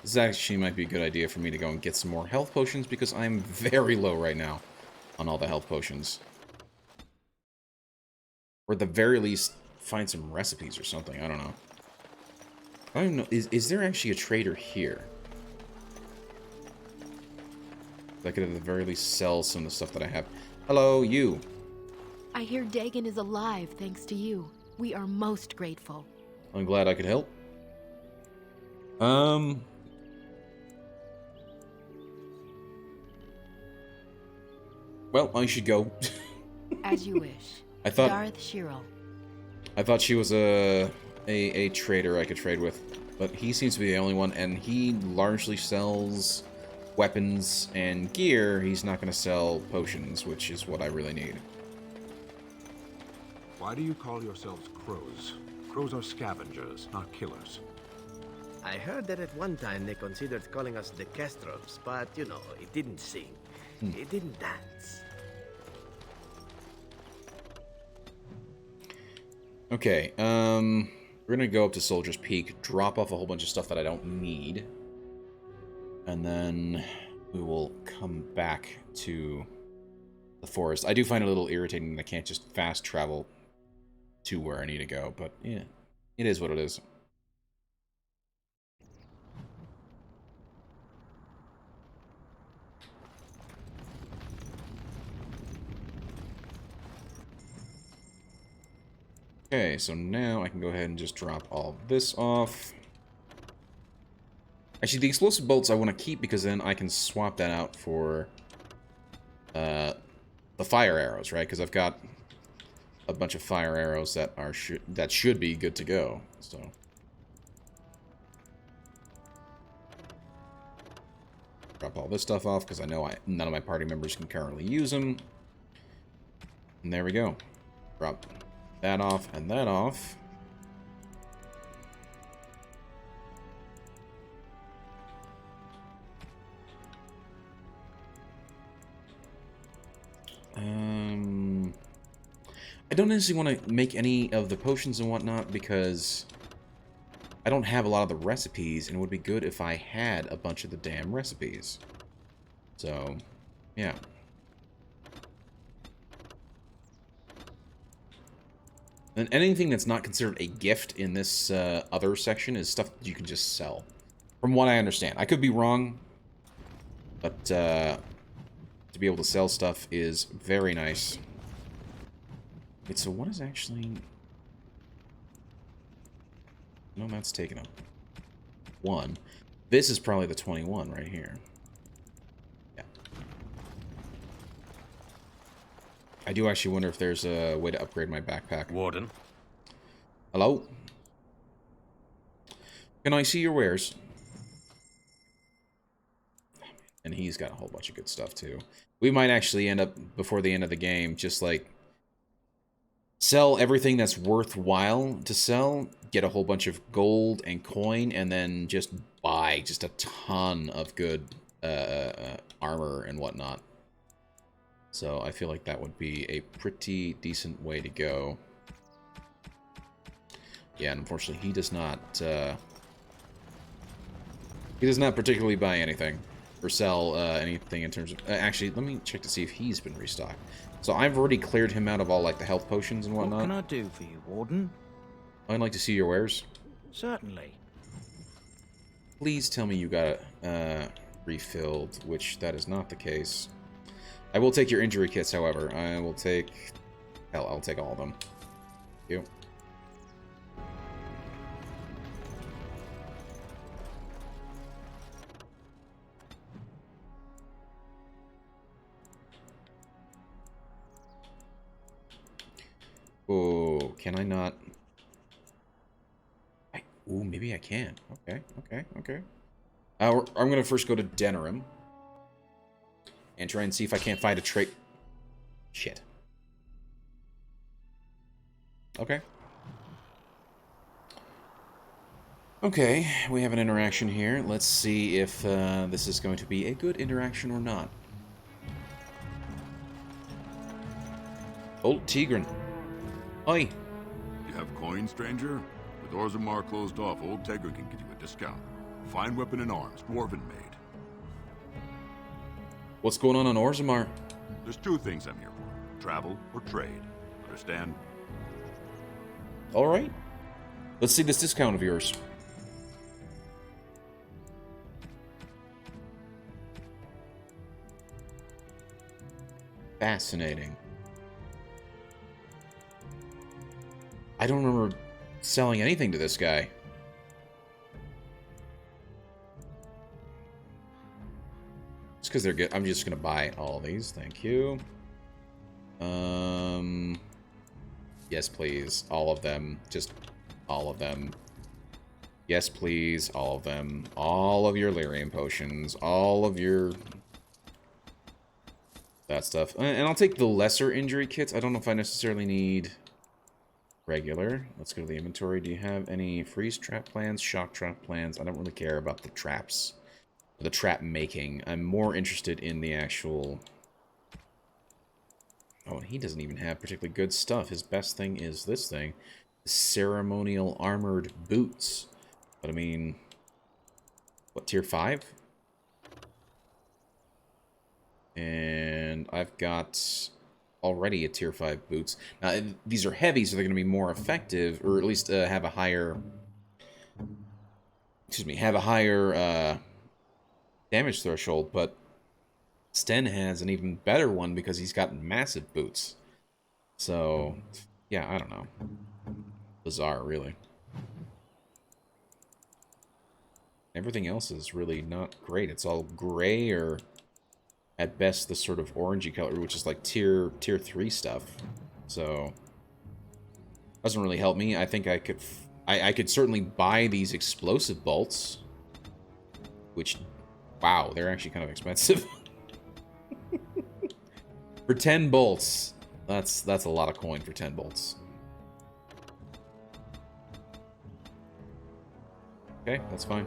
This actually might be a good idea for me to go and get some more health potions because I'm very low right now on all the health potions. Or at the very least, find some recipes or something. I don't know. I don't even know. Is there actually a trader here? I could at the very least sell some of the stuff that I have. Hello, you. I hear Dagon is alive thanks to you. We are most grateful. I'm glad I could help. Well, I should go. As you wish. I thought Darth Shirel. she was a trader I could trade with, but he seems to be the only one, and he largely sells weapons and gear. He's not going to sell potions, which is what I really need. Why do you call yourselves crows? Crows are scavengers, not killers. I heard that at one time they considered calling us the Castrums, but, you know, it didn't sing. It didn't dance. Okay, we're gonna go up to Soldier's Peak, drop off a whole bunch of stuff that I don't need, and then we will come back to the forest. I do find it a little irritating that I can't just fast travel to where I need to go, but yeah, it is what it is. Okay, so now I can go ahead and just drop all this off. Actually, the explosive bolts I want to keep because then I can swap that out for the fire arrows, right? Because I've got a bunch of fire arrows that are that should be good to go. So drop all this stuff off because I know none of my party members can currently use them. And there we go. Drop that off and that off. I don't necessarily want to make any of the potions and whatnot because I don't have a lot of the recipes, and it would be good if I had a bunch of the damn recipes. So, yeah. And anything that's not considered a gift in this other section is stuff that you can just sell. From what I understand. I could be wrong, but to be able to sell stuff is very nice. Wait, so what is actually... No, that's taken up 1. This is probably the 21 right here. Yeah. I do actually wonder if there's a way to upgrade my backpack. Warden. Hello? Can I see your wares? And he's got a whole bunch of good stuff, too. We might actually end up, before the end of the game, just, like, sell everything that's worthwhile to sell, get a whole bunch of gold and coin, and then just buy just a ton of good armor and whatnot. So I feel like that would be a pretty decent way to go. Yeah, and unfortunately, he does not particularly buy anything or sell anything in terms of... actually, let me check to see if he's been restocked. So I've already cleared him out of all, like, the health potions and whatnot. What can I do for you, Warden? I'd like to see your wares. Certainly. Please tell me you got it refilled, which that is not the case. I will take your injury kits, however. I will take... Hell, I'll take all of them. Thank you. Oh, can I not? Ooh, maybe I can. Okay. I'm going to first go to Denerim and try and see if I can't find a trait. Shit. Okay. Okay, we have an interaction here. Let's see if this is going to be a good interaction or not. Old Tigran. Oi. You have coin, stranger? With Orzammar closed off, Old Tegra can get you a discount. Fine weapon and arms, dwarven made. What's going on Orzammar? There's 2 things I'm here for. Travel or trade. Understand? Alright. Let's see this discount of yours. Fascinating. I don't remember selling anything to this guy. Just because they're good. I'm just gonna buy all these. Thank you. Yes, please. All of them. Just all of them. Yes, please. All of them. All of your lyrium potions. All of your... that stuff. And I'll take the lesser injury kits. I don't know if I necessarily need regular. Let's go to the inventory. Do you have any freeze trap plans? Shock trap plans? I don't really care about the traps. The trap making. I'm more interested in the actual... oh, and he doesn't even have particularly good stuff. His best thing is this thing. Ceremonial armored boots. But I mean... what, tier 5? And I've got already a tier 5 boots. Now, these are heavy, so they're going to be more effective, or at least have a higher... excuse me, have a higher damage threshold, but Sten has an even better one because he's got massive boots. So, yeah, I don't know. Bizarre, really. Everything else is really not great. It's all gray or, at best, the sort of orangey color, which is like tier 3 stuff. So, doesn't really help me. I think I could certainly buy these explosive bolts, which, wow, they're actually kind of expensive. For 10 bolts, that's a lot of coin for 10 bolts. Okay, that's fine.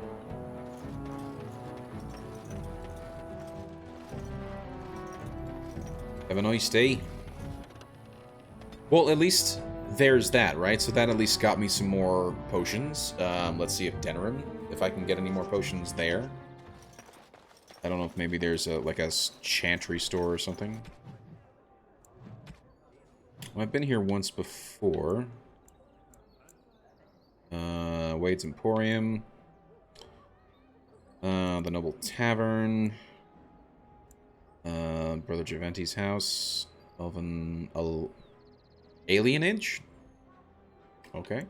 Have a nice day. Well, at least there's that, right? So that at least got me some more potions. Let's see if Denerim, if I can get any more potions there. I don't know if maybe there's like a chantry store or something. Well, I've been here once before. Wade's Emporium. The Noble Tavern. Brother Javenti's house. Elven... Alienage? Okay. I'm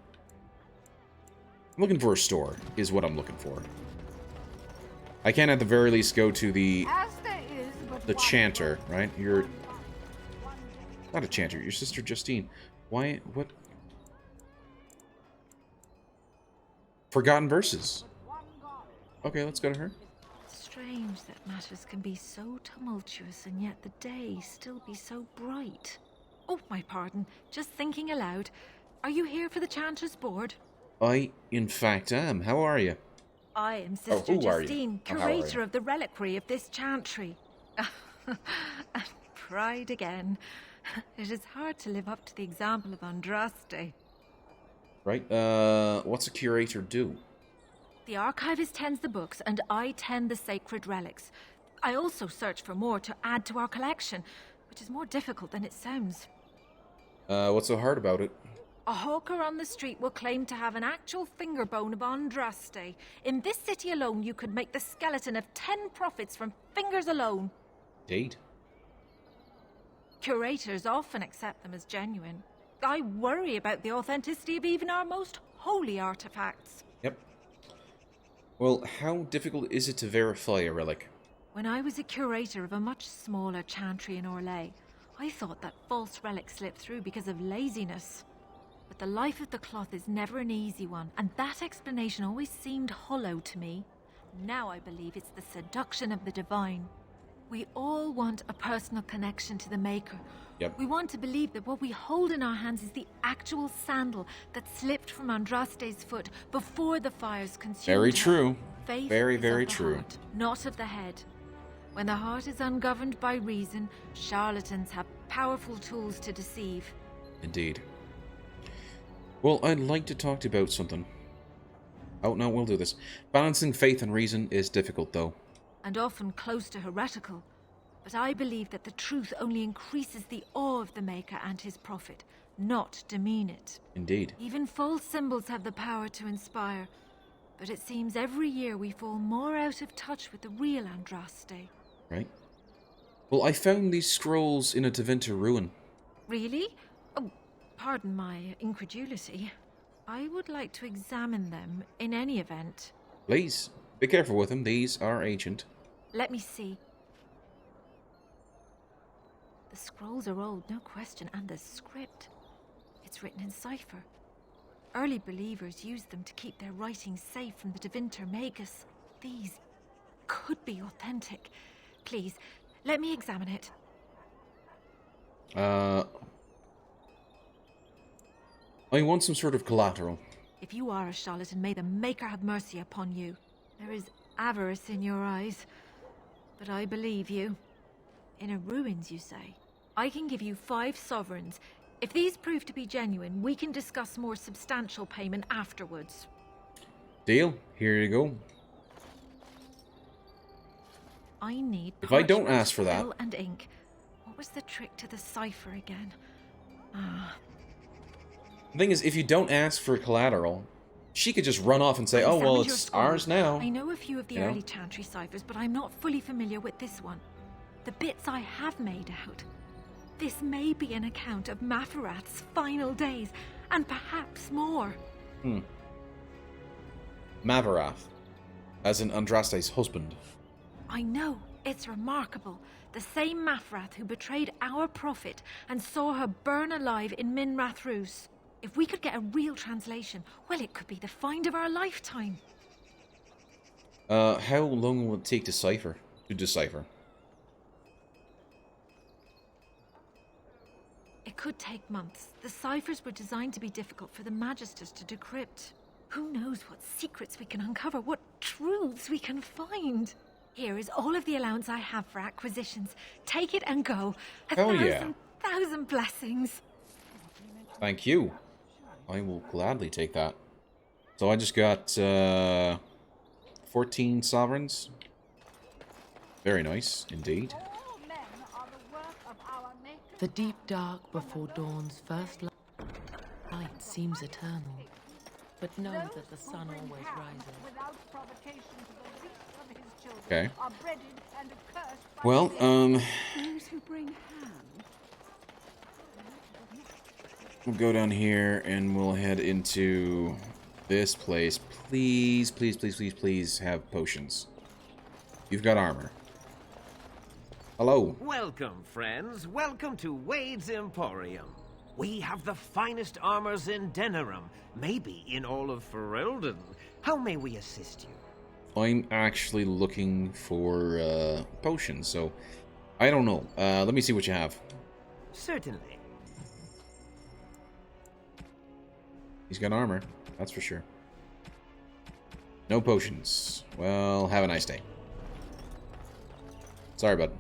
looking for a store, is what I'm looking for. I can at the very least go to the chanter, right? You're not a chanter, your sister Justine. Why, what? Forgotten Verses. Okay, let's go to her. Strange that matters can be so tumultuous and yet the day still be so bright. Oh, my pardon. Just thinking aloud. Are you here for the Chanter's Board? I, in fact, am. How are you? I am Sister Justine, curator of the reliquary of this chantry. And pride again. It is hard to live up to the example of Andraste. Right, what's a curator do? The archivist tends the books, and I tend the sacred relics. I also search for more to add to our collection, which is more difficult than it sounds. What's so hard about it? A hawker on the street will claim to have an actual finger bone of Andraste. In this city alone, you could make the skeleton of 10 prophets from fingers alone. Indeed. Curators often accept them as genuine. I worry about the authenticity of even our most holy artifacts. Yep. Well, how difficult is it to verify a relic? When I was a curator of a much smaller chantry in Orlais, I thought that false relics slipped through because of laziness. But the life of the cloth is never an easy one, and that explanation always seemed hollow to me. Now I believe it's the seduction of the divine. We all want a personal connection to the Maker. Yep. We want to believe that what we hold in our hands is the actual sandal that slipped from Andraste's foot before the fires consumed Very her. true. Faith very, is very of the true. heart, not of the head. When the heart is ungoverned by reason, charlatans have powerful tools to deceive. Indeed. Well, I'd like to talk to you about something. Oh, no, we'll do this. Balancing faith and reason is difficult, though. And often close to heretical. But I believe that the truth only increases the awe of the Maker and his prophet, not demean it. Indeed. Even false symbols have the power to inspire. But it seems every year we fall more out of touch with the real Andraste. Right. Well, I found these scrolls in a Tevinter ruin. Really? Oh, pardon my incredulity. I would like to examine them in any event. Please, be careful with them. These are ancient. Let me see. The scrolls are old, no question, and the script. It's written in cipher. Early believers used them to keep their writings safe from the Divinter Magus. These could be authentic. Please, let me examine it. I want some sort of collateral. If you are a charlatan, may the Maker have mercy upon you. There is avarice in your eyes, but I believe you. Inner ruins, you say? I can give you 5 sovereigns. If these prove to be genuine, we can discuss more substantial payment afterwards. Deal. Here you go. I need If I don't parchment, ask for that... quill and ink. What was the trick to the cipher again? The thing is, if you don't ask for collateral, she could just run off and say, oh, well, it's ours now. I know a few of the early Chantry ciphers, but I'm not fully familiar with this one. The bits I have made out. This may be an account of Maferath's final days, and perhaps more. Maverath, as in Andraste's husband. I know, it's remarkable. The same Maferath who betrayed our prophet and saw her burn alive in Minrath Rus. If we could get a real translation, well, it could be the find of our lifetime. How long will it take to decipher? It could take months. The ciphers were designed to be difficult for the Magisters to decrypt. Who knows what secrets we can uncover, what truths we can find. Here is all of the allowance I have for acquisitions. Take it and go. Thousand blessings. Thank you. I will gladly take that. So I just got 14 sovereigns. Very nice, indeed. The deep dark before dawn's first light seems eternal. But know that the sun always rises. Okay. Well, we'll go down here and we'll head into this place. Please, please, please, please, please have potions. You've got armor. Hello. Welcome, friends. Welcome to Wade's Emporium. We have the finest armors in Denerim, maybe in all of Ferelden. How may we assist you? I'm actually looking for potions, so I don't know. Let me see what you have. Certainly. He's got armor, that's for sure. No potions. Well, have a nice day. Sorry, bud.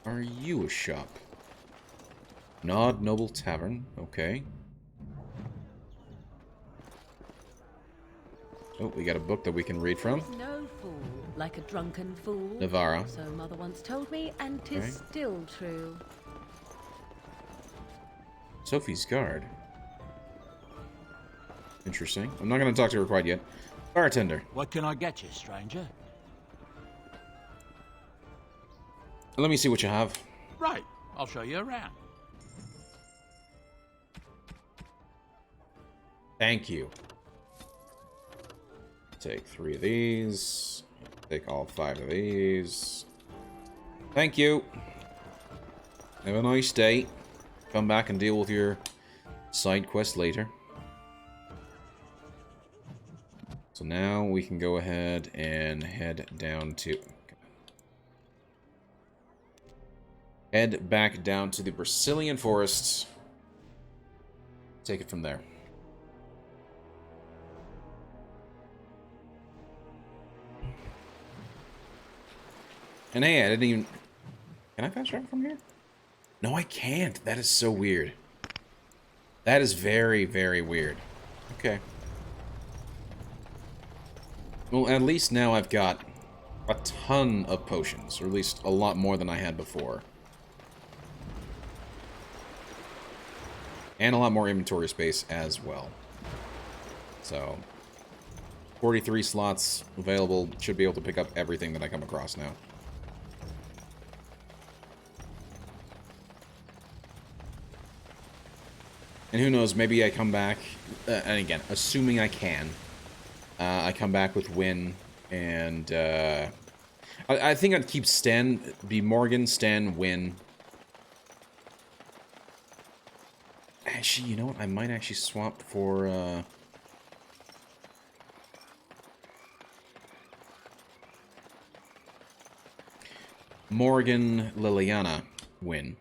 Are you a shop? Nod Noble Tavern, okay. Oh, we got a book that we can read from. No fool, like a drunken fool. Navara. So mother once told me, and 'tis still true. Sophie's Guard. Interesting. I'm not going to talk to her quite yet. Bartender. What can I get you, stranger? Let me see what you have. Right, I'll show you around. Thank you. Take 3 of these. Take all 5 of these. Thank you. Have a nice day. Come back and deal with your side quest later. So now we can go ahead and head down to... Head back down to the Brecilian forests. Take it from there. And hey, I didn't even... Can I fast travel from here? No, I can't. That is so weird. That is very, very weird. Okay. Well, at least now I've got a ton of potions, or at least a lot more than I had before. And a lot more inventory space as well. So, 43 slots available. Should be able to pick up everything that I come across now. And who knows, maybe I come back, and again, assuming I can, I come back with Win, and I think I'd keep Stan, be Morgan, Stan, Win. Actually, you know what, I might actually swap for, Morgan, Liliana, Win.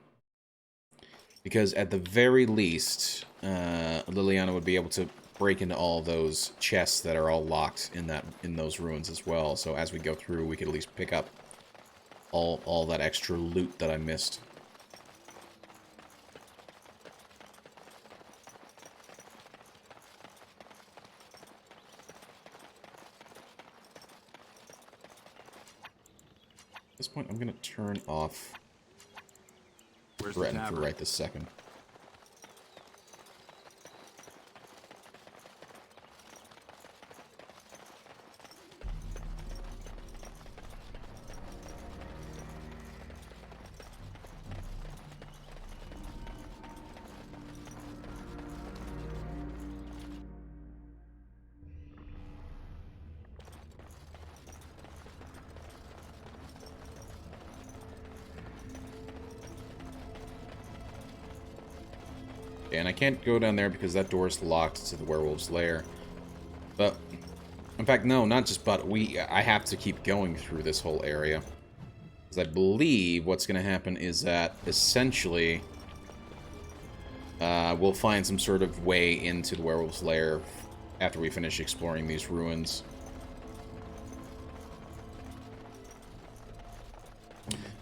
Because at the very least, Liliana would be able to break into all those chests that are all locked in those ruins as well. So as we go through, we could at least pick up all that extra loot that I missed. At this point, I'm going to turn off Threaten for right this second. And I can't go down there because that door is locked to the werewolves' lair. But, in fact, no, not just but. I have to keep going through this whole area. Because I believe what's going to happen is that, essentially, we'll find some sort of way into the werewolves' lair after we finish exploring these ruins.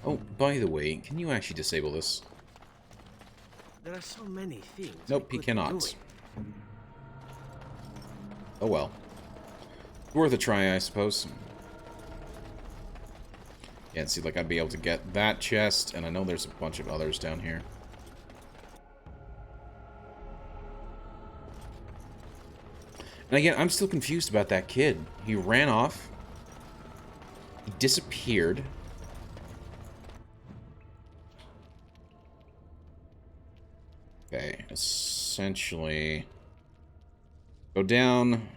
Oh, by the way, can you actually disable this? There are so many things. Nope, he cannot. Oh well. Worth a try, I suppose. Yeah, see, like, I'd be able to get that chest, and I know there's a bunch of others down here. And again, I'm still confused about that kid. He ran off. He disappeared. Okay, essentially, go down,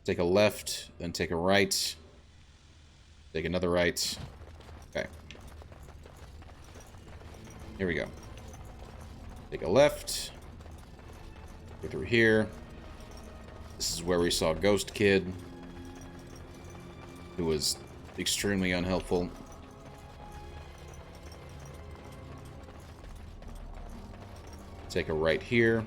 take a left, then take a right, take another right. Okay. Here we go. Take a left, go through here. This is where we saw Ghost Kid, who was extremely unhelpful. Take a right here.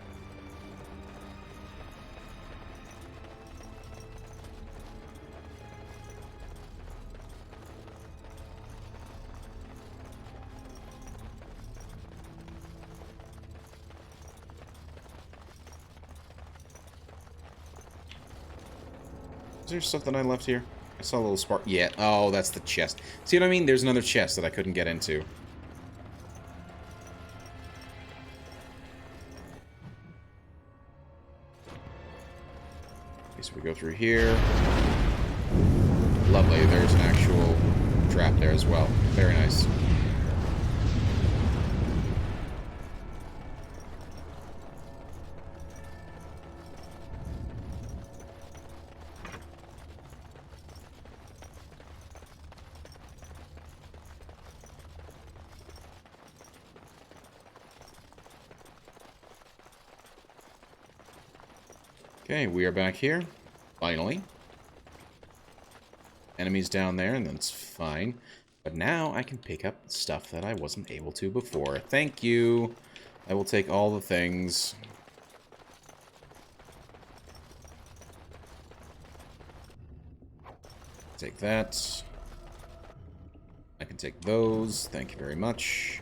Is there something I left here? I saw a little spark. Yeah. Oh, that's the chest. See what I mean? There's another chest that I couldn't get into. So we go through here. Lovely, there's an actual trap there as well. Very nice. Okay, we are back here. Finally. Enemies down there, and that's fine. But now I can pick up stuff that I wasn't able to before. Thank you. I will take all the things. Take that. I can take those. Thank you very much.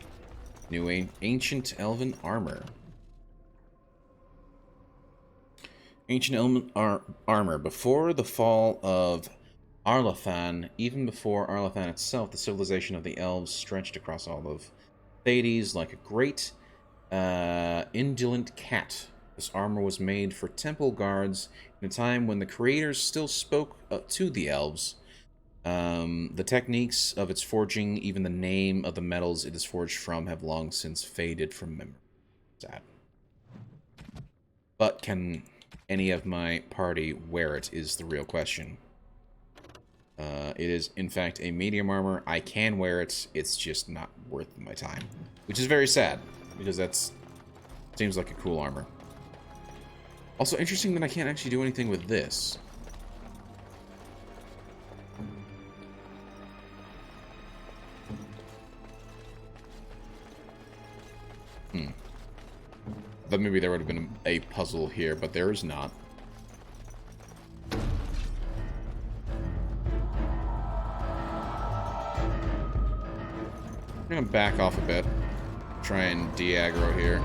New ancient elven armor. Ancient elven armor. Before the fall of Arlathan, even before Arlathan itself, the civilization of the elves stretched across all of Thades like a great, indolent cat. This armor was made for temple guards In a time when the creators still spoke to the elves, the techniques of its forging, even the name of the metals it is forged from, have long since faded from memory. Sad. But can any of my party wear it is the real question. It is, in fact, a medium armor. I can wear it. It's just not worth my time. Which is very sad, because that's... seems like a cool armor. Also, interesting that I can't actually do anything with this. But maybe there would have been a puzzle here, but there is not. I'm gonna back off a bit. Try and de-aggro here.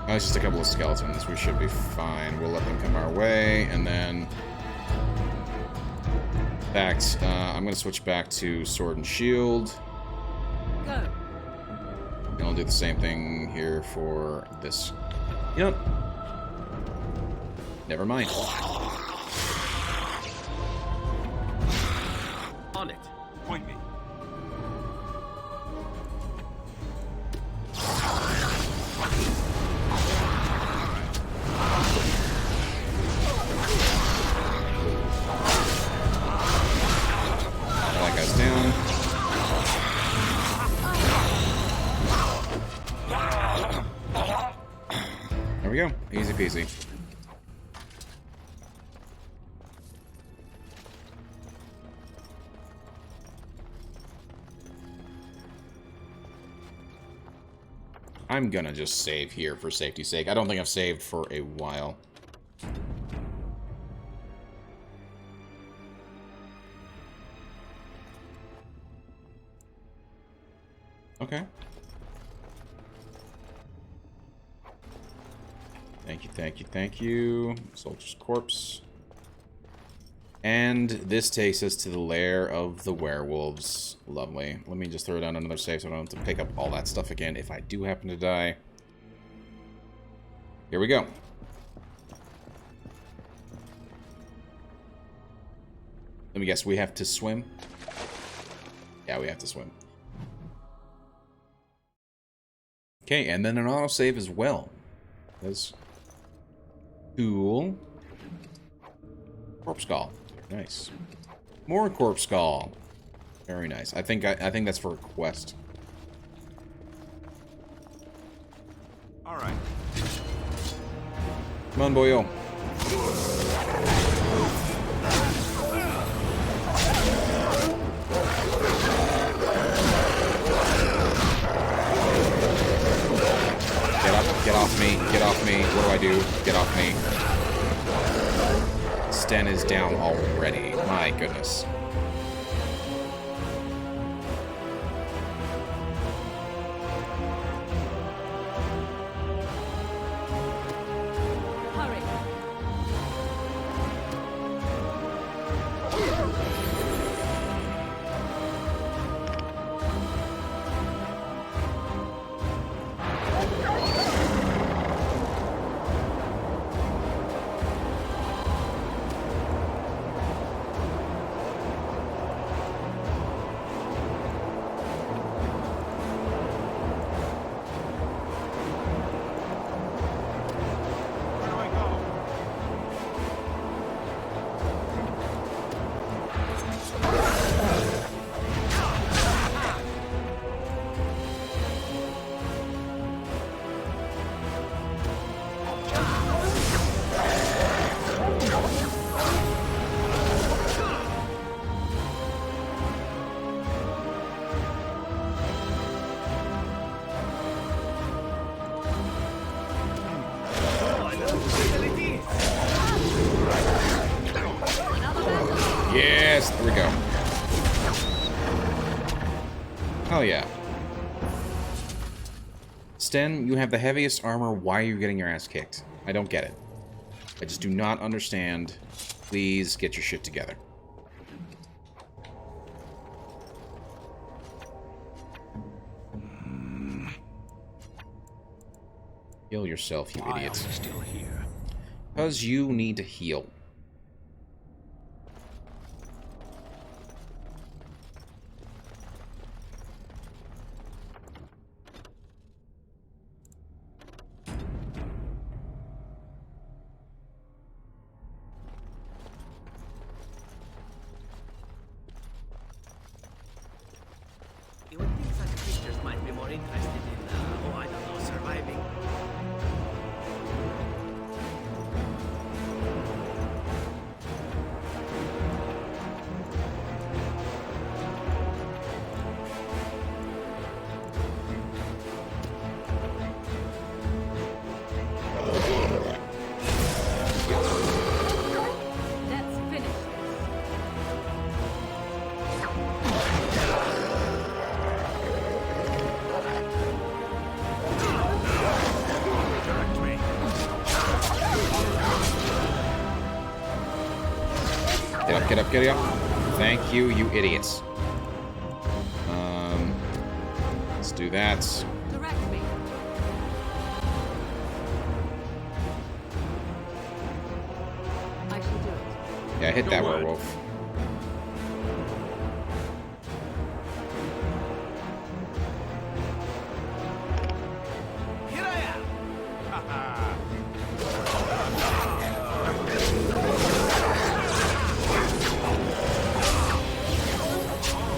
Oh, it's just a couple of skeletons. We should be fine. We'll let them come our way, and then... I'm gonna switch back to sword and shield. Go. And I'll do the same thing here for this. Yep. Never mind. On it. Point me. That guy's down. There we go. Easy peasy. I'm gonna just save here for safety's sake. I don't think I've saved for a while. Okay. Thank you, thank you, thank you. Soldier's corpse. And this takes us to the lair of the werewolves. Lovely. Let me just throw down another save so I don't have to pick up all that stuff again if I do happen to die. Here we go. Let me guess, we have to swim? Yeah, we have to swim. Okay, and then an autosave as well. That's cool. Corpse skull. Nice. More corpse skull. Very nice. I think that's for a quest. All right. Come on, boyo. Get off me. Get off me. What do I do? Get off me. Sten is down already. My goodness. Hurry. Yes, there we go. Hell yeah. Sten, you have the heaviest armor. Why are you getting your ass kicked? I don't get it. I just do not understand please get your shit together. Heal yourself, you idiots. Still here. Because you need to heal. You would think such creatures might be more interested in, oh, I don't know, surviving. Let's finish this. Get up, get up, get up. Thank you, you idiots. Let's do that. Direct me. I shall do it. Yeah, hit that werewolf. Here I am.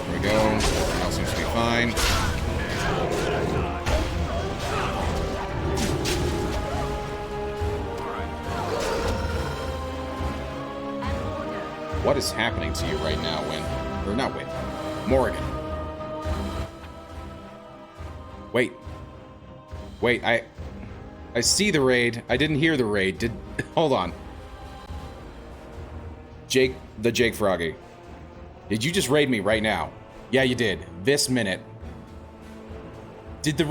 There we go. Everything else seems to be fine. What is happening to you right now, Win? Or not Win. Morgan. Wait. Wait, I see the raid. I didn't hear the raid. Hold on. Jake Froggy. Did you just raid me right now? Yeah, you did. This minute. Did the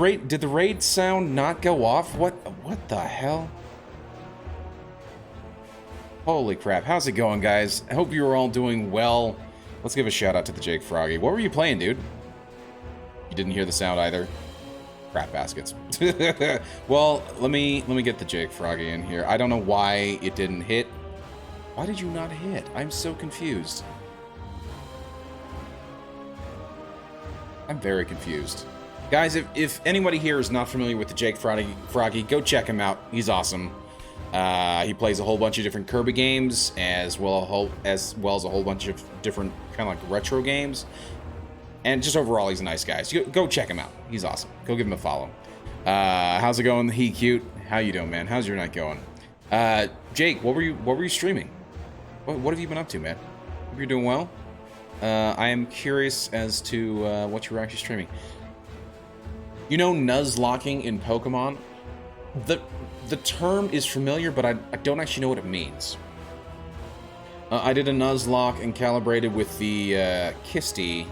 raid sound not go off? What the hell? Holy crap. How's it going, guys? I hope you are all doing well. Let's give a shout out to the Jake Froggy. What were you playing, dude? You didn't hear the sound either. Crap baskets. Well, let me get the Jake Froggy in here. I don't know why it didn't hit. Why did you not hit? I'm so confused. I'm very confused. Guys, if anybody here is not familiar with the Jake Froggy, go check him out. He's awesome. He plays a whole bunch of different Kirby games, as well as a whole bunch of different kind of like retro games. And just overall, he's a nice guy. So go check him out. He's awesome. Go give him a follow. How's it going? He cute. How you doing, man? How's your night going? Jake, what were you streaming? What have you been up to, man? Hope you're doing well. I am curious as to what you were actually streaming. You know Nuzlocking in Pokemon? The term is familiar, but I don't actually know what it means. I did a Nuzlocke and calibrated with the Kisti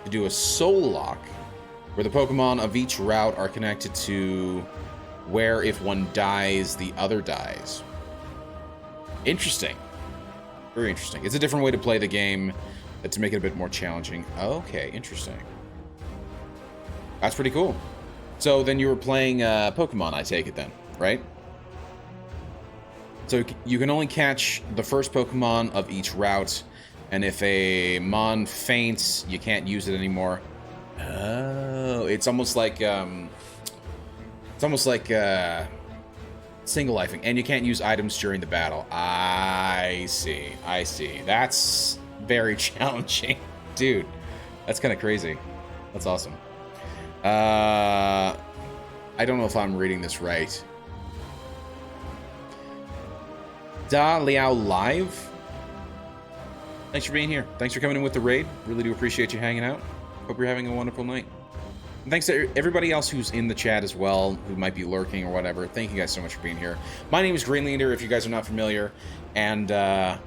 to do a Soul Lock, where the Pokemon of each route are connected to where if one dies, the other dies. Interesting. Very interesting. It's a different way to play the game to make it a bit more challenging. Okay, interesting. That's pretty cool. So then you were playing Pokemon, I take it then, right? So you can only catch the first Pokemon of each route, and if a Mon faints, you can't use it anymore. Oh, it's almost like single lifing, and you can't use items during the battle. I see. That's very challenging, dude. That's kind of crazy. That's awesome. I don't know if I'm reading this right. Da Liao Live. Thanks for being here. Thanks for coming in with the raid. Really do appreciate you hanging out. Hope you're having a wonderful night. And thanks to everybody else who's in the chat as well, who might be lurking or whatever. Thank you guys so much for being here. My name is Greenleader, if you guys are not familiar, and I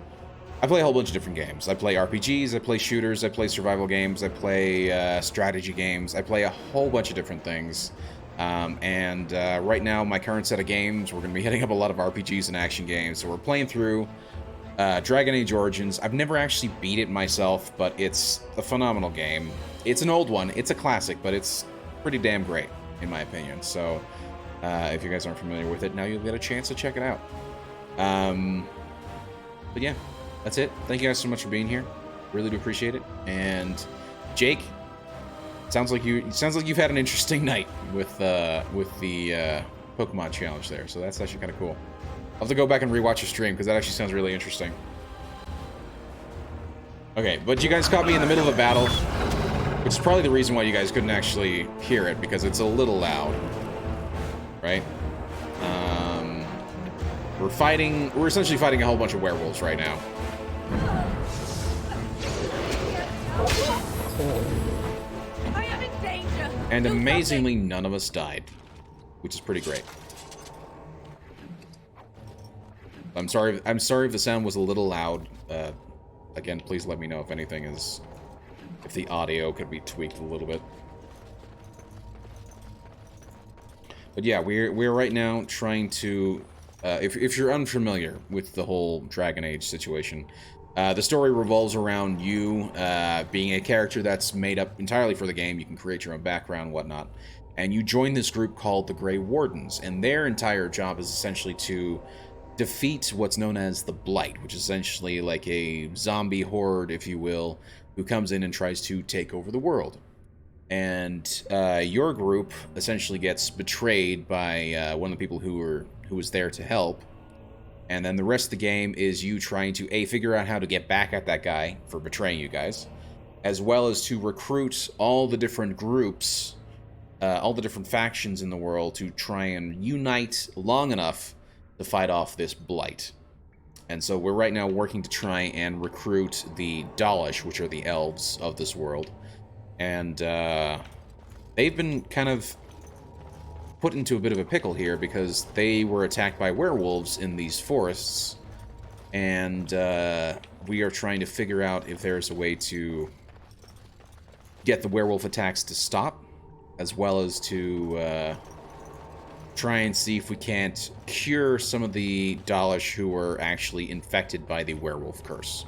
play a whole bunch of different games. I play RPGs, I play shooters, I play survival games, I play strategy games, I play a whole bunch of different things. Right now, my current set of games, we're going to be hitting up a lot of RPGs and action games. So we're playing through Dragon Age Origins. I've never actually beat it myself, but it's a phenomenal game. It's an old one. It's a classic, but it's pretty damn great, in my opinion. So, if you guys aren't familiar with it, now you'll get a chance to check it out. But yeah, that's it. Thank you guys so much for being here. Really do appreciate it. And Jake, sounds like you've had an interesting night with the Pokemon challenge there. So that's actually kind of cool. I'll have to go back and rewatch your stream because that actually sounds really interesting. Okay, but you guys caught me in the middle of a battle, which is probably the reason why you guys couldn't actually hear it, because it's a little loud, right? We're essentially fighting a whole bunch of werewolves right now. I am in danger. And amazingly, none of us died, which is pretty great. I'm sorry if the sound was a little loud. Again, please let me know if if the audio could be tweaked a little bit. But yeah, we're right now trying to, if you're unfamiliar with the whole Dragon Age situation, the story revolves around you being a character that's made up entirely for the game. You can create your own background and whatnot. And you join this group called the Grey Wardens, and their entire job is essentially to defeat what's known as the Blight, which is essentially like a zombie horde, if you will, who comes in and tries to take over the world. And your group essentially gets betrayed by one of the people who was there to help. And then the rest of the game is you trying to figure out how to get back at that guy for betraying you guys, as well as to recruit all the different groups, all the different factions in the world to try and unite long enough to fight off this Blight. And so we're right now working to try and recruit the Dalish, which are the elves of this world. And they've been kind of put into a bit of a pickle here because they were attacked by werewolves in these forests. And we are trying to figure out if there's a way to get the werewolf attacks to stop, as well as to try and see if we can't cure some of the Dalish who were actually infected by the werewolf curse.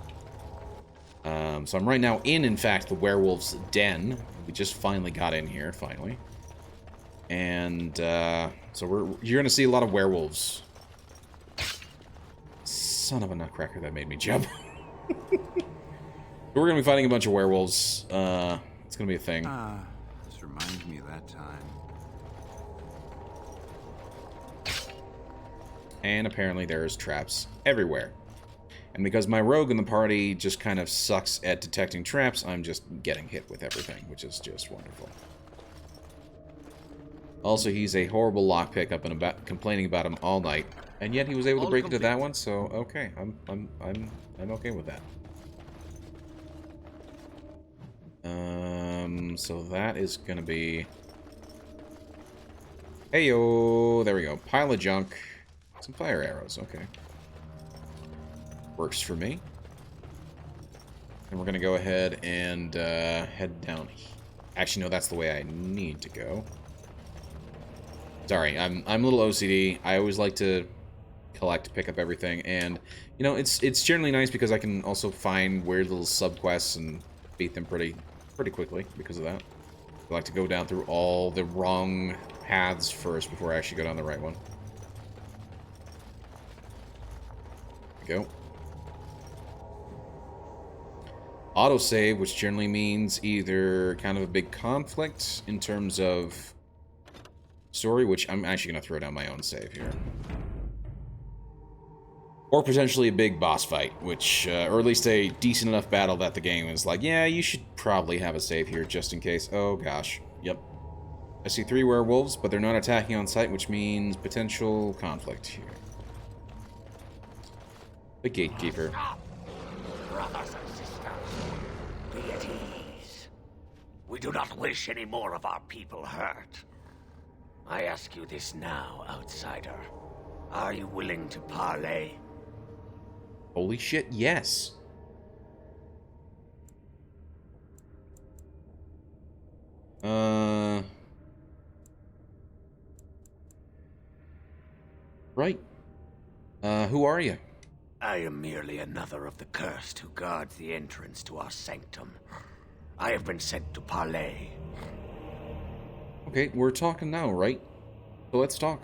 So I'm right now in fact, the werewolf's den. We just finally got in here, finally. And so you're going to see a lot of werewolves. Son of a nutcracker, that made me jump. We're going to be fighting a bunch of werewolves. It's going to be a thing. This reminds me of that time. And apparently there's traps everywhere. And because my rogue in the party just kind of sucks at detecting traps, I'm just getting hit with everything, which is just wonderful. Also, he's a horrible lockpick. I've been complaining about him all night, and yet he was able to break into that one. So okay, I'm okay with that. So that is gonna be. Heyo, there we go. Pile of junk. Some fire arrows, okay. Works for me. And we're gonna go ahead and head down. Actually, no, that's the way I need to go. Sorry, I'm a little OCD. I always like to pick up everything, and you know, it's generally nice because I can also find weird little subquests and beat them pretty quickly because of that. I like to go down through all the wrong paths first before I actually go down the right one. Go. Autosave, which generally means either kind of a big conflict in terms of story, which I'm actually going to throw down my own save here. Or potentially a big boss fight, which, or at least a decent enough battle that the game is like, yeah, you should probably have a save here just in case. Oh gosh, yep. I see 3 werewolves, but they're not attacking on sight, which means potential conflict here. The gatekeeper. Brothers and sisters, be at ease. We do not wish any more of our people hurt. I ask you this now, outsider. Are you willing to parley? Holy shit, yes. Right. Who are you? I am merely another of the cursed who guards the entrance to our sanctum. I have been sent to parley. Okay, we're talking now, right? So let's talk.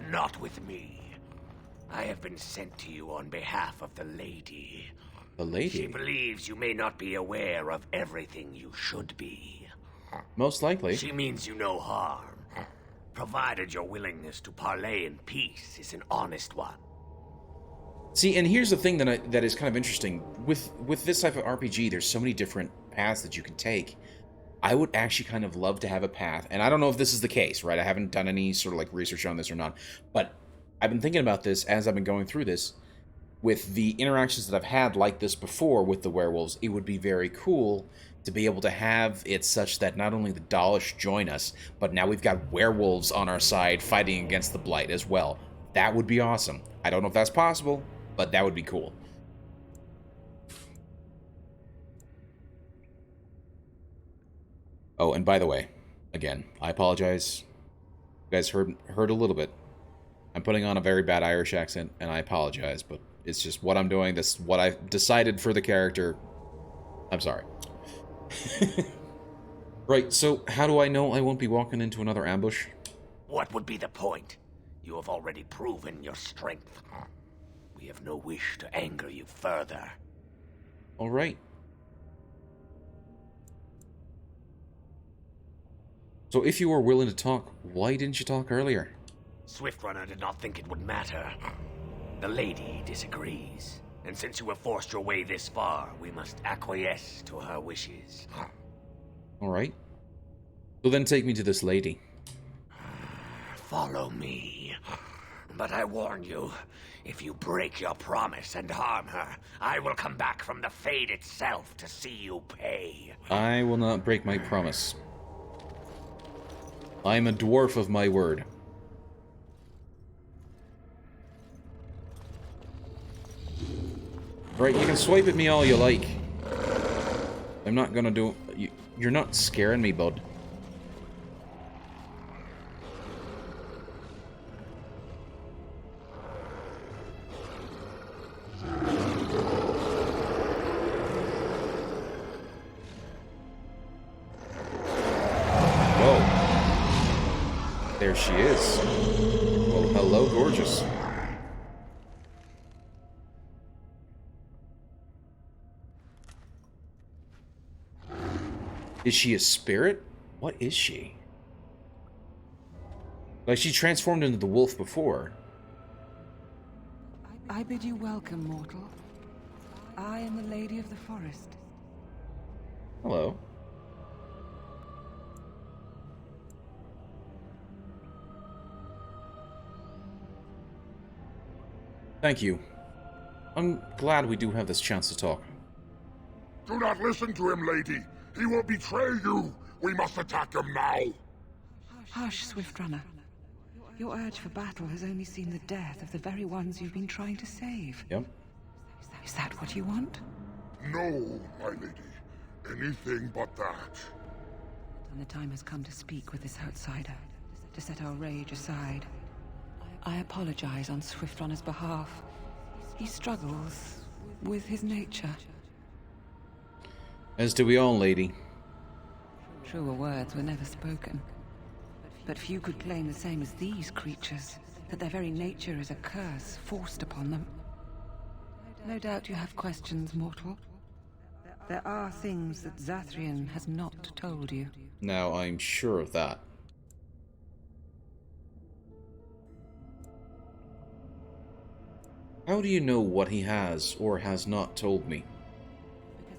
Not with me. I have been sent to you on behalf of the lady. The lady? She believes you may not be aware of everything you should be. Most likely. She means you no harm, provided your willingness to parley in peace is an honest one. See, and here's the thing that is kind of interesting. With this type of RPG, there's so many different paths that you can take. I would actually kind of love to have a path, and I don't know if this is the case, right? I haven't done any sort of like research on this or not, but I've been thinking about this as I've been going through this. With the interactions that I've had like this before with the werewolves, it would be very cool to be able to have it such that not only the Dalish join us, but now we've got werewolves on our side fighting against the Blight as well. That would be awesome. I don't know if that's possible, but that would be cool. Oh, and by the way, again, I apologize. You guys heard a little bit. I'm putting on a very bad Irish accent, and I apologize, but it's just what I'm doing. This is what I decided for the character. I'm sorry. Right, so how do I know I won't be walking into another ambush? What would be the point? You have already proven your strength. We have no wish to anger you further. All right. So if you were willing to talk, why didn't you talk earlier? Swiftrunner did not think it would matter. The lady disagrees. And since you have forced your way this far, we must acquiesce to her wishes. Alright. So then take me to this lady. Follow me. But I warn you, if you break your promise and harm her, I will come back from the Fade itself to see you pay. I will not break my promise. I am a dwarf of my word. Right, you can swipe at me all you like. I'm not gonna do... You're not scaring me, bud. Whoa. There she is. Well, hello, gorgeous. Is she a spirit? What is she? Like, she transformed into the wolf before. I bid you welcome, mortal. I am the Lady of the Forest. Hello. Thank you. I'm glad we do have this chance to talk. Do not listen to him, lady. He will betray you. We must attack him now. Hush, Swiftrunner. Your urge for battle has only seen the death of the very ones you've been trying to save. Yep. Is that what you want? No, my lady. Anything but that. And the time has come to speak with this outsider, to set our rage aside. I apologize on Swiftrunner's behalf. He struggles with his nature. As do we all, lady. Truer words were never spoken. But few could claim the same as these creatures, that their very nature is a curse forced upon them. No doubt you have questions, mortal. There are things that Zathrian has not told you. Now, I'm sure of that. How do you know what he has or has not told me?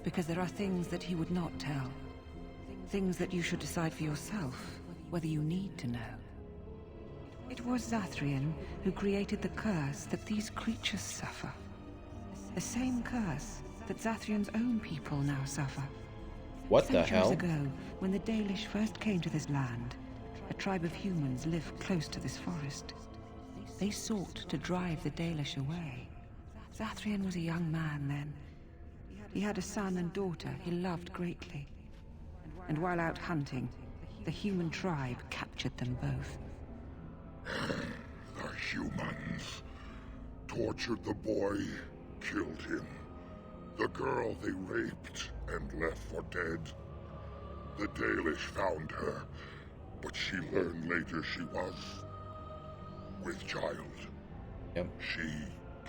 Because there are things that he would not tell. Things that you should decide for yourself, whether you need to know. It was Zathrian who created the curse that these creatures suffer. The same curse that Zathrian's own people now suffer. What the hell? Centuries ago, when the Dalish first came to this land, a tribe of humans lived close to this forest. They sought to drive the Dalish away. Zathrian was a young man then. He had a son and daughter he loved greatly. And while out hunting, the human tribe captured them both. The humans tortured the boy killed him. The girl they raped and left for dead. The Dalish found her, but she learned later she was with child. Yep. She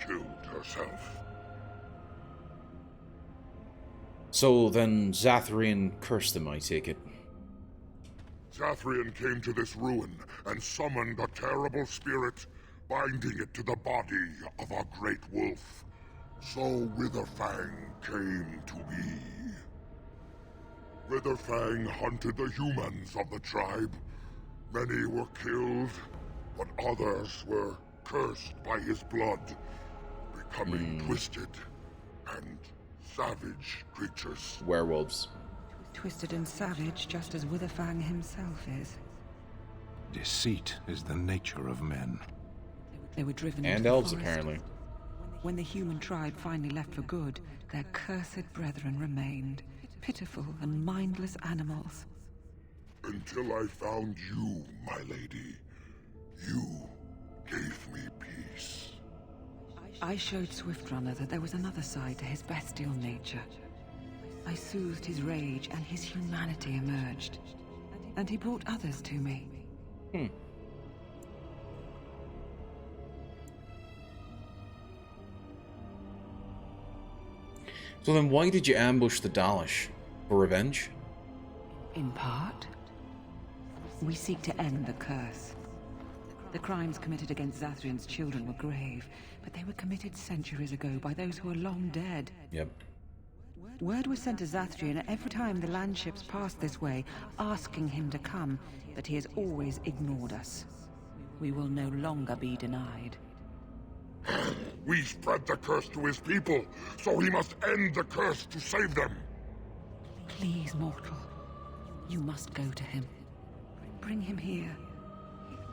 killed herself. So then Zathrian cursed them, I take it. Zathrian came to this ruin and summoned a terrible spirit, binding it to the body of a great wolf. So Witherfang came to be. Witherfang hunted the humans of the tribe. Many were killed, but others were cursed by his blood, becoming twisted and savage creatures. Werewolves. Twisted and savage, just as Witherfang himself is. Deceit is the nature of men. They were driven and into elves, the forest. apparently. When the human tribe finally left for good, their cursed brethren remained, pitiful and mindless animals. Until I found you, my lady. You gave me peace. I showed Swiftrunner that there was another side to his bestial nature. I soothed his rage and his humanity emerged. And he brought others to me. So then why did you ambush the Dalish? For revenge? In part, we seek to end the curse. The crimes committed against Zathrian's children were grave, but they were committed centuries ago by those who are long dead. Yep. Word was sent to Zathrian every time the landships passed this way, asking him to come, but he has always ignored us. We will no longer be denied. We spread the curse to his people, so he must end the curse to save them. Please, mortal. You must go to him. Bring him here.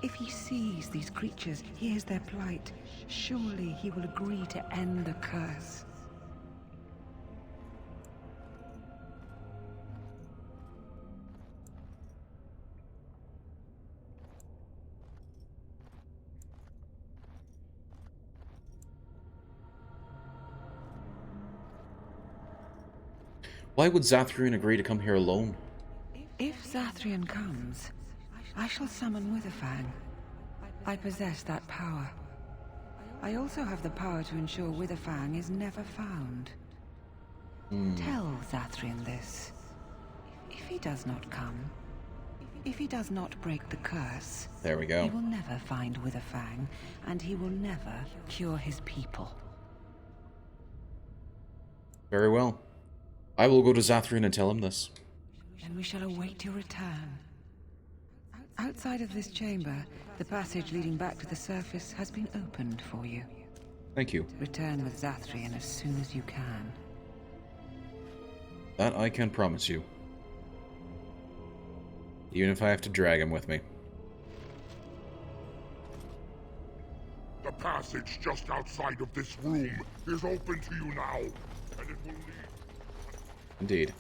If he sees these creatures, hears their plight, surely he will agree to end the curse. Why would Zathrian agree to come here alone? If Zathrian comes, I shall summon Witherfang. I possess that power. I also have the power to ensure Witherfang is never found. Tell Zathrian this. If he does not come, if he does not break the curse, there we go. He will never find Witherfang, and he will never cure his people. Very well. I will go to Zathrian and tell him this. Then we shall await your return. Outside of this chamber, the passage leading back to the surface has been opened for you. Thank you. Return with Zathrian as soon as you can. That I can promise you. Even if I have to drag him with me. The passage just outside of this room is open to you now, and it will lead. Indeed.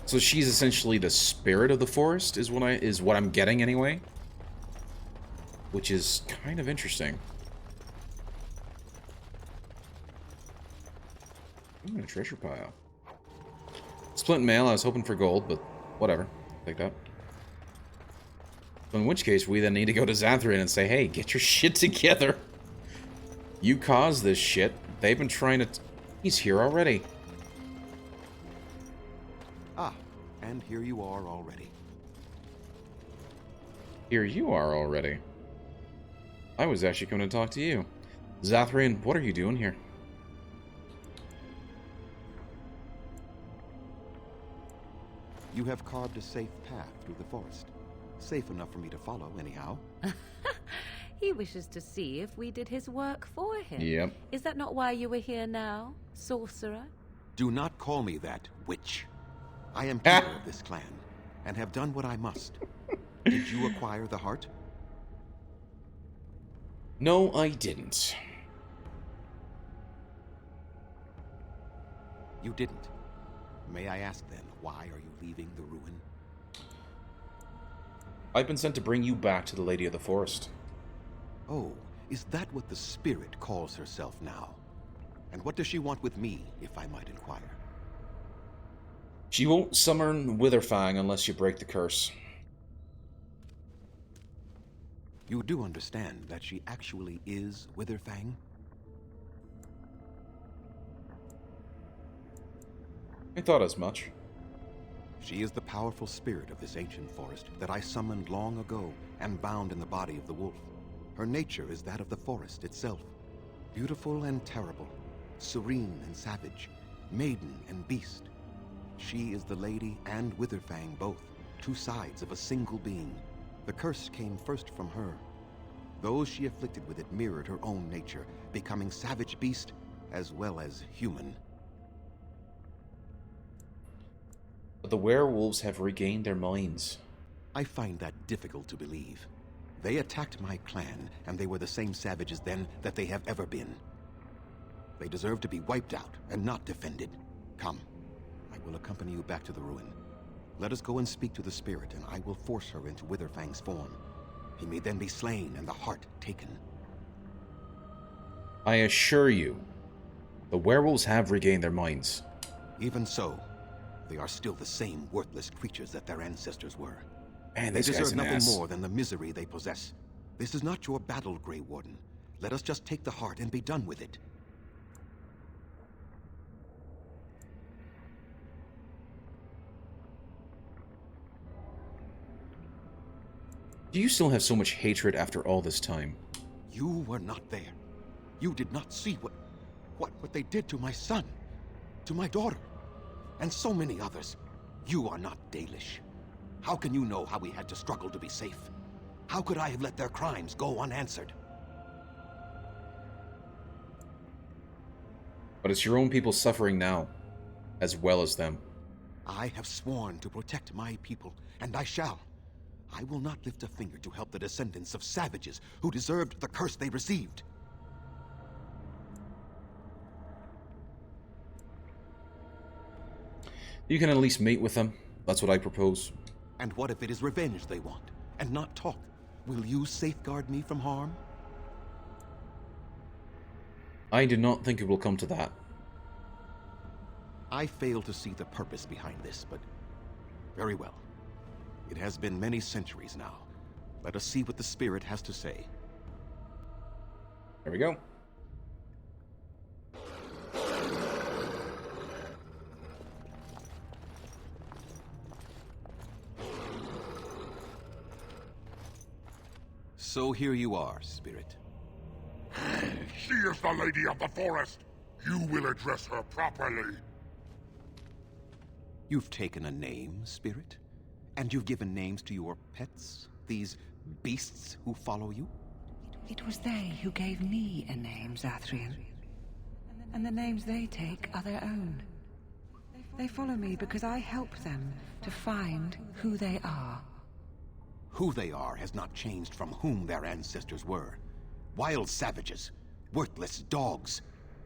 So she's essentially the spirit of the forest, is what I'm getting anyway. Which is kind of interesting. Ooh, a treasure pile. Splint mail, I was hoping for gold, but whatever. Take that. In which case, we then need to go to Zathrian and say, hey, get your shit together. You caused this shit. They've been trying to... He's here already. Ah, and here you are already. Here you are already. I was actually coming to talk to you. Zathrian, what are you doing here? You have carved a safe path through the forest. Safe enough for me to follow, anyhow. He wishes to see if we did his work for him. Yep. Is that not why you were here now, sorcerer? Do not call me that, witch. I am keeper of this clan, and have done what I must. Did you acquire the heart? No, I didn't. You didn't. May I ask then, why are you leaving the ruin? I've been sent to bring you back to the Lady of the Forest. Oh, is that what the spirit calls herself now? And what does she want with me, if I might inquire? She won't summon Witherfang unless you break the curse. You do understand that she actually is Witherfang? I thought as much. She is the powerful spirit of this ancient forest that I summoned long ago and bound in the body of the wolf. Her nature is that of the forest itself. Beautiful and terrible, serene and savage, maiden and beast. She is the lady and Witherfang both, two sides of a single being. The curse came first from her. Those she afflicted with it mirrored her own nature, becoming savage beast as well as human. But the werewolves have regained their minds. I find that difficult to believe. They attacked my clan, and they were the same savages then that they have ever been. They deserve to be wiped out and not defended. Come, I will accompany you back to the ruin. Let us go and speak to the spirit, and I will force her into Witherfang's form. He may then be slain and the heart taken. I assure you, the werewolves have regained their minds. Even so, they are still the same worthless creatures that their ancestors were. Man, They this guy's deserve an nothing ass. more than the misery they possess. This is not your battle, Grey Warden. Let us just take the heart and be done with it. Do you still have so much hatred after all this time? You were not there. You did not see what they did to my son, to my daughter, and so many others. You are not Dalish. How can you know how we had to struggle to be safe? How could I have let their crimes go unanswered? But it's your own people suffering now, as well as them. I have sworn to protect my people, and I shall. I will not lift a finger to help the descendants of savages who deserved the curse they received. You can at least mate with them. That's what I propose. And what if it is revenge they want, and not talk? Will you safeguard me from harm? I do not think it will come to that. I fail to see the purpose behind this, but very well. It has been many centuries now. Let us see what the spirit has to say. There we go. So here you are, spirit. She is the lady of the forest. You will address her properly. You've taken a name, spirit? And you've given names to your pets? These beasts who follow you? It was they who gave me a name, Zathrian. And the names they take are their own. They follow me because I help them to find who they are. Who they are has not changed from whom their ancestors were. Wild savages, worthless dogs.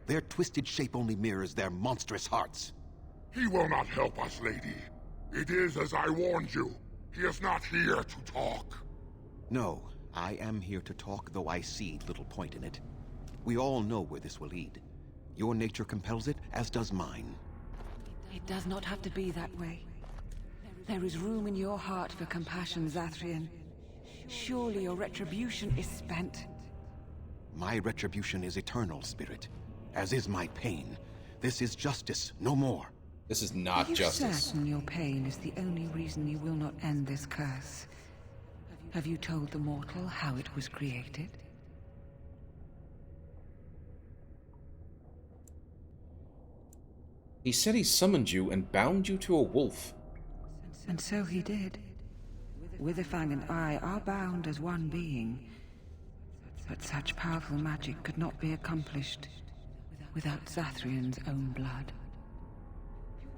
Their twisted shape only mirrors their monstrous hearts. He will not help us, lady. It is as I warned you. He is not here to talk. No, I am here to talk, though I see little point in it. We all know where this will lead. Your nature compels it, as does mine. It does not have to be that way. There is room in your heart for compassion, Zathrian. Surely your retribution is spent. My retribution is eternal, spirit, as is my pain. This is justice, no more. This is not justice. Are you certain your pain is the only reason you will not end this curse? Have you told the mortal how it was created? He said he summoned you and bound you to a wolf. And so he did. Witherfang and I are bound as one being. But such powerful magic could not be accomplished without Zathrian's own blood.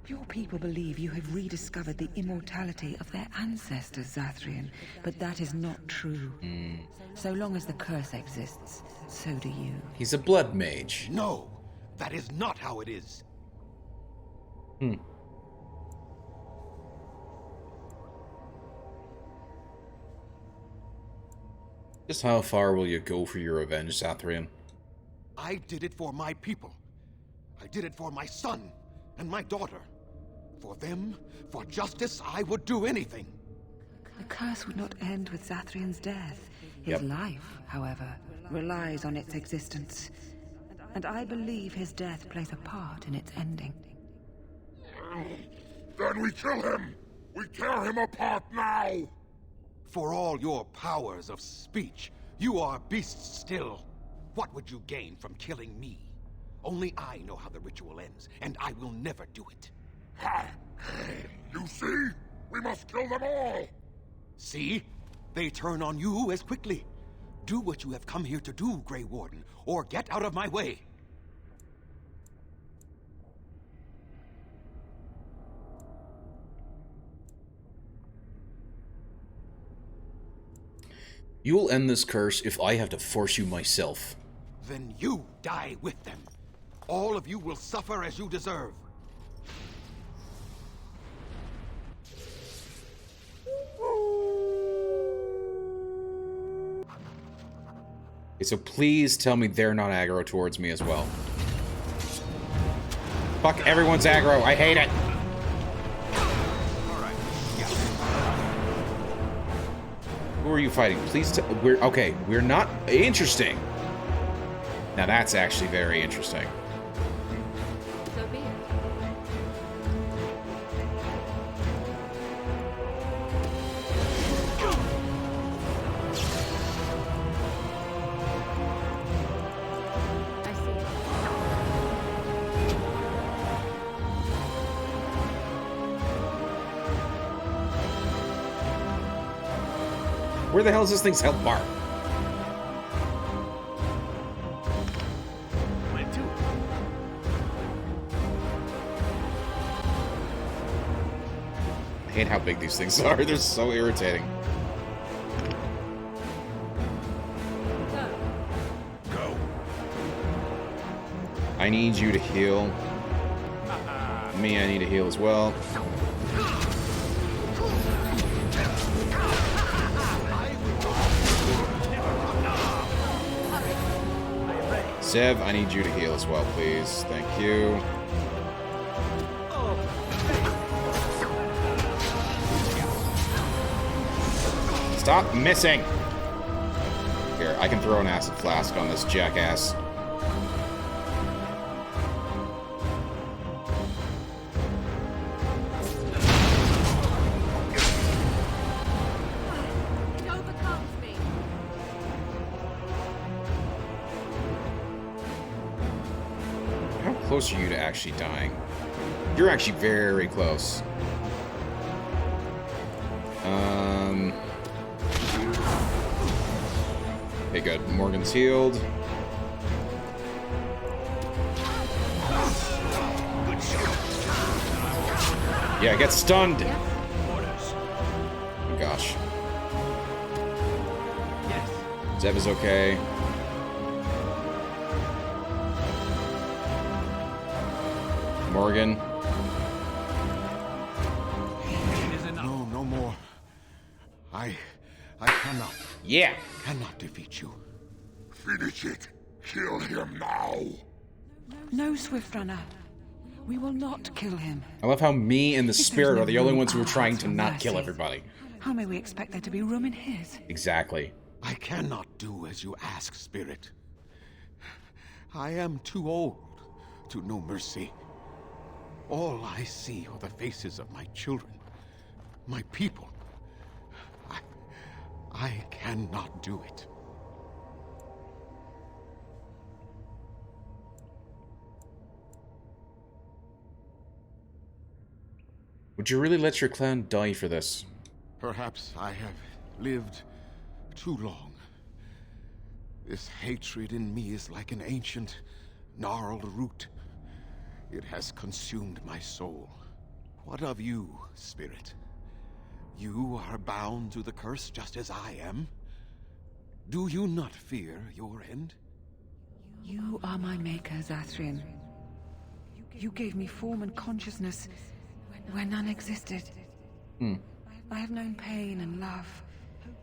Your people believe you have rediscovered the immortality of their ancestors, Zathrian, but that is not true. So long as the curse exists, so do you. He's a blood mage. No, that is not how it is. Just how far will you go for your revenge, Zathrian? I did it for my people. I did it for my son and my daughter. For them, for justice, I would do anything. The curse would not end with Zathrian's death. His life, however, relies on its existence. And I believe his death plays a part in its ending. Then we kill him! We tear him apart now! For all your powers of speech, you are beasts still. What would you gain from killing me? Only I know how the ritual ends, and I will never do it. Ha! You see? We must kill them all! See? They turn on you as quickly. Do what you have come here to do, Grey Warden, or get out of my way. You will end this curse if I have to force you myself. Then you die with them. All of you will suffer as you deserve. Okay, so please tell me they're not aggro towards me as well. Fuck, everyone's aggro. I hate it. Who are you fighting? Please tell. We're not. Interesting. Now that's actually very interesting. So be it. I see. Where the hell is this thing's health bar? Went to. I hate how big these things are. They're so irritating. Go. I need you to heal. Me, I need to heal as well. Zev, I need you to heal as well, please. Thank you. Stop missing! Here, I can throw an acid flask on this jackass. It overcomes me. How close are you to actually dying? You're actually very close. Okay, good. Morgan's healed. Yeah, get stunned! Oh gosh. Zev is okay. Morgan. No, no more. I cannot. Yeah. Cannot defeat you. Finish it. Kill him now. No, Swift Runner. We will not kill him. I love how me and the If spirit there's are the no only room ones who are in our trying hearts to for not kill mercy, everybody. How may we expect there to be room in his? Exactly. I cannot do as you ask, Spirit. I am too old to know mercy. All I see are the faces of my children, my people. I cannot do it. Would you really let your clan die for this? Perhaps I have lived too long. This hatred in me is like an ancient, gnarled root. It has consumed my soul. What of you, Spirit? You are bound to the curse just as I am. Do you not fear your end? You are my maker, Zathrian. You gave me form and consciousness where none existed. I have known pain and love,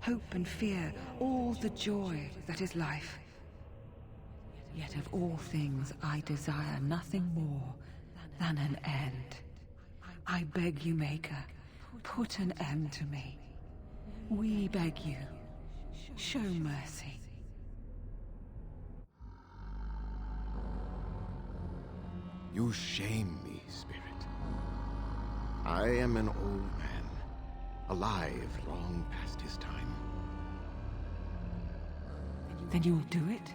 hope and fear, all the joy that is life. Yet of all things, I desire nothing more than an end. I beg you, Maker, put an end to me. We beg you, show mercy. You shame me, Spirit. I am an old man, alive long past his time. Then you'll do it?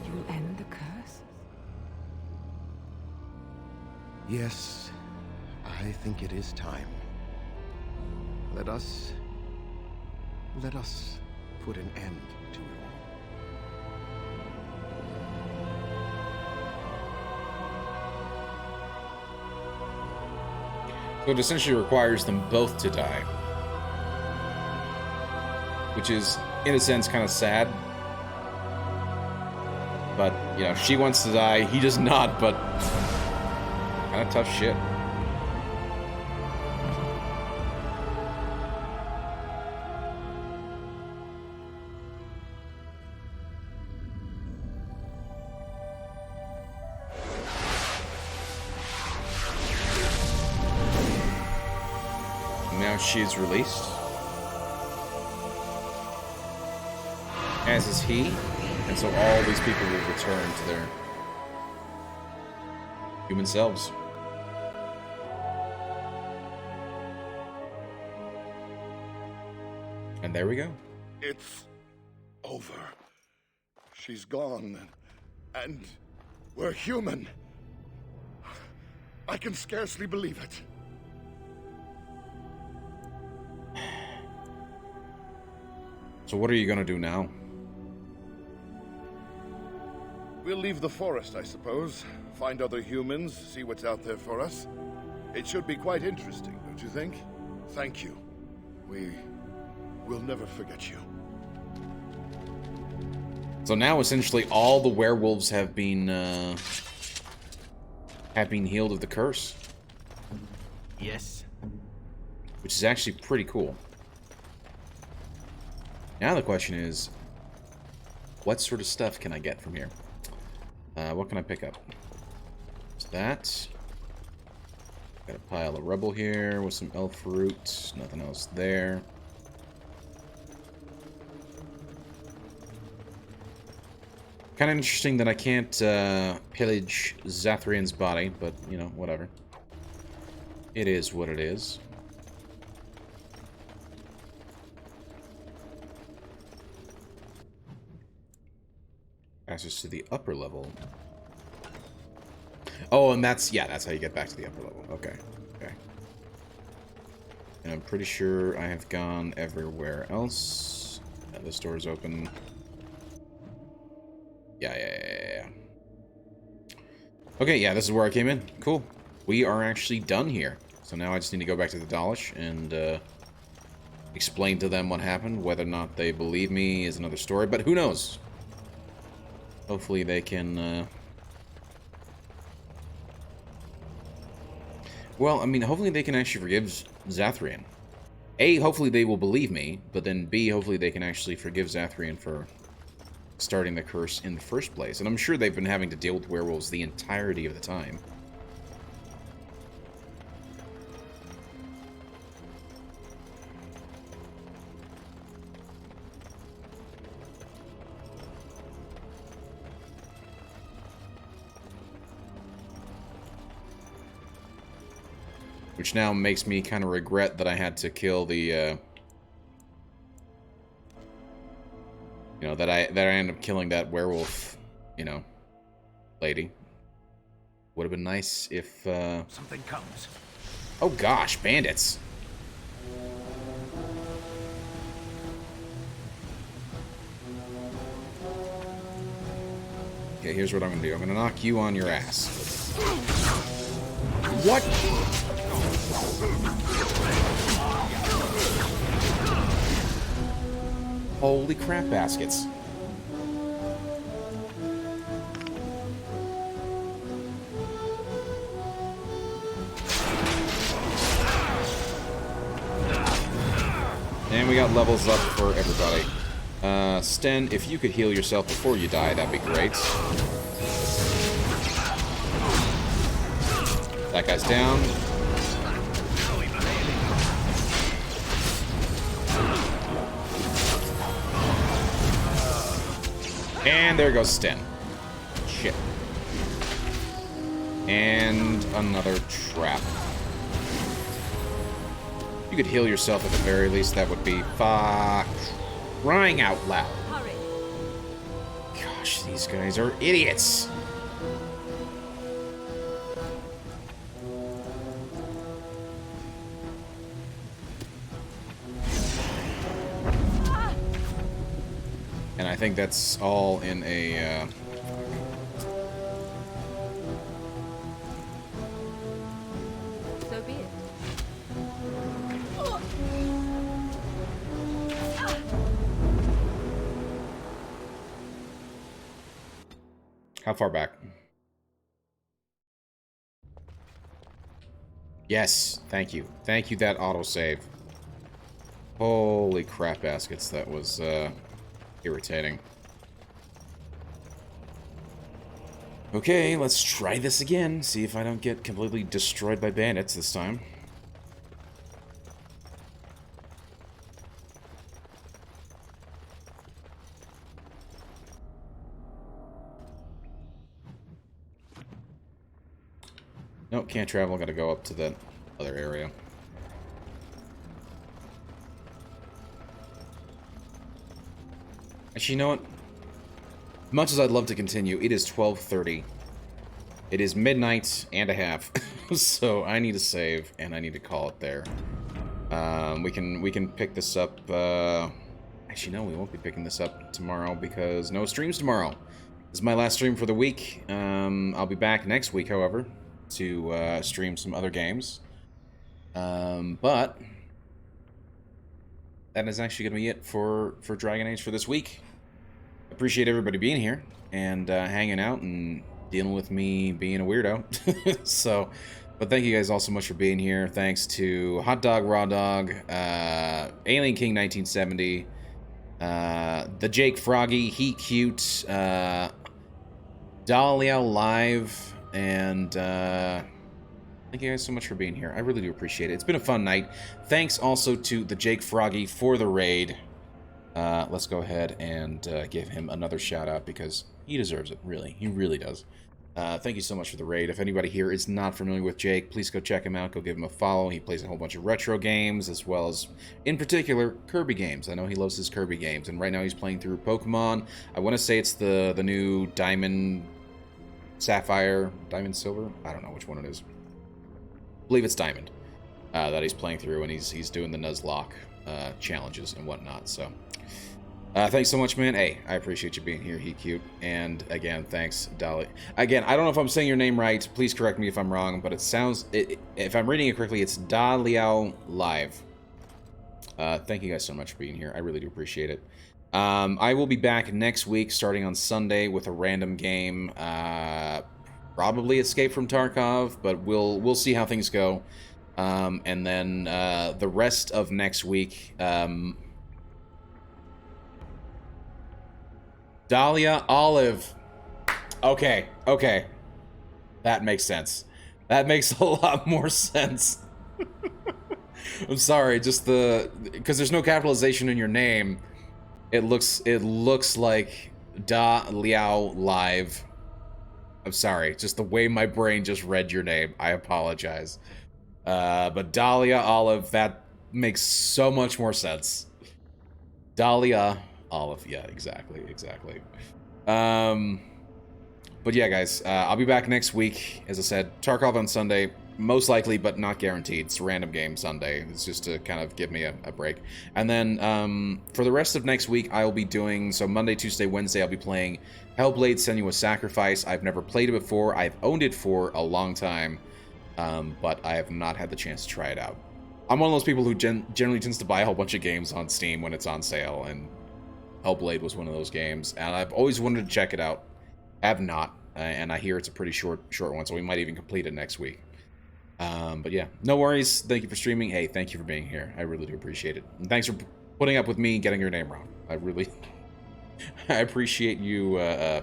You'll end the curse? Yes, I think it is time. Let us put an end to it all. So it essentially requires them both to die. Which is, in a sense, kind of sad. But, you know, she wants to die, he does not, but kind of tough shit. Now she's released. As is he. And so all these people will return to their human selves. And there we go. It's over. She's gone. And we're human. I can scarcely believe it. So what are you gonna do now? We'll leave the forest, I suppose. Find other humans, see what's out there for us. It should be quite interesting, don't you think? Thank you. We'll never forget you. So now essentially all the werewolves have been healed of the curse. Yes. Which is actually pretty cool. Now the question is, what sort of stuff can I get from here? What can I pick up? What's that? Got a pile of rubble here with some elf fruit. Nothing else there. Kind of interesting that I can't pillage Zathrian's body, but, you know, whatever. It is what it is. Passes to the upper level. Oh, and that's how you get back to the upper level. Okay. Okay. And I'm pretty sure I have gone everywhere else. Yeah, this door is open. Yeah. Okay, yeah, this is where I came in. Cool. We are actually done here. So now I just need to go back to the Dalish and explain to them what happened. Whether or not they believe me is another story, but who knows? Hopefully they can, well, I mean, hopefully they can actually forgive Zathrian. A, hopefully they will believe me, but then B, hopefully they can actually forgive Zathrian for starting the curse in the first place. And I'm sure they've been having to deal with werewolves the entirety of the time. Which now makes me kind of regret that I had to kill the, you know, that I ended up killing that werewolf, you know, lady. Would have been nice if, Something comes. Oh gosh, bandits. Okay, here's what I'm gonna do. I'm gonna knock you on your ass. What? Holy crap baskets. And we got levels up for everybody. Sten, if you could heal yourself before you die, that'd be great. That guy's down. And there goes Sten. Shit. And another trap. You could heal yourself at the very least, that would be crying out loud. Hurry. Gosh, these guys are idiots. And I think that's all in a, So be it. How far back? Yes, thank you. Thank you, that autosave. Holy crap baskets, that was, irritating. Okay, let's try this again. See if I don't get completely destroyed by bandits this time. Nope, can't travel. Gotta go up to the other area. Actually, you know what? Much as I'd love to continue, it is 12:30. It is midnight and a half. So I need to save, and I need to call it there. We can pick this up, actually, no, we won't be picking this up tomorrow because no streams tomorrow. This is my last stream for the week. I'll be back next week, however, to stream some other games. But that is actually going to be it for Dragon Age for this week. Appreciate everybody being here and hanging out and dealing with me being a weirdo. So, but thank you guys all so much for being here. Thanks to Hot Dog Raw Dog, Alien King 1970, the Jake Froggy, Heat Cute, Dahlia Live, and thank you guys so much for being here. I really do appreciate it. It's been a fun night. Thanks also to the Jake Froggy for the raid. Let's go ahead and give him another shout out because he deserves it, really. He really does. Thank you so much for the raid. If anybody here is not familiar with Jake, please go check him out. Go give him a follow. He plays a whole bunch of retro games as well as, in particular, Kirby games. I know he loves his Kirby games, and right now he's playing through Pokemon. I want to say it's the new Diamond Sapphire, Diamond Silver? I don't know which one it is. I believe it's Diamond that he's playing through, and he's doing the Nuzlocke challenges and whatnot, so... thanks so much, man. Hey, I appreciate you being here, he cute. And again, thanks, Dolly. Again, I don't know if I'm saying your name right. Please correct me if I'm wrong, but it sounds... if I'm reading it correctly, it's Dahlia Live. Thank you guys so much for being here. I really do appreciate it. I will be back next week, starting on Sunday, with a random game. Probably Escape from Tarkov, but we'll see how things go. And then the rest of next week... Dahlia Olive. Okay. That makes sense. That makes a lot more sense. I'm sorry, just because there's no capitalization in your name, it looks like Dahlia Live. I'm sorry, just the way my brain just read your name. I apologize. But Dahlia Olive, that makes so much more sense. Dahlia Olive, yeah, exactly. But yeah, guys, I'll be back next week. As I said, Tarkov on Sunday, most likely, but not guaranteed. It's a random game Sunday. It's just to kind of give me a break. And then for the rest of next week, I will be doing, so Monday, Tuesday, Wednesday, I'll be playing Hellblade Senua's Sacrifice. I've never played it before. I've owned it for a long time, but I have not had the chance to try it out. I'm one of those people who generally tends to buy a whole bunch of games on Steam when it's on sale, and Hellblade was one of those games, and I've always wanted to check it out. Have not, and I hear it's a pretty short one, so we might even complete it next week. But yeah, no worries. Thank you for streaming. Hey, thank you for being here. I really do appreciate it. And thanks for putting up with me getting your name wrong. I really, I appreciate you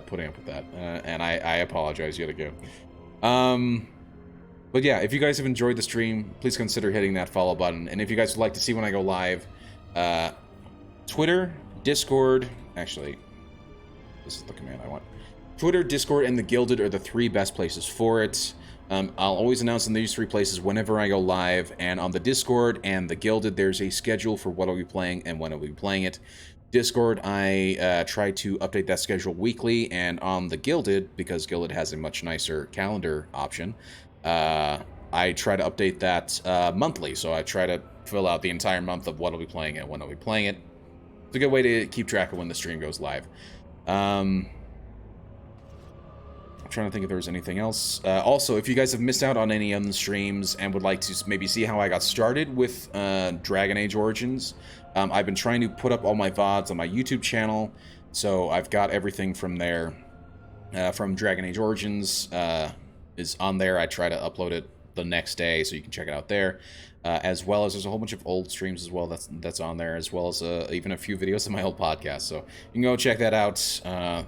putting up with that, and I apologize yet again. But yeah, if you guys have enjoyed the stream, please consider hitting that follow button. And if you guys would like to see when I go live, Twitter, Discord, actually, this is the command I want. Twitter, Discord, and the Gilded are the 3 best places for it. I'll always announce in these 3 places whenever I go live, and on the Discord and the Gilded, there's a schedule for what I'll be playing and when I'll be playing it. Discord, I try to update that schedule weekly, and on the Gilded, because Gilded has a much nicer calendar option, I try to update that monthly, so I try to fill out the entire month of what I'll be playing and when I'll be playing it. It's a good way to keep track of when the stream goes live. I'm trying to think if there was anything else. Also, if you guys have missed out on any of the streams and would like to maybe see how I got started with Dragon Age Origins, I've been trying to put up all my VODs on my YouTube channel, so I've got everything from there. From Dragon Age Origins is on there. I try to upload it the next day, so you can check it out there. As well as there's a whole bunch of old streams as well that's on there, as well as even a few videos of my old podcast. So you can go check that out.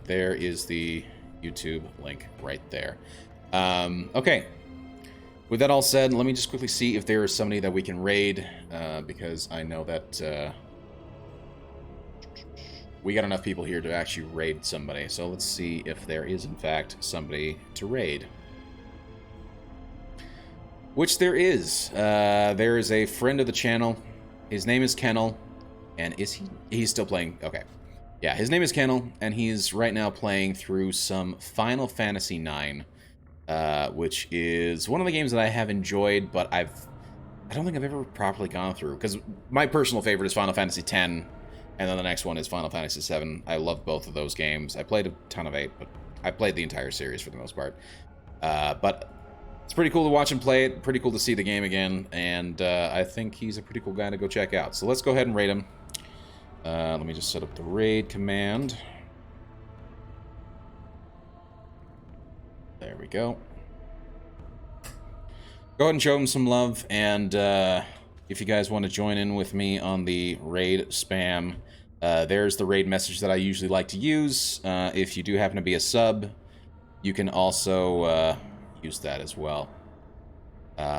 There is the YouTube link right there. Okay. With that all said, let me just quickly see if there is somebody that we can raid, because I know that we got enough people here to actually raid somebody. So let's see if there is, in fact, somebody to raid. Which there is. There is a friend of the channel. His name is Kennel. And is he? He's still playing. Okay. Yeah, his name is Kennel, and he's right now playing through some Final Fantasy IX, which is one of the games that I have enjoyed, but I don't think I've ever properly gone through, because my personal favorite is Final Fantasy X, and then the next one is Final Fantasy VII. I love both of those games. I played a ton of 8, but I played the entire series for the most part. But it's pretty cool to watch him play it, pretty cool to see the game again, and I think he's a pretty cool guy to go check out. So let's go ahead and raid him. Let me just set up the raid command. There we go. Go ahead and show him some love, and if you guys want to join in with me on the raid spam, there's the raid message that I usually like to use. If you do happen to be a sub, you can also use that as well.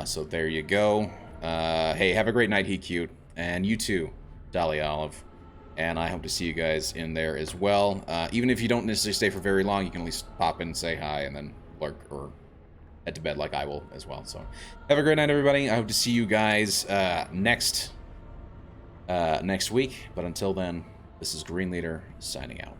So there you go. Hey, have a great night, He Cute, and you too, Dolly Olive. And I hope to see you guys in there as well. Even if you don't necessarily stay for very long, you can at least pop in and say hi and then lurk or head to bed like I will as well. So have a great night, everybody. I hope to see you guys next week. But until then, this is Green Leader signing out.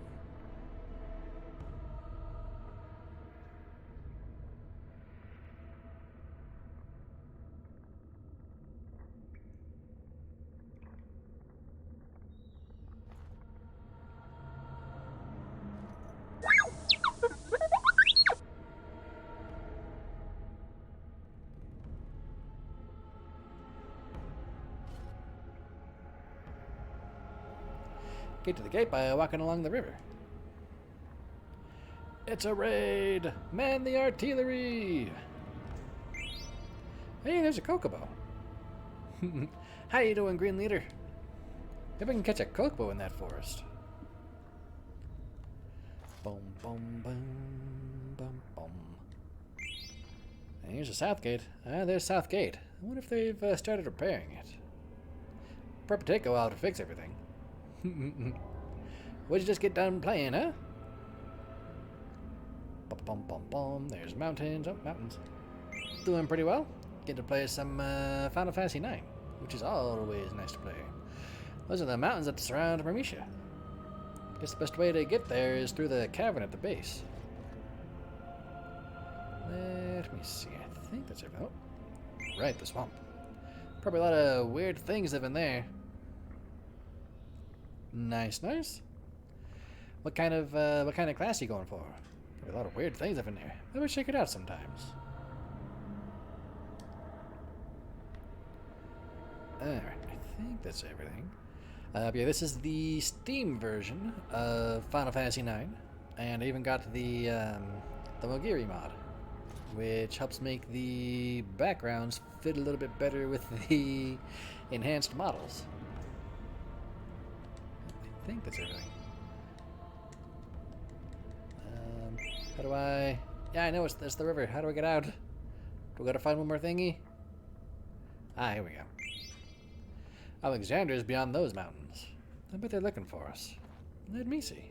Get to the gate by walking along the river. It's a raid! Man the artillery! Hey, there's a Kokobo. How you doing, Green Leader? Maybe we can catch a Kokobo in that forest. Boom, boom, boom, boom, boom. And here's the south gate. There's South Gate. I wonder if they've started repairing it. Probably take a while to fix everything. What'd you just get done playing, huh? Bum, bum, bum, bum. There's mountains. Oh, mountains. Doing pretty well. Get to play some Final Fantasy IX, which is always nice to play. Those are the mountains that surround Mermetia. Guess the best way to get there is through the cavern at the base. Let me see. I think that's everything. Oh, right, the swamp. Probably a lot of weird things live in there. Nice, nice. What kind of class are you going for? Probably a lot of weird things up in there. Maybe check it out sometimes. Alright, I think that's everything. Yeah, this is the Steam version of Final Fantasy IX, and I even got the Mogiri mod, which helps make the backgrounds fit a little bit better with the enhanced models. I think that's everything. How do I... Yeah, I know it's the river. How do I get out? Do I gotta find one more thingy? Ah, here we go. Alexandria's beyond those mountains. I bet they're looking for us. Let me see.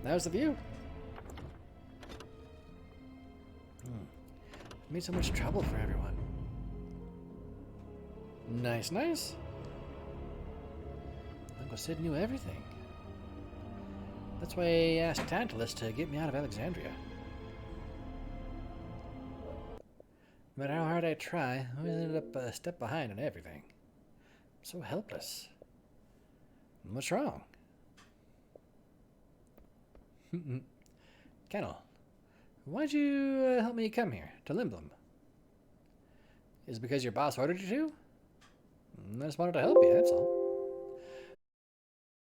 There's the view. Made so much trouble for everyone. Nice, nice. Uncle Sid knew everything. That's why he asked Tantalus to get me out of Alexandria. No matter how hard I try, I always ended up a step behind on everything. I'm so helpless. What's wrong? Kennel, why'd you help me come here, to Limblum? Is it because your boss ordered you to? I just wanted to help you, that's all.